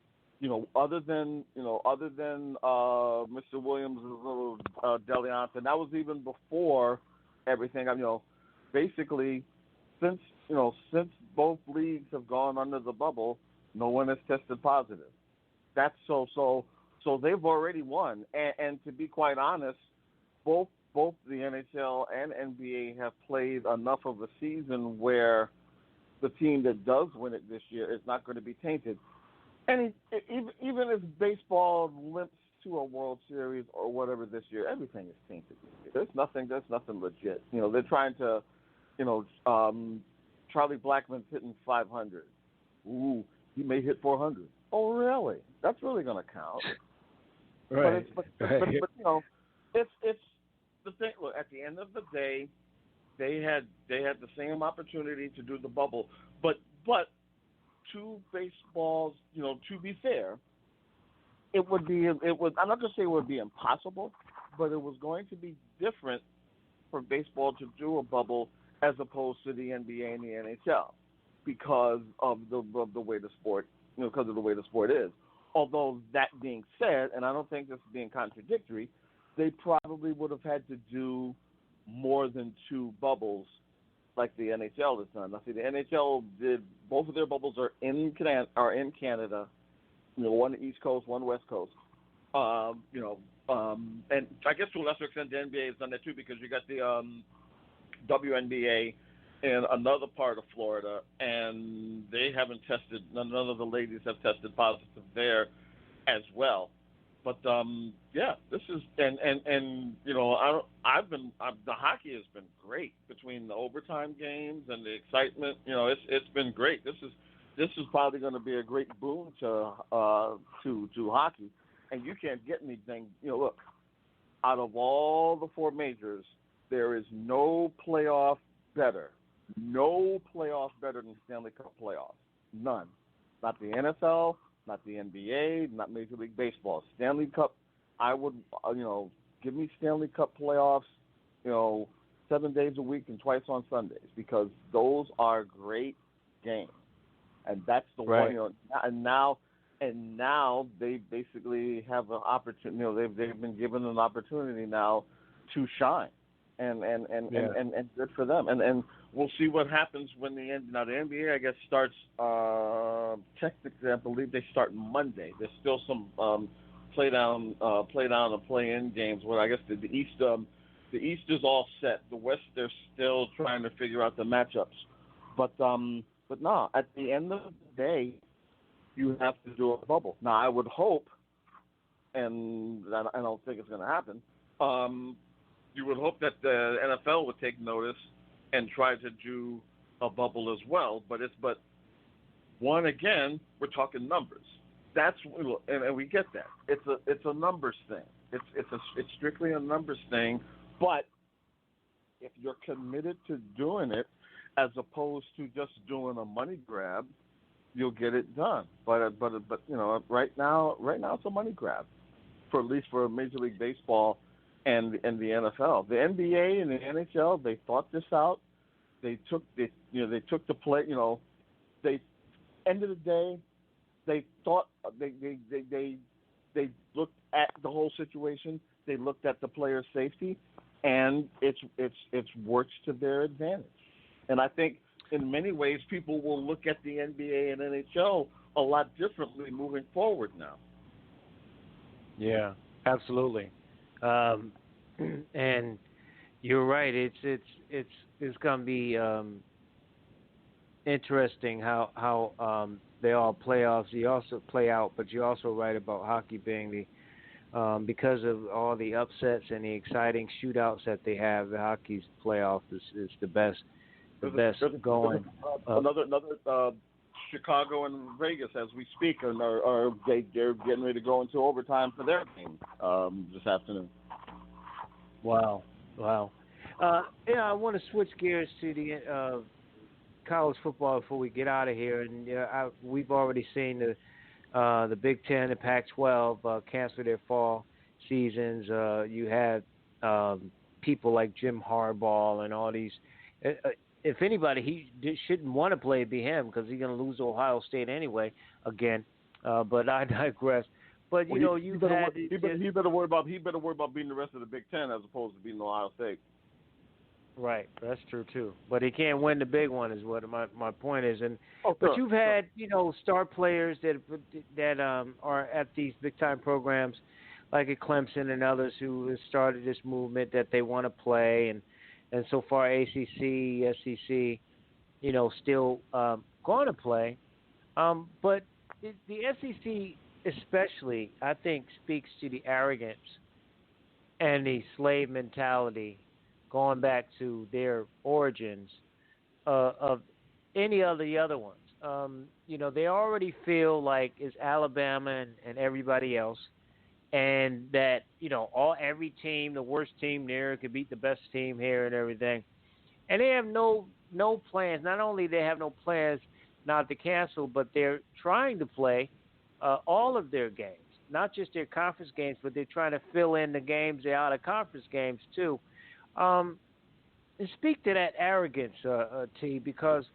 Other than Mr. Williams' little dalliance, and that was even before everything. Basically, since both leagues have gone under the bubble, no one has tested positive. That's so they've already won, and to be quite honest, both the NHL and NBA have played enough of a season where the team that does win it this year is not going to be tainted. And even if baseball limps to a World Series or whatever this year, everything is tainted. There's nothing legit. They're trying to, Charlie Blackmon's hitting 500. Ooh, he may hit 400. Oh, really? That's really going to count. Right. But it's the thing. Look, at the end of the day, they had the same opportunity to do the bubble, but two baseballs. To be fair, it would. I'm not going to say it would be impossible, but it was going to be different for baseball to do a bubble as opposed to the NBA and the NHL because of the way the sport, because of the way the sport is. Although that being said, and I don't think this is being contradictory, they probably would have had to do more than two bubbles like the NHL has done. Now, see, the NHL did both of their bubbles are in Canada. One East Coast, one West Coast. And I guess to a lesser extent, the NBA has done that too because you got the WNBA in another part of Florida, and they haven't tested. None of the ladies have tested positive there as well. But this is the hockey has been great between the overtime games and the excitement. It's been great. This is probably going to be a great boon to hockey, and you can't get anything. Look, out of all the four majors, there is no playoff better than Stanley Cup playoffs. None. Not the NFL, not the NBA, not Major League Baseball. Stanley Cup, I would, give me Stanley Cup playoffs, 7 days a week and twice on Sundays because those are great games. And that's the one, and now they basically have an opportunity, they've been given an opportunity now to shine. And good for them. And we'll see what happens when the NBA, I guess, starts technically, I believe they start Monday. There's still some play down and play in games where I guess the East is all set. The West, they're still trying to figure out the matchups. But no, at the end of the day, you have to do a bubble. Now I would hope, and I don't think it's going to happen. You would hope that the NFL would take notice and try to do a bubble as well. But one again, we're talking numbers. That's and we get that. It's a numbers thing. It's strictly a numbers thing. But if you're committed to doing it, as opposed to just doing a money grab, you'll get it done. But right now it's a money grab, for at least for Major League Baseball. And the NFL, the NBA and the NHL, they thought this out. They took the play. They end of the day, they thought they looked at the whole situation. They looked at the player's safety, and it's worked to their advantage. And I think in many ways, people will look at the NBA and NHL a lot differently moving forward now. Yeah, absolutely. And you're right. It's going to be interesting how they all playoffs. You also play out, but you're also right about hockey being the because of all the upsets and the exciting shootouts that they have. The hockey's playoff is the best going. Another Chicago and Vegas as we speak they're getting ready to go into overtime for their game this afternoon. Wow. I want to switch gears to the college football before we get out of here, and we've already seen the Big Ten and Pac-12 cancel their fall seasons. You had people like Jim Harbaugh and all these. If anybody, he shouldn't want to play, be him, because he's going to lose to Ohio State anyway again. But I digress. But he better worry about beating the rest of the Big Ten as opposed to beating Ohio State. Right, that's true too. But he can't win the big one, is what my point is. And but you've had star players that are at these big time programs, like at Clemson and others, who have started this movement that they want to play, and so far ACC, SEC, still going to play. But the SEC especially, I think, speaks to the arrogance and the slave mentality going back to their origins of any of the other ones. They already feel like it's Alabama and everybody else, and that every team, the worst team there, could beat the best team here and everything. And they have no plans. Not only they have no plans not to cancel, but they're trying to play all of their games, not just their conference games, but they're trying to fill in the games, the out-of-conference games too. And speak to that arrogance, T, because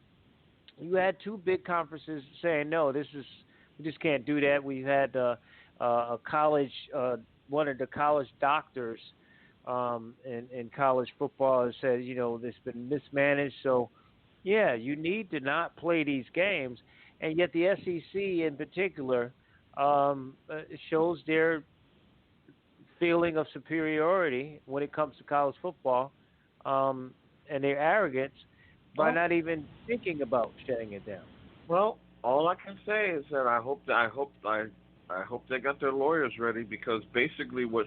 you had two big conferences saying, no, we just can't do that. We had a college, one of the college doctors in college football has said, it's been mismanaged. So, yeah, you need to not play these games. And yet the SEC in particular shows their feeling of superiority when it comes to college football, and their arrogance by not even thinking about shutting it down. Well, all I can say is that I hope they got their lawyers ready, because basically what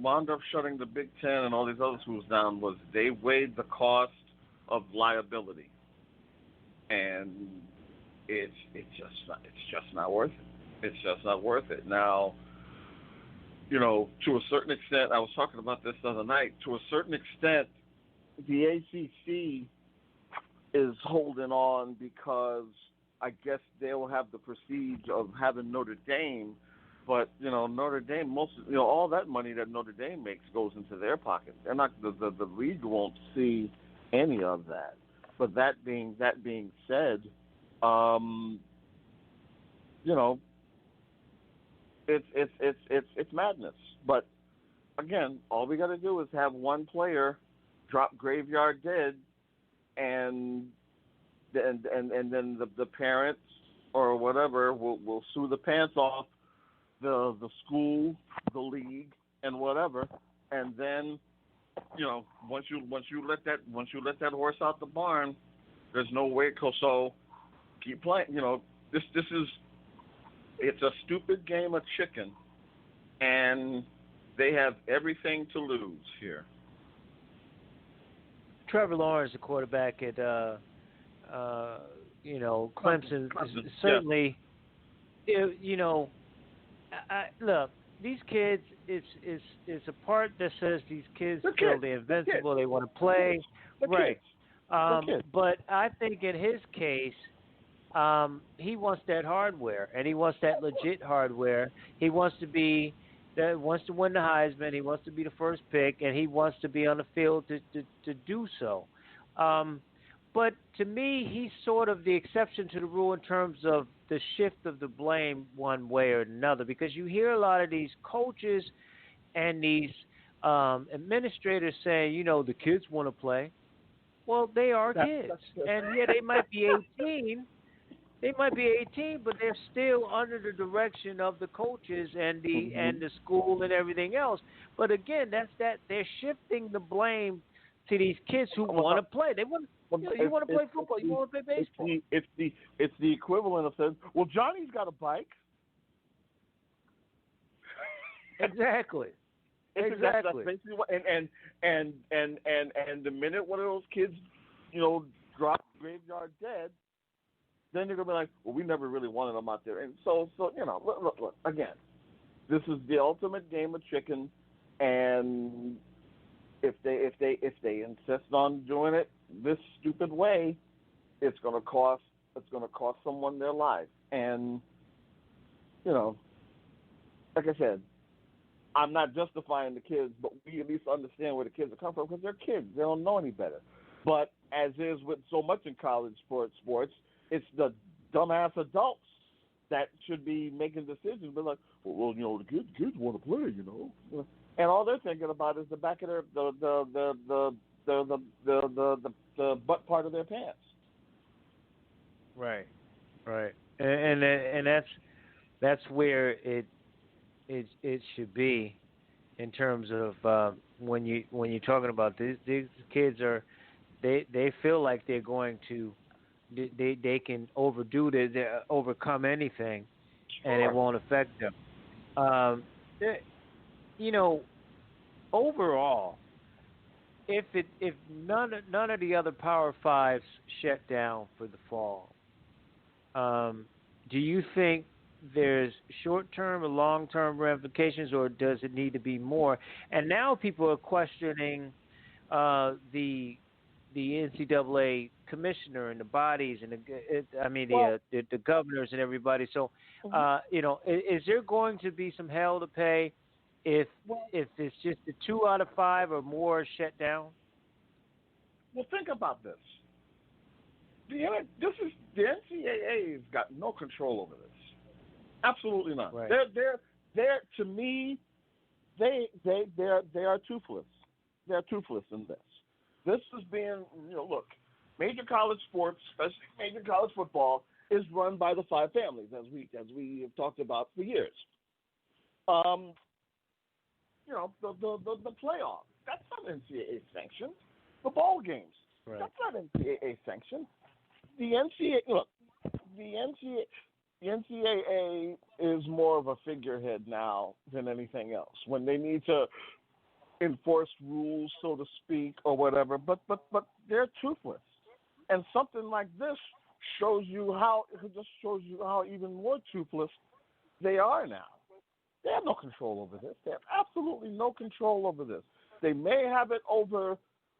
wound up shutting the Big Ten and all these other schools down was they weighed the cost of liability, and it's just not worth it. It's just not worth it. Now, to a certain extent, I was talking about this the other night, to a certain extent, the ACC is holding on because I guess they'll have the prestige of having Notre Dame, but, Notre Dame, all that money that Notre Dame makes goes into their pocket. They're not, the league won't see any of that. But that being said, it's madness. But again, all we got to do is have one player drop graveyard dead, and then the parents or whatever will sue the pants off the school, the league, and whatever. And then once you let that horse out the barn, there's no way. So keep playing. It's a stupid game of chicken, and they have everything to lose here. Trevor Lawrence, the quarterback at Clemson, certainly. Yeah. Look, these kids. It's a part that says these kids feel they're invincible. They want to play, right? But I think in his case, he wants that hardware, and he wants that legit hardware. He wants to win the Heisman. He wants to be the first pick, and he wants to be on the field to do so. But to me, he's sort of the exception to the rule in terms of the shift of the blame one way or another, because you hear a lot of these coaches and these administrators saying, the kids want to play. Well, they are kids, and they might be 18. They might be 18, but they're still under the direction of the coaches and the school and everything else. But again, they're shifting the blame to these kids who want to play. Well, you want to play football. You want to play baseball. It's the equivalent of saying, well, Johnny's got a bike. Exactly. That's basically what, and the minute one of those kids, drop graveyard dead, then you're gonna be like, well, we never really wanted them out there. And so look again, this is the ultimate game of chicken, and if they insist on doing it this stupid way, it's gonna cost someone their life. And like I said, I'm not justifying the kids, but we at least understand where the kids are coming from because they're kids. They don't know any better. But as is with so much in college sports, it's the dumbass adults that should be making decisions. But like, well, the kids want to play, and all they're thinking about is the back of the butt part of their pants. Right. And that's where it should be in terms of when you're talking about these kids they feel like they're going to they can overcome anything, and it won't affect them. Overall, if none of the other Power Fives shut down for the fall, do you think there's short-term or long-term ramifications, or does it need to be more? And now people are questioning the NCAA commissioner and the bodies and the governors and everybody. So, is there going to be some hell to pay if it's just the 2 out of 5 or more shut down? Well, think about this. The NCAA's got no control over this. Absolutely not. Right. They're to me, they are toothless. They're toothless in this. This is being, look, major college sports, especially major college football, is run by the 5 families, as we have talked about for years. The playoff, that's not NCAA sanctioned. The bowl games, right. That's not NCAA sanctioned. The NCAA is more of a figurehead now than anything else. When they need to enforce rules, so to speak, or whatever, but they're toothless. And something like this shows you how even more toothless they are now. They have no control over this. They have absolutely no control over this. They may have it over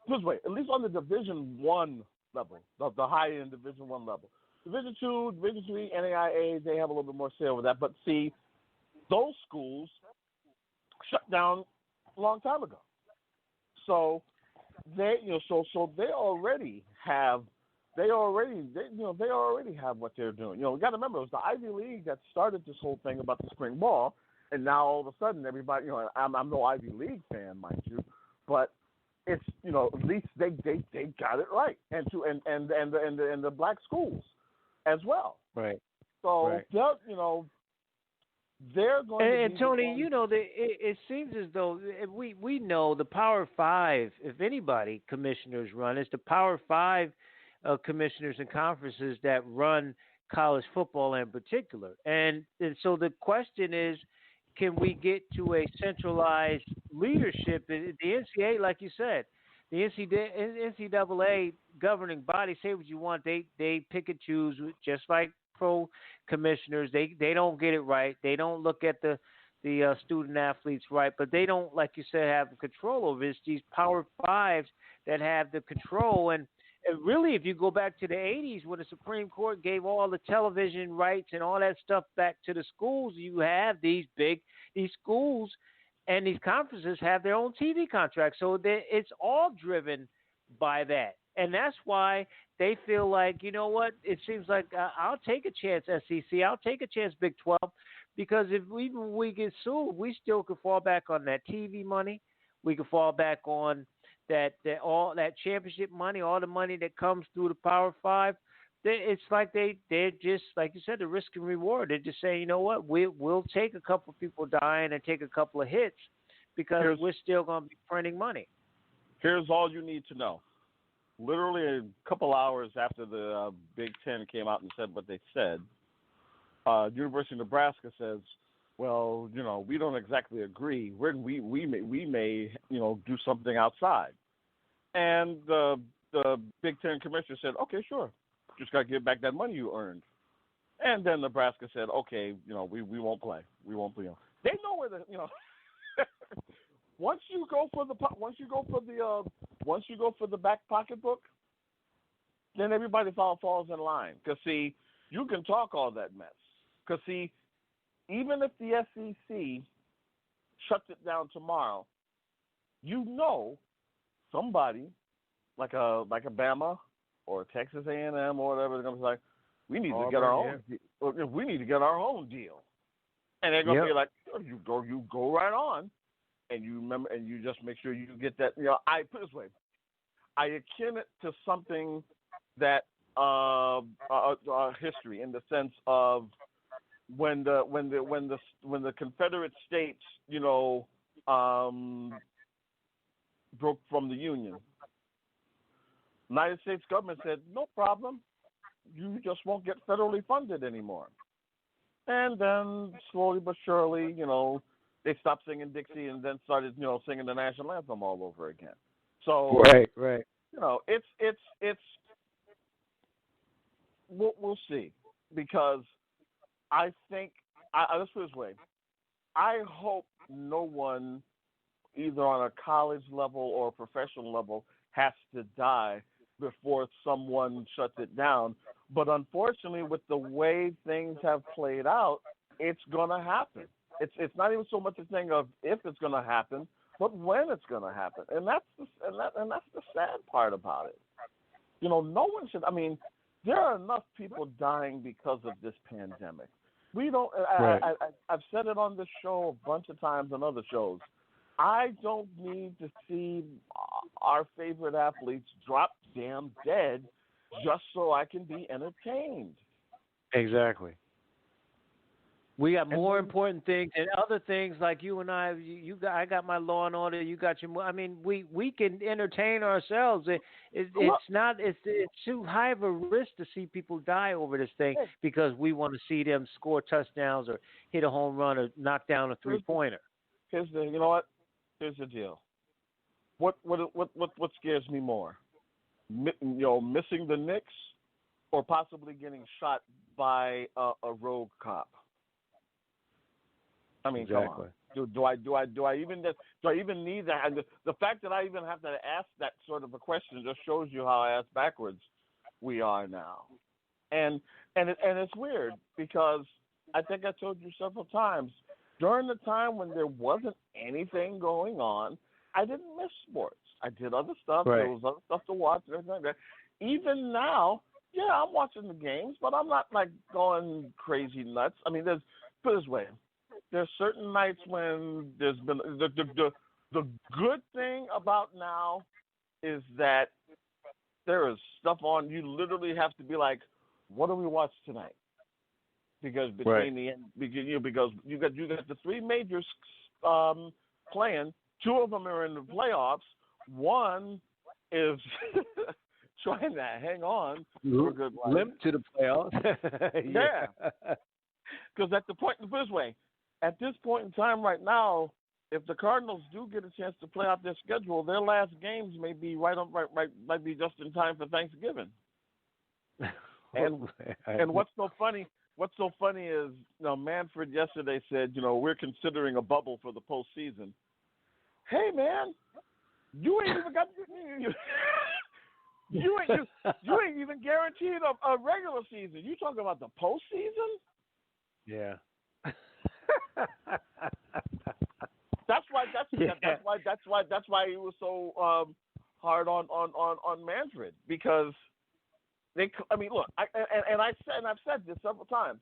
this way, at least on the Division I level, the high-end Division I level. Division II, Division III, NAIA, they have a little bit more say over that. But see, those schools shut down a long time ago. So they already have what they're doing. We got to remember, it was the Ivy League that started this whole thing about the spring ball, and now all of a sudden everybody, I'm no Ivy League fan, mind you, but it's at least they got it right, and the black schools as well. Right. So right. they're going to be. And Tony, it seems as though we know the Power 5. If anybody commissioners run, it's the Power 5 commissioners and conferences that run college football in particular. And so the question is, can we get to a centralized leadership? The NCAA, like you said, the NCAA governing body, say what you want, they pick and choose, just like pro commissioners. They don't get it right. They don't look at the student athletes right, but they don't, like you said, have control over it. It's these Power 5s that have the control. And really, if you go back to the 80s when the Supreme Court gave all the television rights and all that stuff back to the schools, you have these schools and these conferences have their own TV contracts. So it's all driven by that. And that's why they feel like, you know what, it seems like I'll take a chance, SEC. I'll take a chance, Big 12, because if we get sued, we still could fall back on that TV money. We could fall back on all that championship money, all the money that comes through the Power 5. It's like they're just, like you said, the risk and reward. They're just saying, you know what, we'll take a couple of people dying and take a couple of hits because we're still going to be printing money. Here's all you need to know. literally a couple hours after the Big Ten came out and said what they said, University of Nebraska says, well, we don't exactly agree. We may do something outside. And the Big Ten commissioner said, okay, sure, just got to give back that money you earned. And then Nebraska said, okay, we won't play. We won't play. They know where the once you go for the back pocketbook, then everybody falls in line. Because see, you can talk all that mess. Because see, even if the SEC shuts it down tomorrow, somebody like a Bama or Texas A&M or whatever, they're going to be like, we need to get our own. We need to get our own deal, and they're going to be like, you go right on, and you remember, and you just make sure you get that. I put it this way, I akin it to something that history in the sense of when the Confederate States, broke from the Union. United States government said, no problem. You just won't get federally funded anymore. And then slowly but surely, they stopped singing Dixie and then started, singing the national anthem all over again. So, right. It's we'll see, because I think, let's put it this way, I hope no one, either on a college level or a professional level, has to die before someone shuts it down. But unfortunately, with the way things have played out, it's going to happen. It's not even so much a thing of if it's going to happen, but when it's going to happen. And that's the sad part about it. No one should. I mean, there are enough people dying because of this pandemic. We don't. Right. I've said it on this show a bunch of times on other shows. I don't need to see our favorite athletes drop damn dead just so I can be entertained. Exactly. We got more important things and other things like you and I. I got my Law and Order. You got your. I mean, we can entertain ourselves. It's too high of a risk to see people die over this thing because we want to see them score touchdowns or hit a home run or knock down a 3-pointer. Here's the deal. What scares me more? Missing the Knicks or possibly getting shot by a rogue cop? I mean, exactly. Come on. Do I even need that? And the fact that I even have to ask that sort of a question just shows you how ass backwards we are now. And it's weird because I think I told you several times during the time when there wasn't anything going on, I didn't miss sports. I did other stuff. Right. There was other stuff to watch and everything like that. Even now, yeah, I'm watching the games, but I'm not like going crazy nuts. I mean, put it this way. There's certain nights when there's been the good thing about now is that there is stuff on. You literally have to be like, what do we watch tonight? Because because you got the three majors playing. Two of them are in the playoffs. One is trying to hang on for a good life. Limp to the playoffs. Yeah. Because at this point in time right now, if the Cardinals do get a chance to play out their schedule, their last games may be might be just in time for Thanksgiving. And what's so funny is, Manfred yesterday said, we're considering a bubble for the postseason. Hey man, you ain't even got you ain't even guaranteed a regular season. You talking about the postseason? Yeah. That's why he was so hard on Manfred, because look, I've said this several times.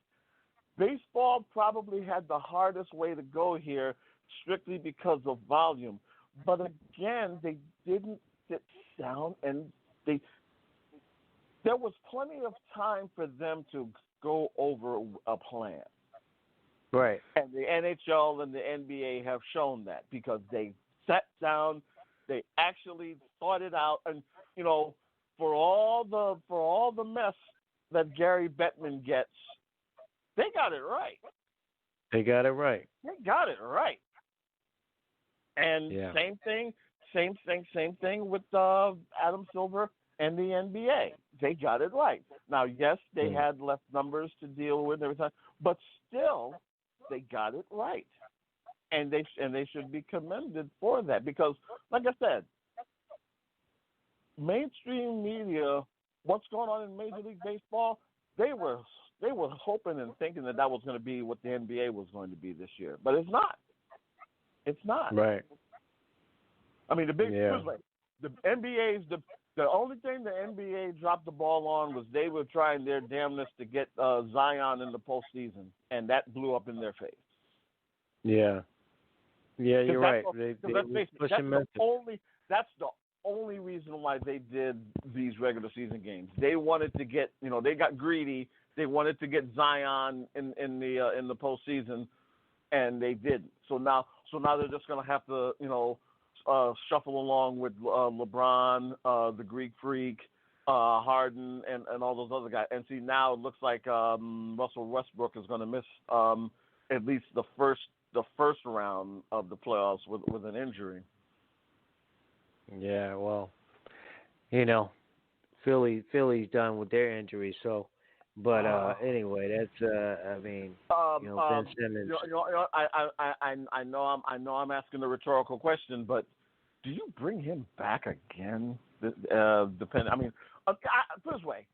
Baseball probably had the hardest way to go here strictly because of volume. But again, they didn't sit down and there was plenty of time for them to go over a plan. Right. And the NHL and the NBA have shown that because they sat down, they actually thought it out. And, for all the mess that Gary Bettman gets, they got it right. They got it right. They got it right. And same thing with Adam Silver and the NBA. They got it right. Now, yes, they had less numbers to deal with every time, but still, they got it right. And they should be commended for that because, like I said, mainstream media, what's going on in Major League Baseball, they were hoping and thinking that was going to be what the NBA was going to be this year, but it's not. It's not. Right. I mean, the NBA's the only thing the NBA dropped the ball on was they were trying their damnedest to get Zion in the postseason, and that blew up in their face. Yeah. Yeah, you're right. That's the only reason why they did these regular season games. They wanted to get, they got greedy. They wanted to get Zion in the postseason, and they didn't. So now they're just going to have to, shuffle along with LeBron, the Greek Freak, Harden, and all those other guys. And see, now it looks like Russell Westbrook is going to miss at least the first round of the playoffs with an injury. Yeah, well, Philly's done with their injury, so. But anyway, that's Ben Simmons. I know I'm asking a rhetorical question, but do you bring him back again? Put this way,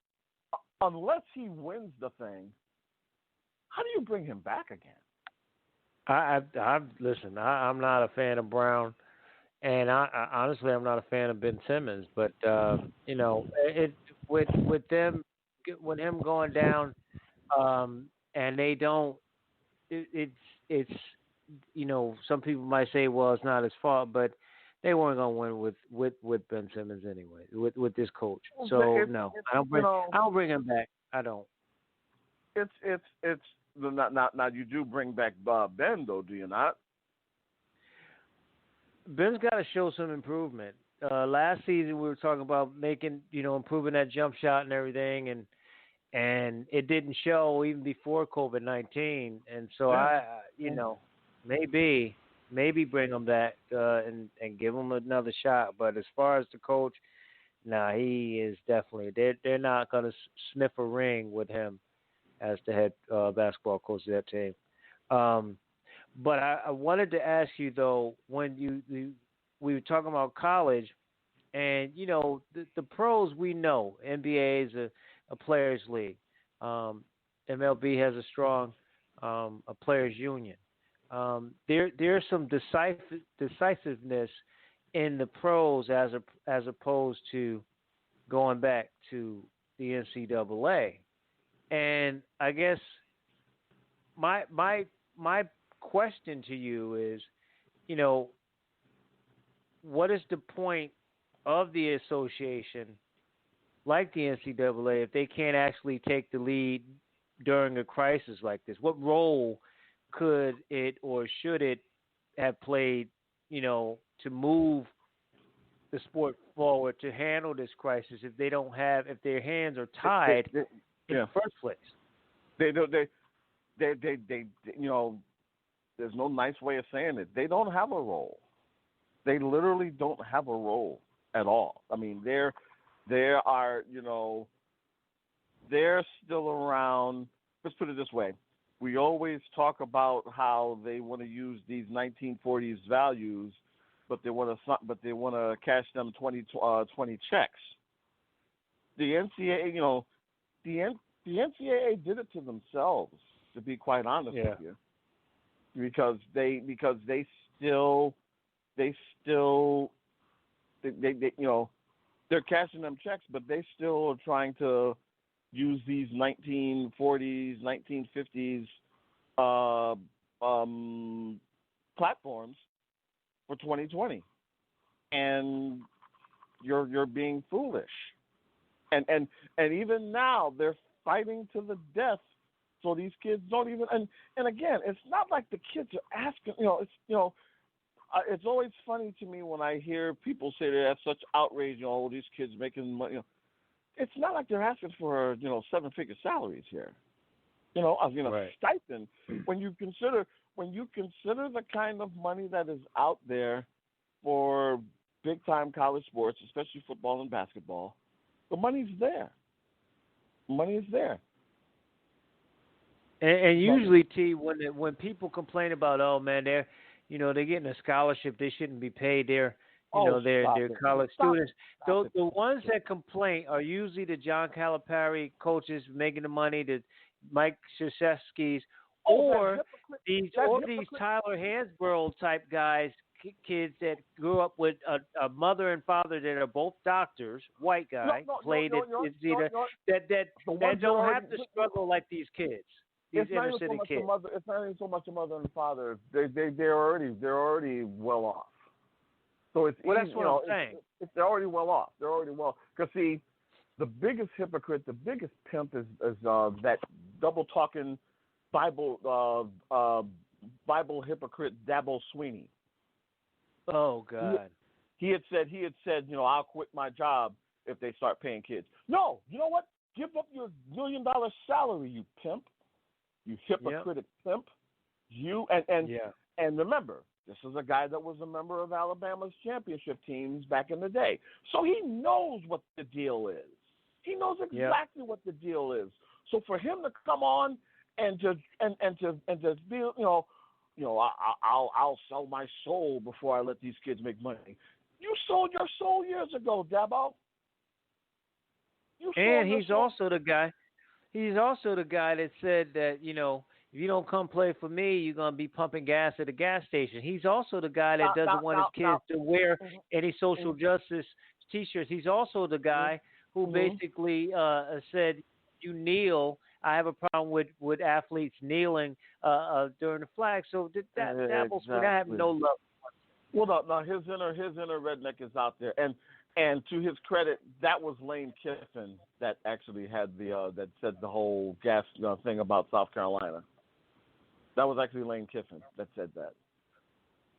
unless he wins the thing, how do you bring him back again? Listen. I'm not a fan of Brown, and I honestly I'm not a fan of Ben Simmons. But with them. With him going down, and they don't, it's some people might say, well, it's not his fault, but they weren't going to win with Ben Simmons anyway, with this coach. So no, I don't bring him back. I don't. It's now you do bring back Ben though, do you not? Ben's got to show some improvement. Last season we were talking about improving that jump shot and everything, and it didn't show even before COVID-19. And so maybe bring him back and give him another shot. But as far as the coach, he is definitely they're not going to sniff a ring with him as the head basketball coach of that team. But I wanted to ask you though, when we were talking about college, and the pros we know. NBA is a players' league. MLB has a strong a players' union. There's some decisiveness in the pros as opposed to going back to the NCAA. And I guess my question to you is, what is the point of the association like the NCAA if they can't actually take the lead during a crisis like this? What role could it or should it have played, to move the sport forward to handle this crisis if their hands are tied in the first place? There's no nice way of saying it. They don't have a role. They literally don't have a role at all. I mean, they are, they're still around. Let's put it this way. We always talk about how they want to use these 1940s values, but they want to cash them 20 checks. The NCAA, the NCAA did it to themselves, to be quite honest with you, because they still they're cashing them checks, but they still are trying to use these 1940s, 1950s platforms for 2020, and you're being foolish. And even now they're fighting to the death, so these kids don't even. And again, it's not like the kids are asking. It's always funny to me when I hear people say that that's such outrage. These kids making money. it's not like they're asking for 7-figure salaries here. Right. Stipend. When you consider the kind of money that is out there for big time college sports, especially football and basketball, the money's there. Money is there. And usually, T, when people complain about, oh man, they're getting a scholarship, they shouldn't be paid. They're college students. The ones that complain are usually the John Calipari coaches making the money, the Mike Krzyzewski's, or these Tyler Hansborough type guys, kids that grew up with a mother and father that are both doctors, white guy, that don't have to struggle like these kids. These inner city kids. It's not even so much a mother and father. They're already well off. So it's that's what I'm saying. They're already well off. They're already well. Because see, the biggest hypocrite, the biggest pimp is that double talking Bible hypocrite Dabo Sweeney. Oh God. He had said, I'll quit my job if they start paying kids. No, you know what? Give up your $1 million salary, you pimp. You hypocritic pimp. You and remember, this is a guy that was a member of Alabama's championship teams back in the day. So he knows what the deal is. He knows exactly what the deal is. So for him to come on and just be, I'll sell my soul before I let these kids make money. You sold your soul years ago, Dabo. He's also the guy that said that, if you don't come play for me, you're going to be pumping gas at a gas station. He's also the guy that doesn't want his kids to wear any social justice T-shirts. He's also the guy who basically said, you kneel. I have a problem with athletes kneeling during the flag. So that I have no love. Well, no, his inner redneck is out there, and to his credit, that was Lane Kiffin that actually had that said the whole gas thing about South Carolina. That was actually Lane Kiffin that said that.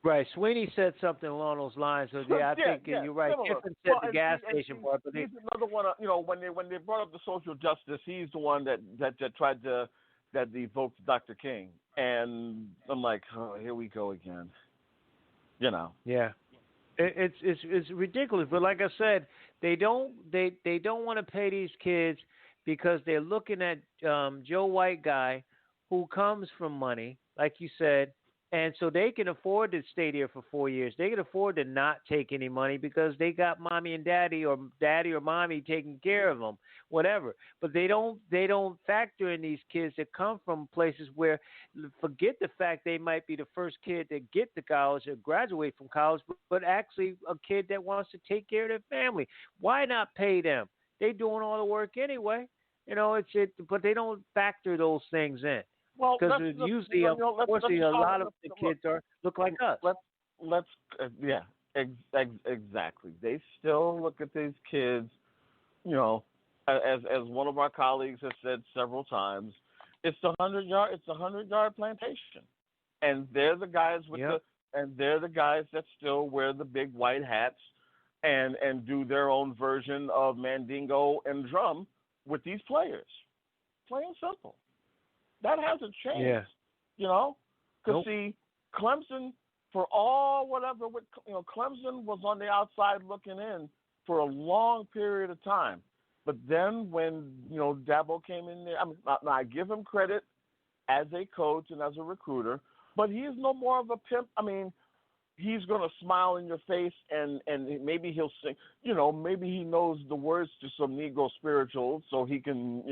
Right, Sweeney said something along those lines. So I think you're right. Similar. Kiffin said the gas station part, but he's another one. When they brought up the social justice, he's the one that tried to evoked Dr. King, and I'm like, oh, here we go again. Yeah. It's ridiculous, but like I said, they don't want to pay these kids because they're looking at Joe White guy who comes from money, like you said, and so they can afford to stay there for 4 years. They can afford to not take any money because they got mommy and daddy or mommy taking care of them, whatever. But they don't factor in these kids that come from places where, forget the fact they might be the first kid to get to college or graduate from college, but actually a kid that wants to take care of their family. Why not pay them? They're doing all the work anyway. But they don't factor those things in. Well, because usually, unfortunately, a lot of the kids look like us. Exactly. They still look at these kids, as one of our colleagues has said several times, it's the 100-yard plantation, and they're the guys they're the guys that still wear the big white hats and do their own version of Mandingo and drum with these players. Plain and simple. That hasn't changed, Because see, Clemson, for all whatever, Clemson was on the outside looking in for a long period of time. But then when, Dabo came in there, I give him credit as a coach and as a recruiter, but he's no more of a pimp. He's going to smile in your face and maybe he'll sing, maybe he knows the words to some Negro spirituals so he can,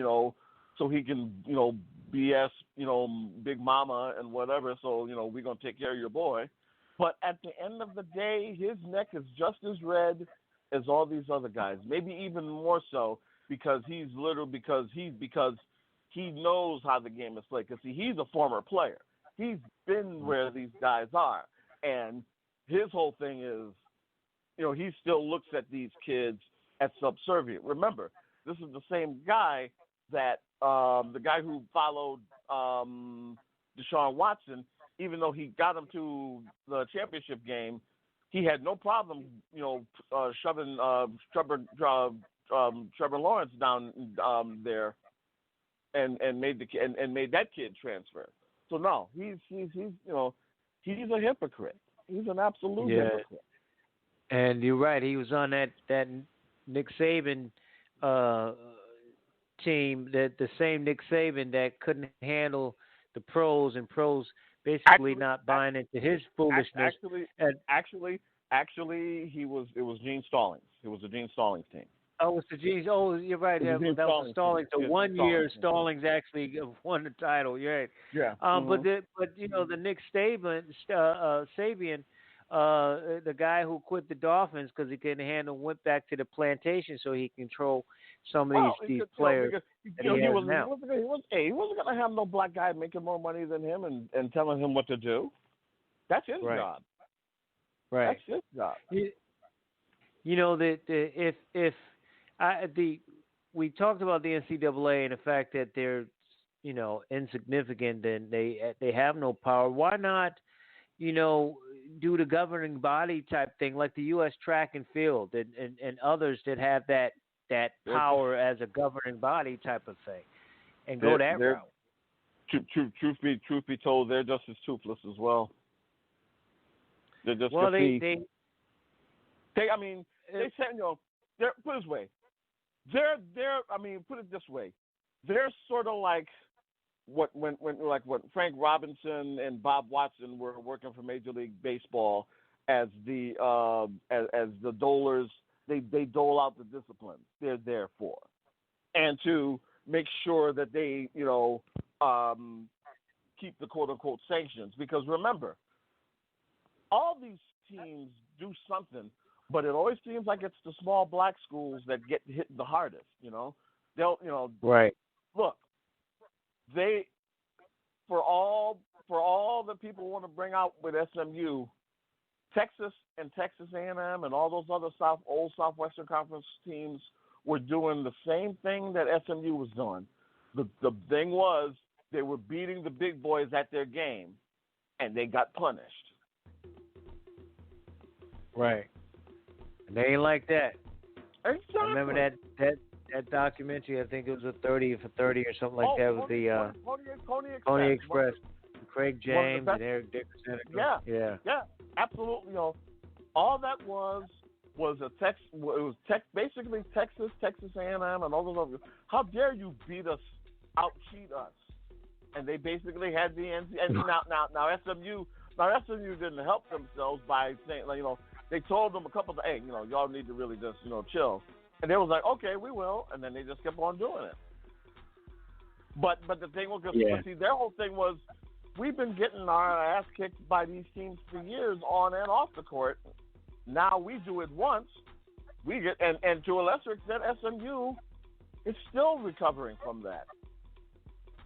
BS, Big Mama and whatever. So, we're going to take care of your boy. But at the end of the day, his neck is just as red as all these other guys, maybe even more so because he knows how the game is played. Because he's a former player. He's been where these guys are. And his whole thing is, he still looks at these kids as subservient. Remember, this is the same guy that the guy who followed Deshaun Watson, even though he got him to the championship game, he had no problem, shoving Trevor Lawrence down there, and made made that kid transfer. So no, he's he's a hypocrite. He's an absolute hypocrite. And you're right. He was on that Nick Saban team, that the same Nick Saban that couldn't handle the pros, and pros basically not buying into his foolishness. Actually, it was Gene Stallings. It was the Gene Stallings team. Oh, it's the Gene. Oh, you're right. That was Stallings. So 1 year Stallings actually won the title. You're right. Yeah. But the Nick Saban, the guy who quit the Dolphins because he couldn't handle, went back to the plantation so he control some of these players. He wasn't going to have no black guy making more money than him and telling him what to do. That's his job. Right. That's his job. We talked about the NCAA and the fact that they're insignificant and they have no power. Why not do the governing body type thing like the U.S. track and field and others that have that power as a governing body type of thing, and go that route? Truth be told, they're just as toothless as well. They're just they said, they're, put it this way, put it this way, they're sort of like what Frank Robinson and Bob Watson were working for Major League Baseball as the dolers. They dole out the discipline they're there for, and to make sure that they keep the quote unquote sanctions. Because remember, all these teams do something, but it always seems like it's the small black schools that get hit the hardest. Right. Look, they for all the people want to bring out with SMU, Texas and Texas A&M and all those other old Southwestern Conference teams were doing the same thing that SMU was doing. The thing was, they were beating the big boys at their game, and they got punished. Right. And they ain't like that. Exactly. I remember that documentary. I think it was a 30 for 30 or something like that with the Pony Express. Craig James and Eric Dickerson. Yeah, absolutely. All that was basically Texas A&M, and all those others. How dare you cheat us? And they basically had the and now SMU didn't help themselves by saying, they told them a couple of, hey, y'all need to really just chill, and they was like, okay, we will, and then they just kept on doing it. But the thing was, see, their whole thing was, we've been getting our ass kicked by these teams for years on and off the court. Now we do it once. We get and to a lesser extent, SMU is still recovering from that.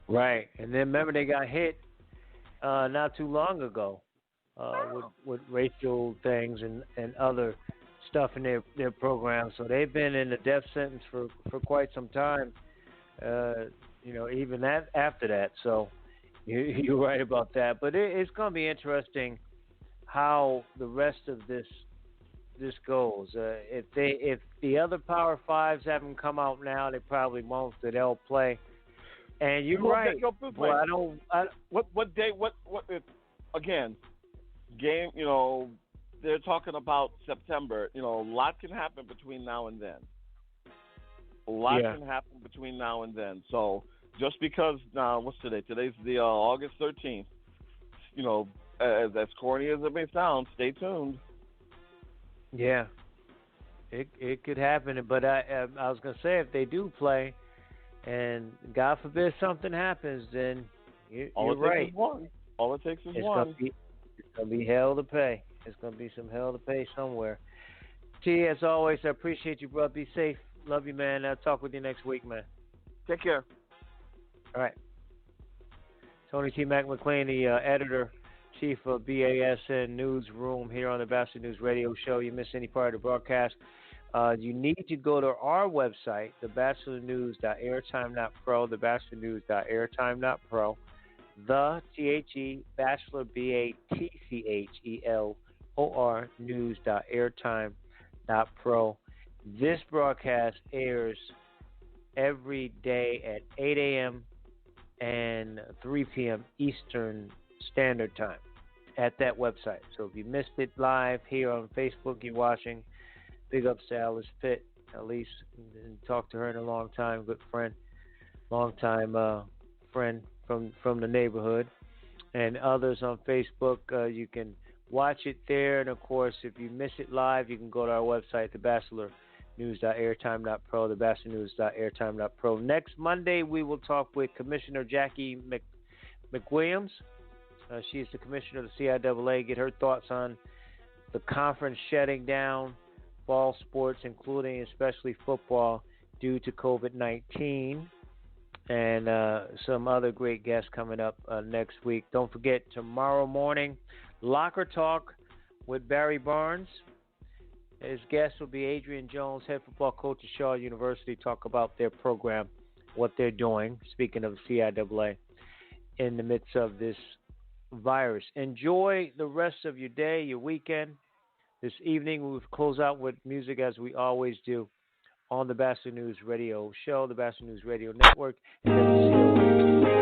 Right, and then remember they got hit not too long ago with racial things and other stuff in their program. So they've been in the death sentence for quite some time. Even after that. So you're right about that. But it's going to be interesting how the rest of this goes. If the other Power Fives haven't come out now, they probably won't. So they'll play. And you're right. What day? What? Again, game. They're talking about September. A lot can happen between now and then. A lot can happen between now and then. So just because what's today? Today's the August 13th. As corny as it may sound, stay tuned. Yeah, it could happen. But I was gonna say, if they do play, and God forbid something happens, then you're right. All it takes is one. It's gonna be hell to pay. It's gonna be some hell to pay somewhere. T, as always, I appreciate you, bro. Be safe. Love you, man. I'll talk with you next week, man. Take care. All right. Tony T. McLean, the editor-chief of BASN Newsroom here on the Batchelor News Radio Show. You miss any part of the broadcast, you need to go to our website, thebatchelornews.airtime.pro, thebatchelornews.airtime.pro, Batchelor, BATCHELOR, news.airtime.pro. This broadcast airs every day at 8 a.m. and 3 p.m. Eastern Standard Time at that website. So if you missed it live here on Facebook, you're watching. Big ups to Alice Pitt. Elise, didn't talk to her in a long time. Good friend, long time friend from the neighborhood, and others on Facebook. You can watch it there, and of course, if you miss it live, you can go to our website, thebatchelornews.airtime.pro, thebatchelornews.airtime.pro. Next Monday, we will talk with Commissioner Jackie McWilliams. She's the commissioner of the CIAA. Get her thoughts on the conference shutting down fall sports, including especially football, due to COVID-19. And some other great guests coming up next week. Don't forget, tomorrow morning, Locker Talk with Barry Barnes. His guest will be Adrian Jones, head football coach at Shaw University, talk about their program, what they're doing, speaking of the CIAA, in the midst of this virus. Enjoy the rest of your day, your weekend. This evening, we'll close out with music as we always do on the Batchelor News Radio Show, the Batchelor News Radio Network, and then we'll see you.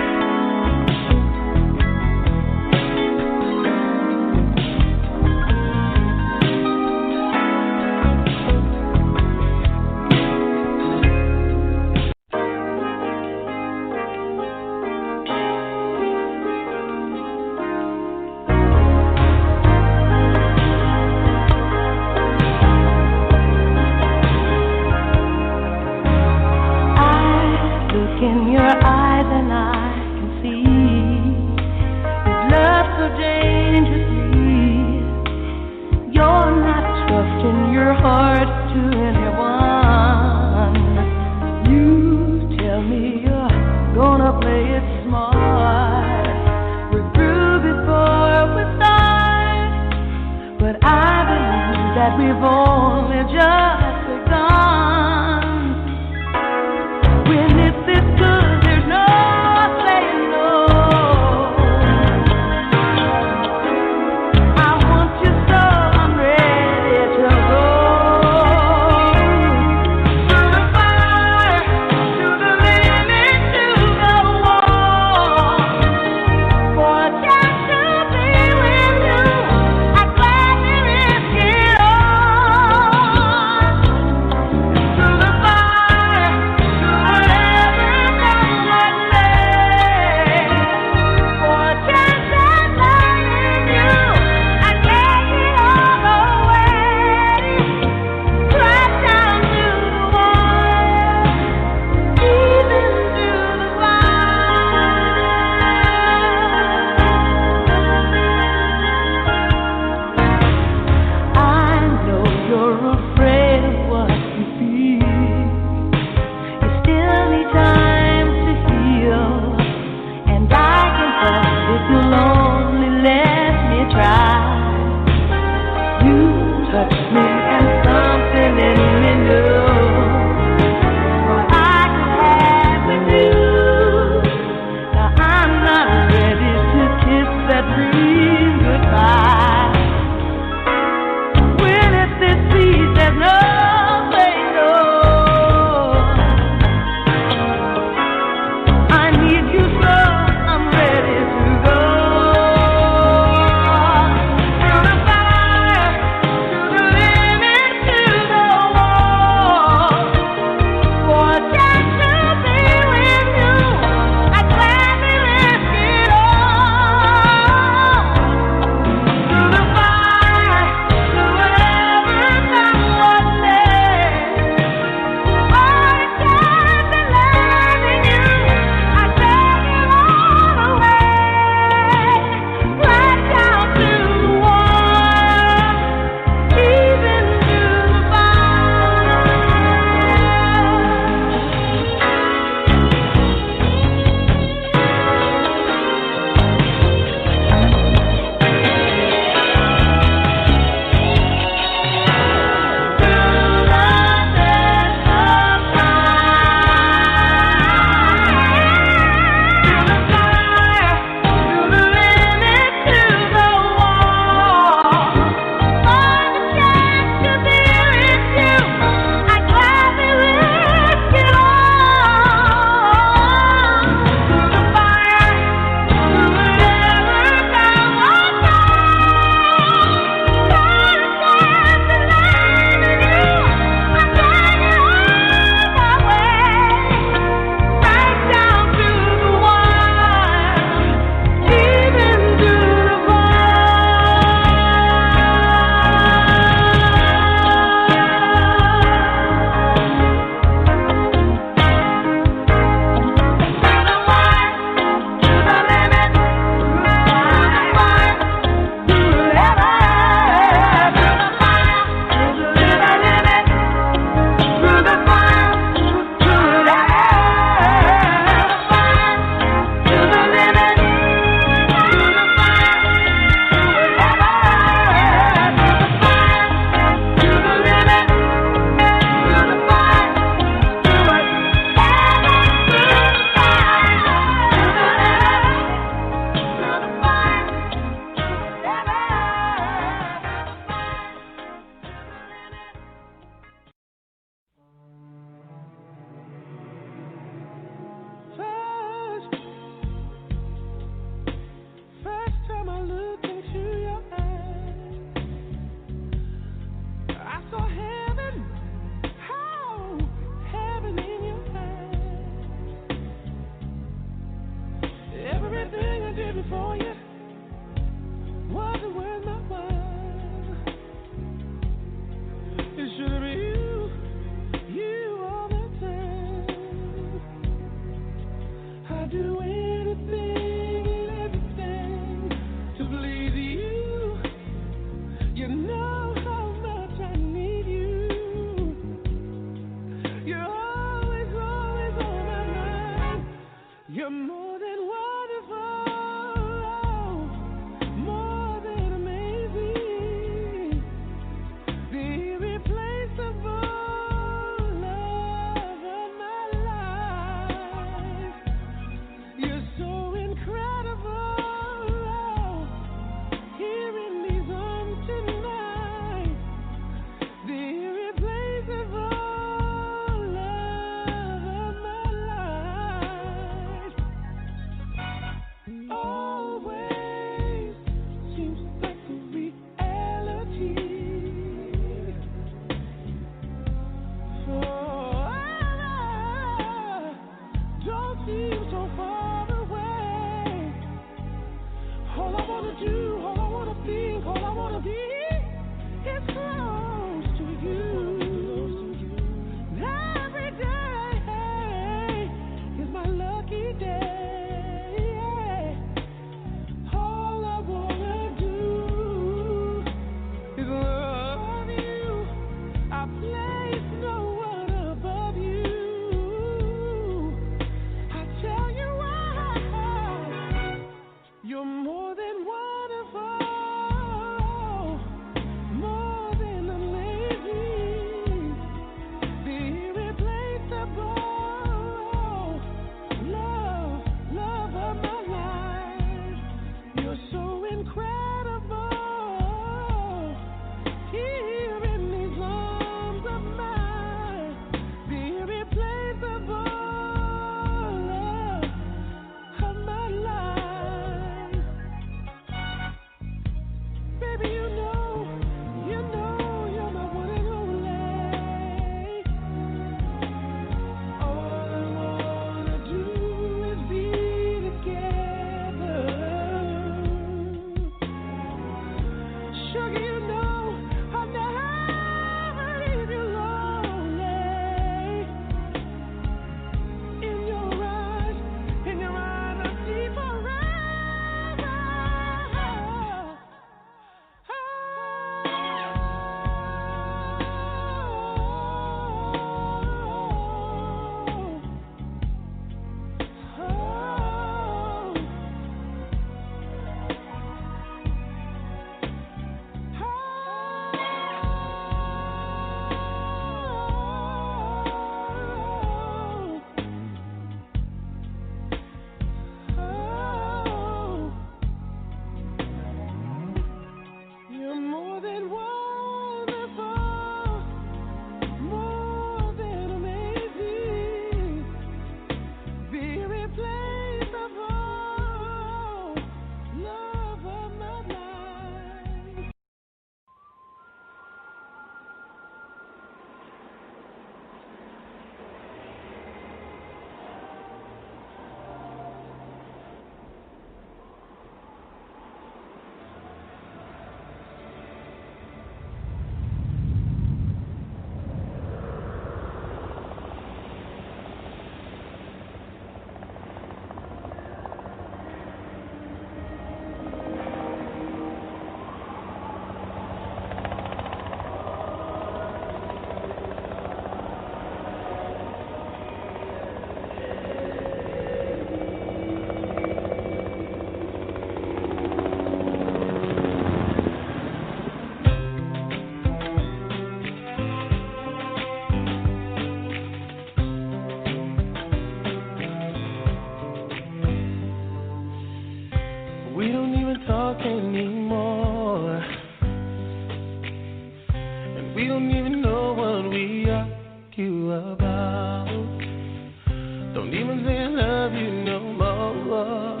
Won't even say I love you no more.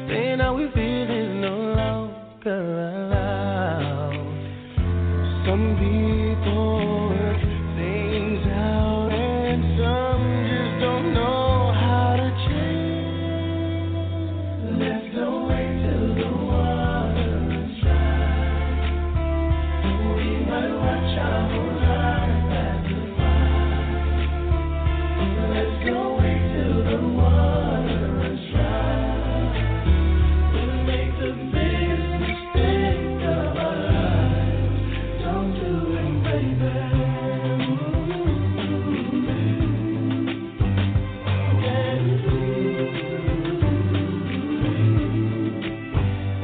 Saying how we feel is no longer allowed. Some people work things out and some just don't know how to change. Let's go wait till the water runs dry. We might watch our whole life pass us by. Let's go wait till the water runs dry. We'll make the biggest mistake of our lives. Don't do it, baby.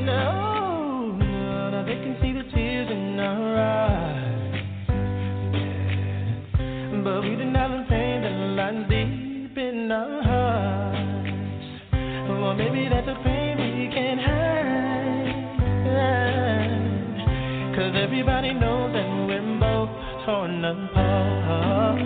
No, no, they can see the tears in our eyes. Yeah. But we deny the pain that lies deep in our hearts. Or maybe that's a pain we can't hide. 'Cause everybody knows that we're both torn apart.